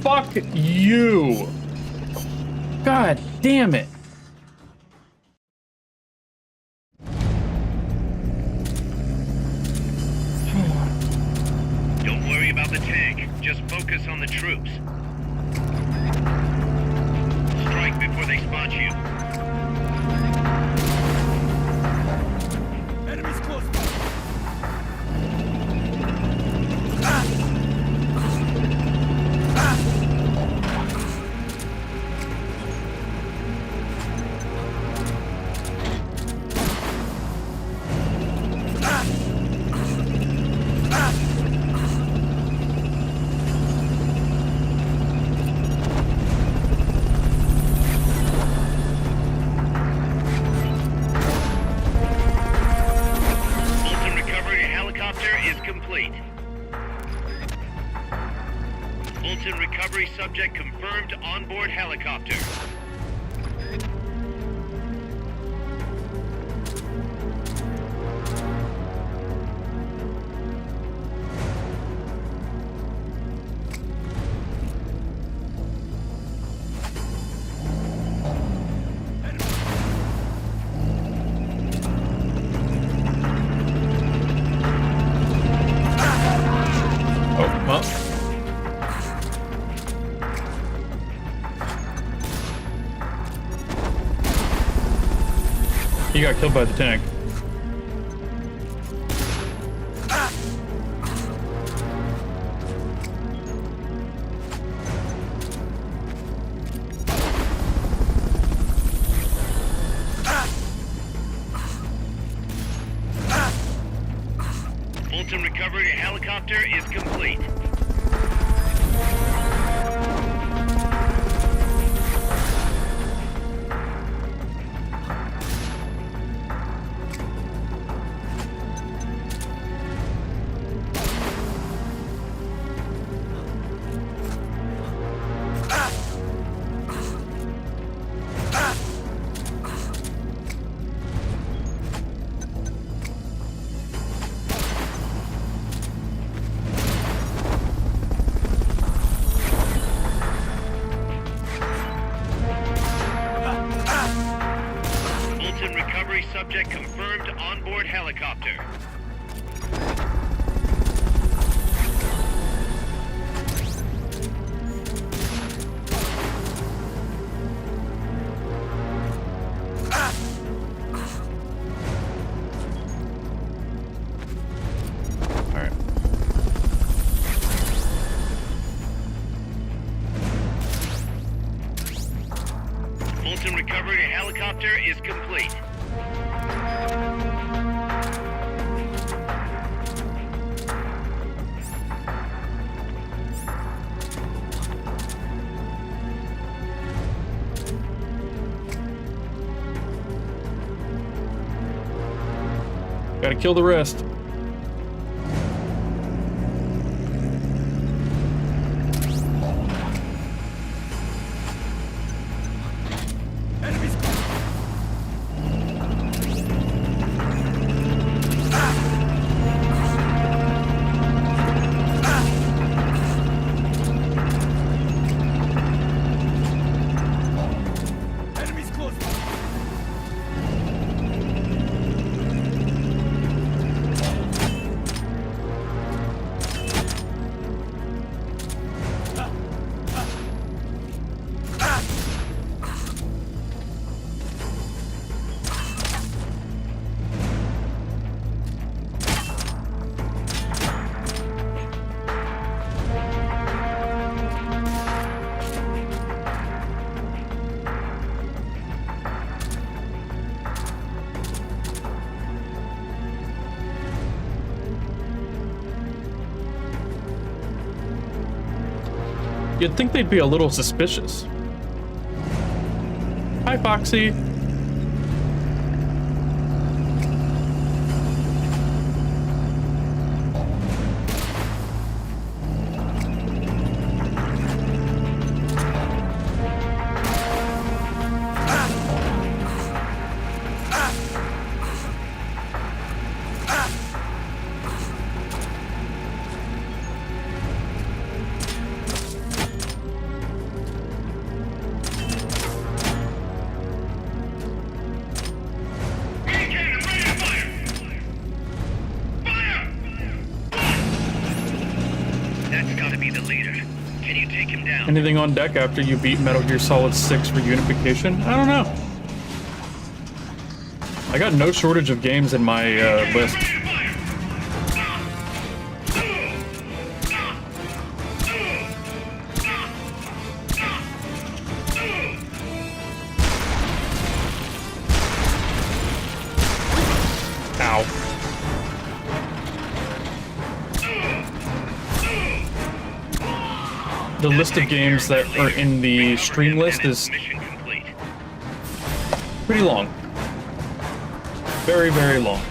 Fuck you! God damn it! Don't worry about the tank. Just focus on the troops. Strike before they spot you. Enemies close. Fulton recovery helicopter is complete. Fulton recovery subject confirmed onboard helicopter. Oh, well. He got killed by the tank. Fulton recovery helicopter is complete. recovery subject confirmed onboard helicopter. Alright. Fulton recovery to helicopter is complete. Gotta kill the rest. Enemies close. You'd think they'd be a little suspicious. Hi, Foxy. That's gotta be the leader. Can you take him down? Anything on deck after you beat Metal Gear Solid 6 reunification? I don't know. I got no shortage of games in my list. Ow. The list of games that are in the stream list is Mission complete. pretty long. Very, very long.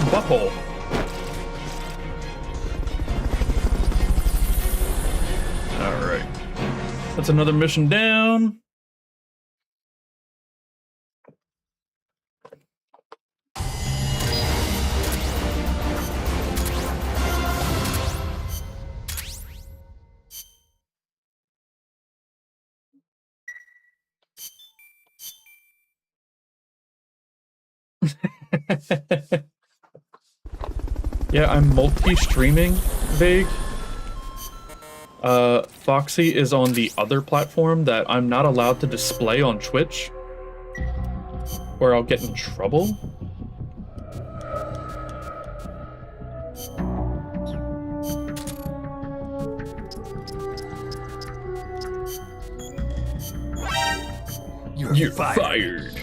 Butthole. Alright. That's another mission down. Yeah, I'm multi-streaming, Vague. Foxy is on the other platform that I'm not allowed to display on Twitch, or I'll get in trouble. You're fired.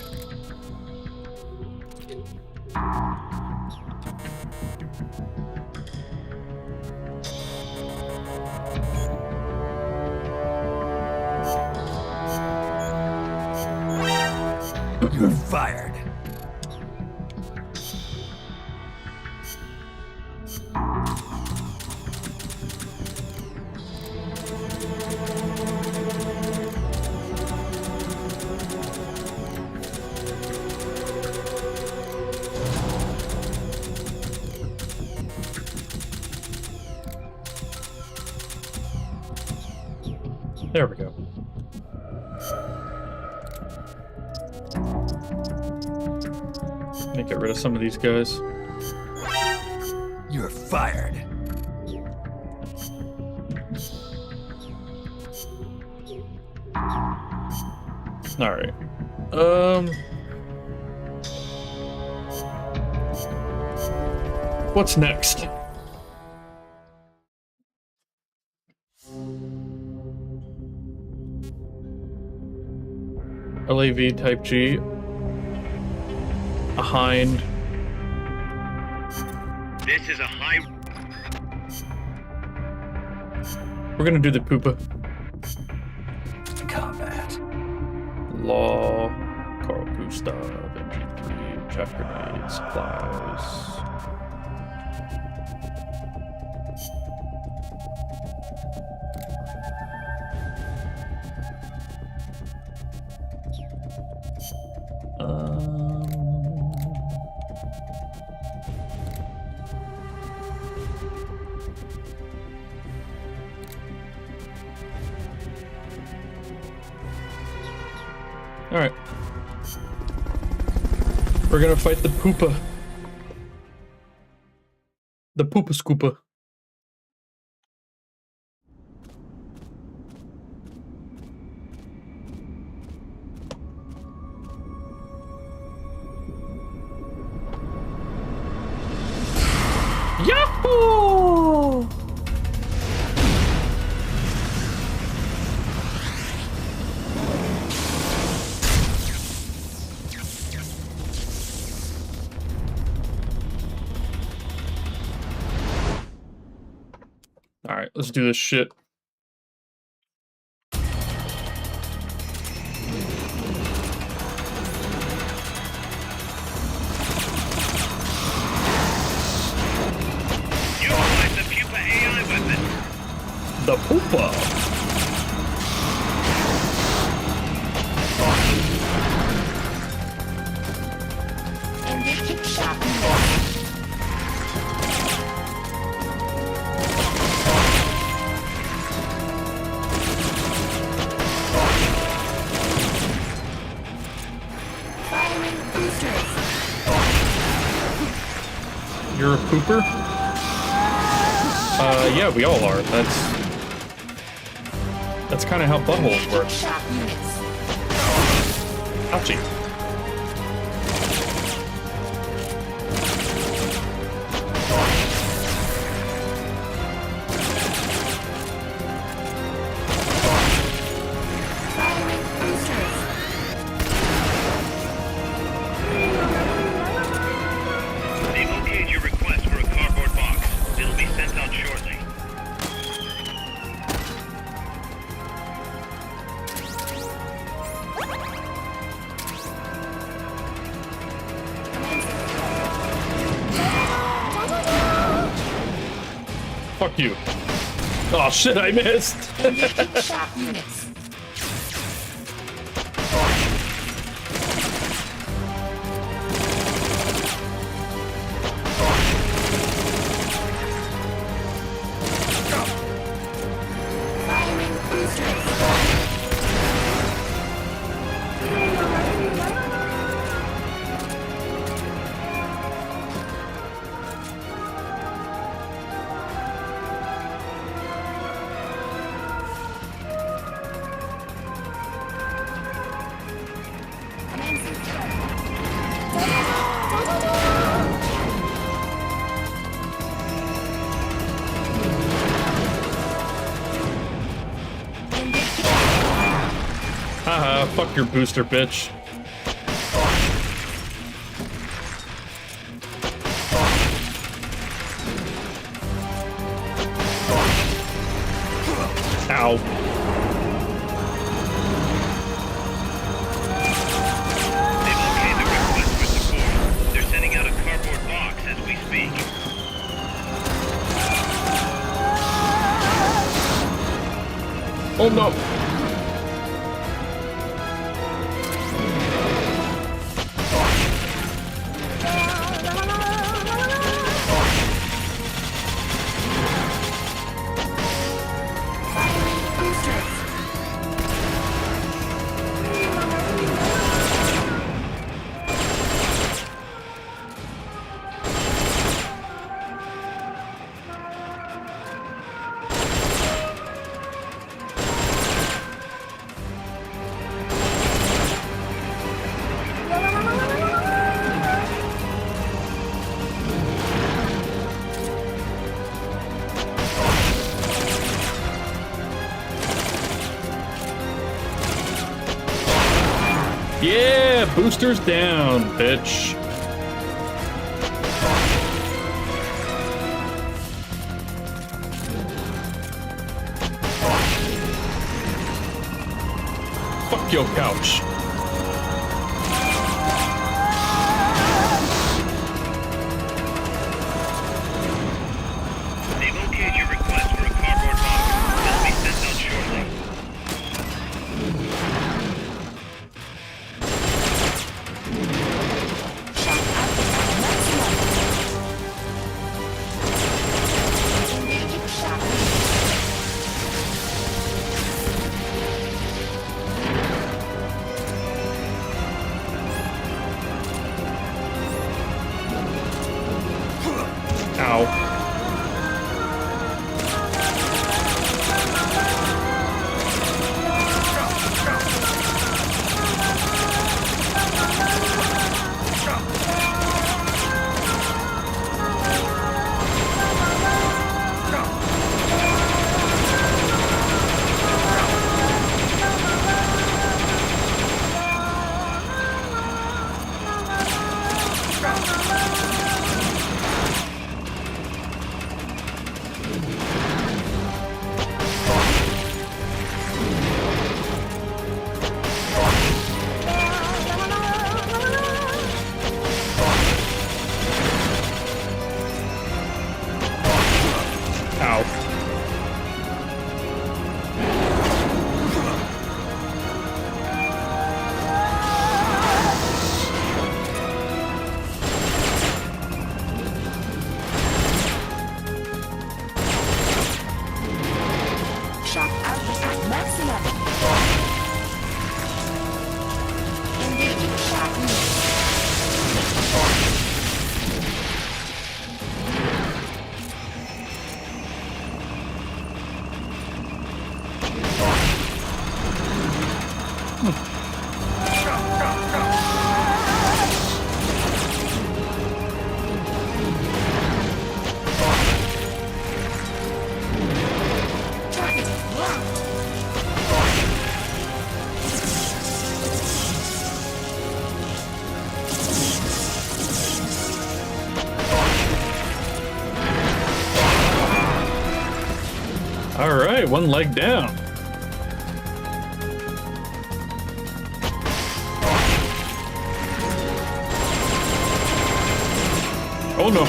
You're fired. There we go. Let me get rid of some of these guys. You're fired. Alright. What's next? LAV type G. A hind. This is a high... We're gonna do the poopa. Combat. Law. Carl Gustav. MG3. Chaff grenade. Supplies. Alright. We're gonna fight the poopa. The poopa scoopa. Yahoo! Alright, let's do this shit. Utilize the Pupa AI weapon. The poopa. You're a pooper? Yeah, we all are. That's kind of how buttholes work. Ouchie. They've okayed your request for a cardboard box. It'll be sent out shortly. Fuck you. Oh shit, I missed. Haha, fuck your booster, bitch. Ow. They've okayed the request for support. They're sending out a cardboard box as we speak. Oh no. Yeah, boosters down, bitch. Fuck your couch. They've okayed your request for a cardboard box. It'll be sent out shortly. Ow. Ow. Shock output at maximum. Engaging shock. All right, one leg down. Oh no.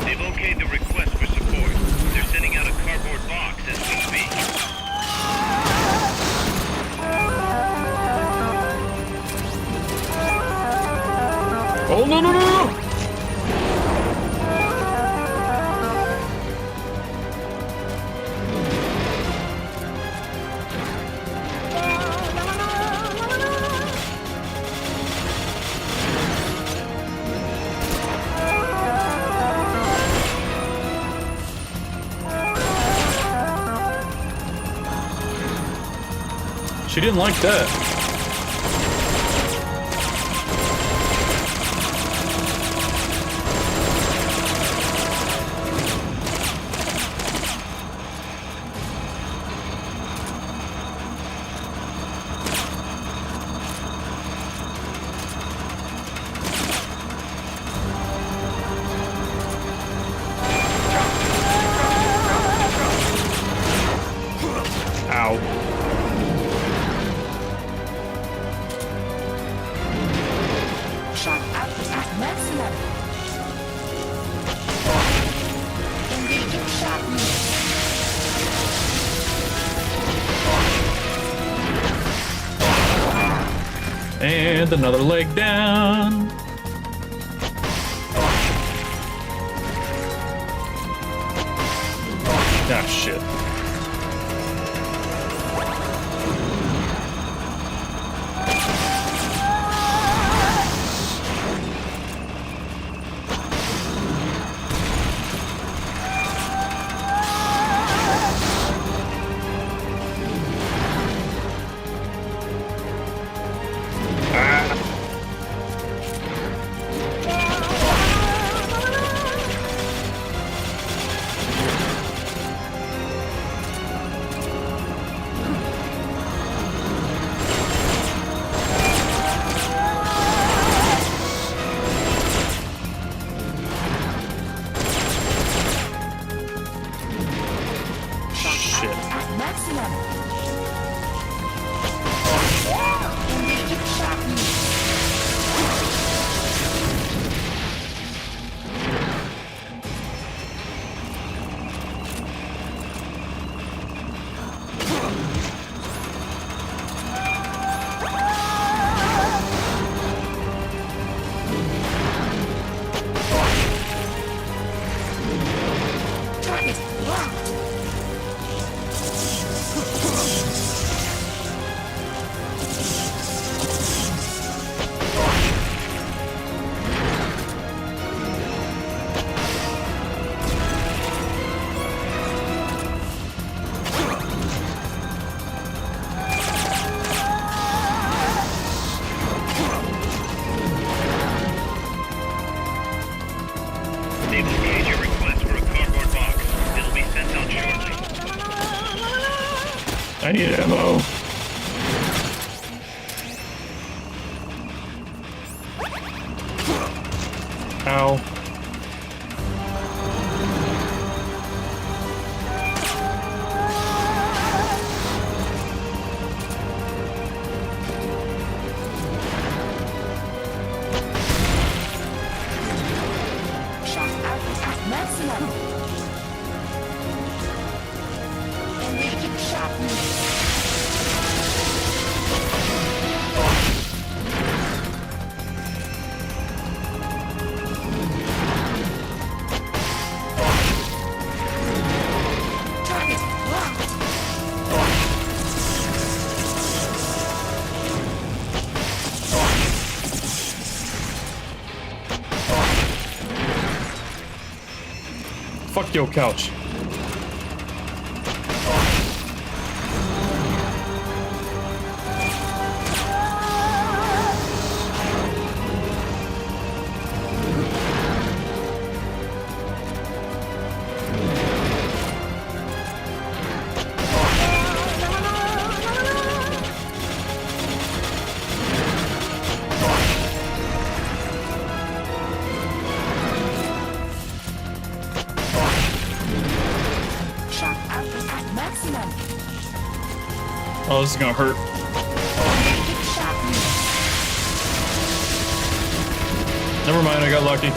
They've okayed the request for support. They're sending out a cardboard box as we speak. Oh no no no no! She didn't like that. Ow. Shock output at maximum. Engaging shock. And another leg down. Ah, shit. They've okayed your request for a cardboard box. It'll be sent out shortly. I need ammo. Ow. Fuck your couch. Oh, this is gonna hurt. Never mind, I got lucky.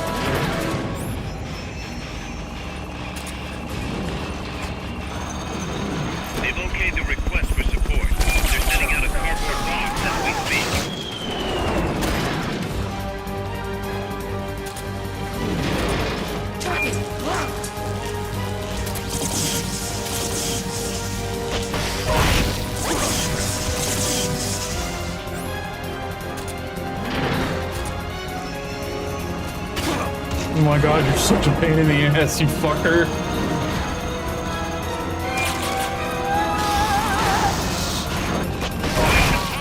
They've okayed the request for support. They're sending out a cardboard box as we speak. Oh my god, you're such a pain in the ass, you fucker.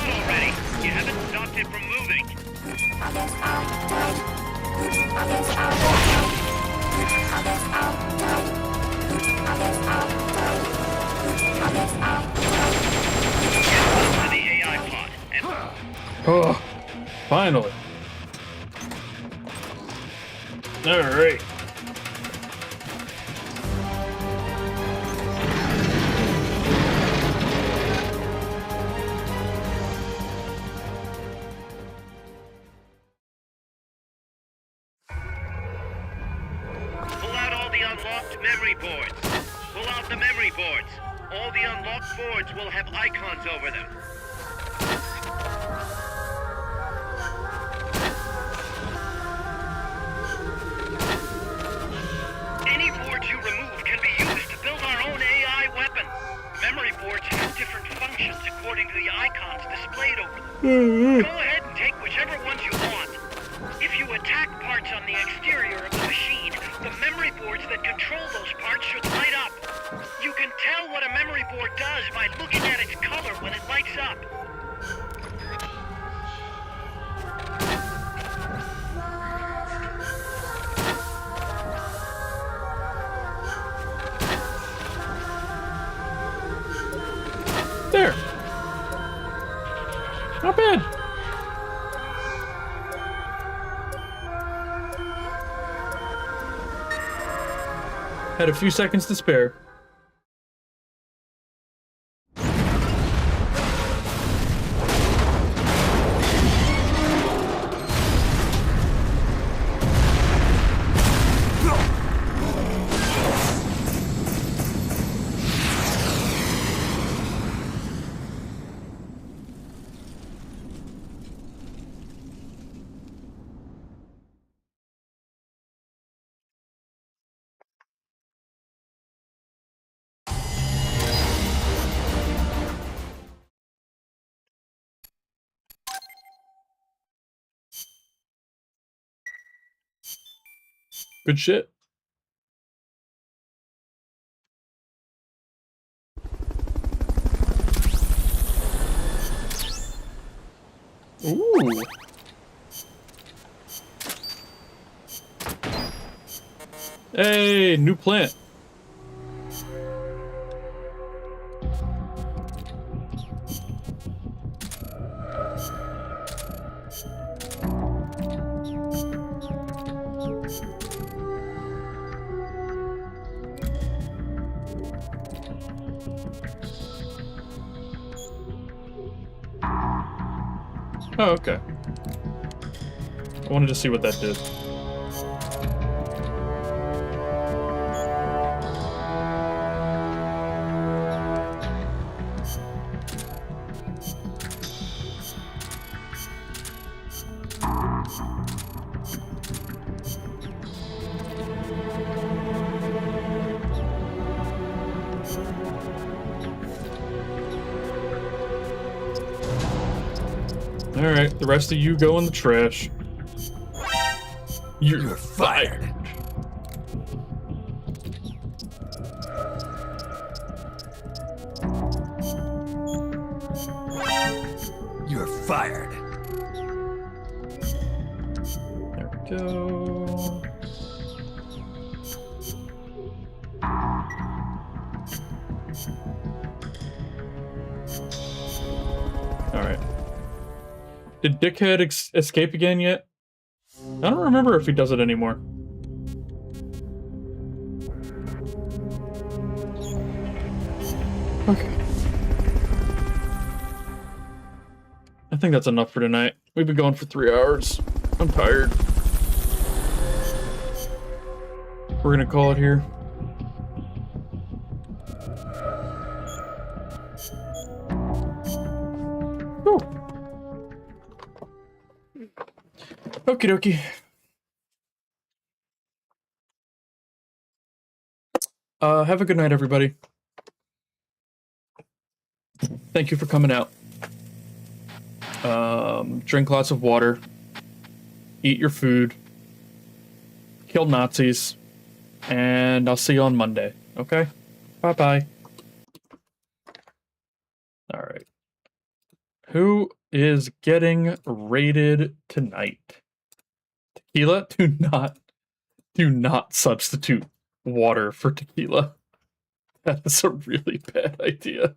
Already, you haven't stopped it from moving. To the AI pod. And Oh, finally. Alright. pull out all the unlocked memory boards. Pull out the memory boards. All the unlocked boards will have icons over them. Any boards you remove can be used to build our own AI weapons. Memory boards have different functions according to the icons displayed over them. Go ahead and take whichever ones you want. If you attack parts on the exterior of the machine, the memory boards that control those parts should light up. You can tell what a memory board does by looking at its color when it lights up. There. Not bad. Had a few seconds to spare. Good shit. Ooh. Hey, new plant. Oh, okay. I wanted to see what that did. Alright, the rest of you go in the trash. You're fired. You're fired. There we go. Alright. Did Dickhead escape again yet? I don't remember if he does it anymore. Okay. I think that's enough for tonight. We've been going for 3 hours. I'm tired. We're gonna call it here. Whew. Okie dokie. Have a good night, everybody. Thank you for coming out. Drink lots of water. Eat your food. Kill Nazis. And I'll see you on Monday. Okay? Bye-bye. Alright. Who is getting raided tonight? Tequila? Do not substitute water for tequila. That is a really bad idea.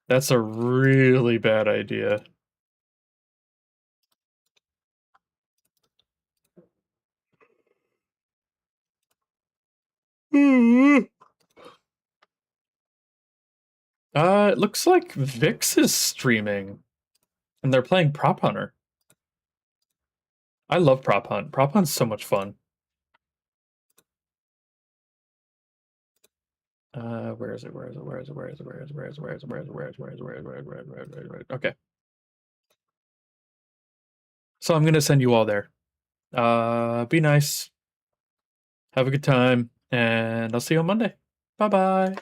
That's a really bad idea. It looks like Vix is streaming, and they're playing Prop Hunter. I love Prop Hunt. Prop Hunt's so much fun. Where is it? Okay. So I'm gonna send you all there. Be nice. Have a good time, and I'll see you on Monday. Bye-bye.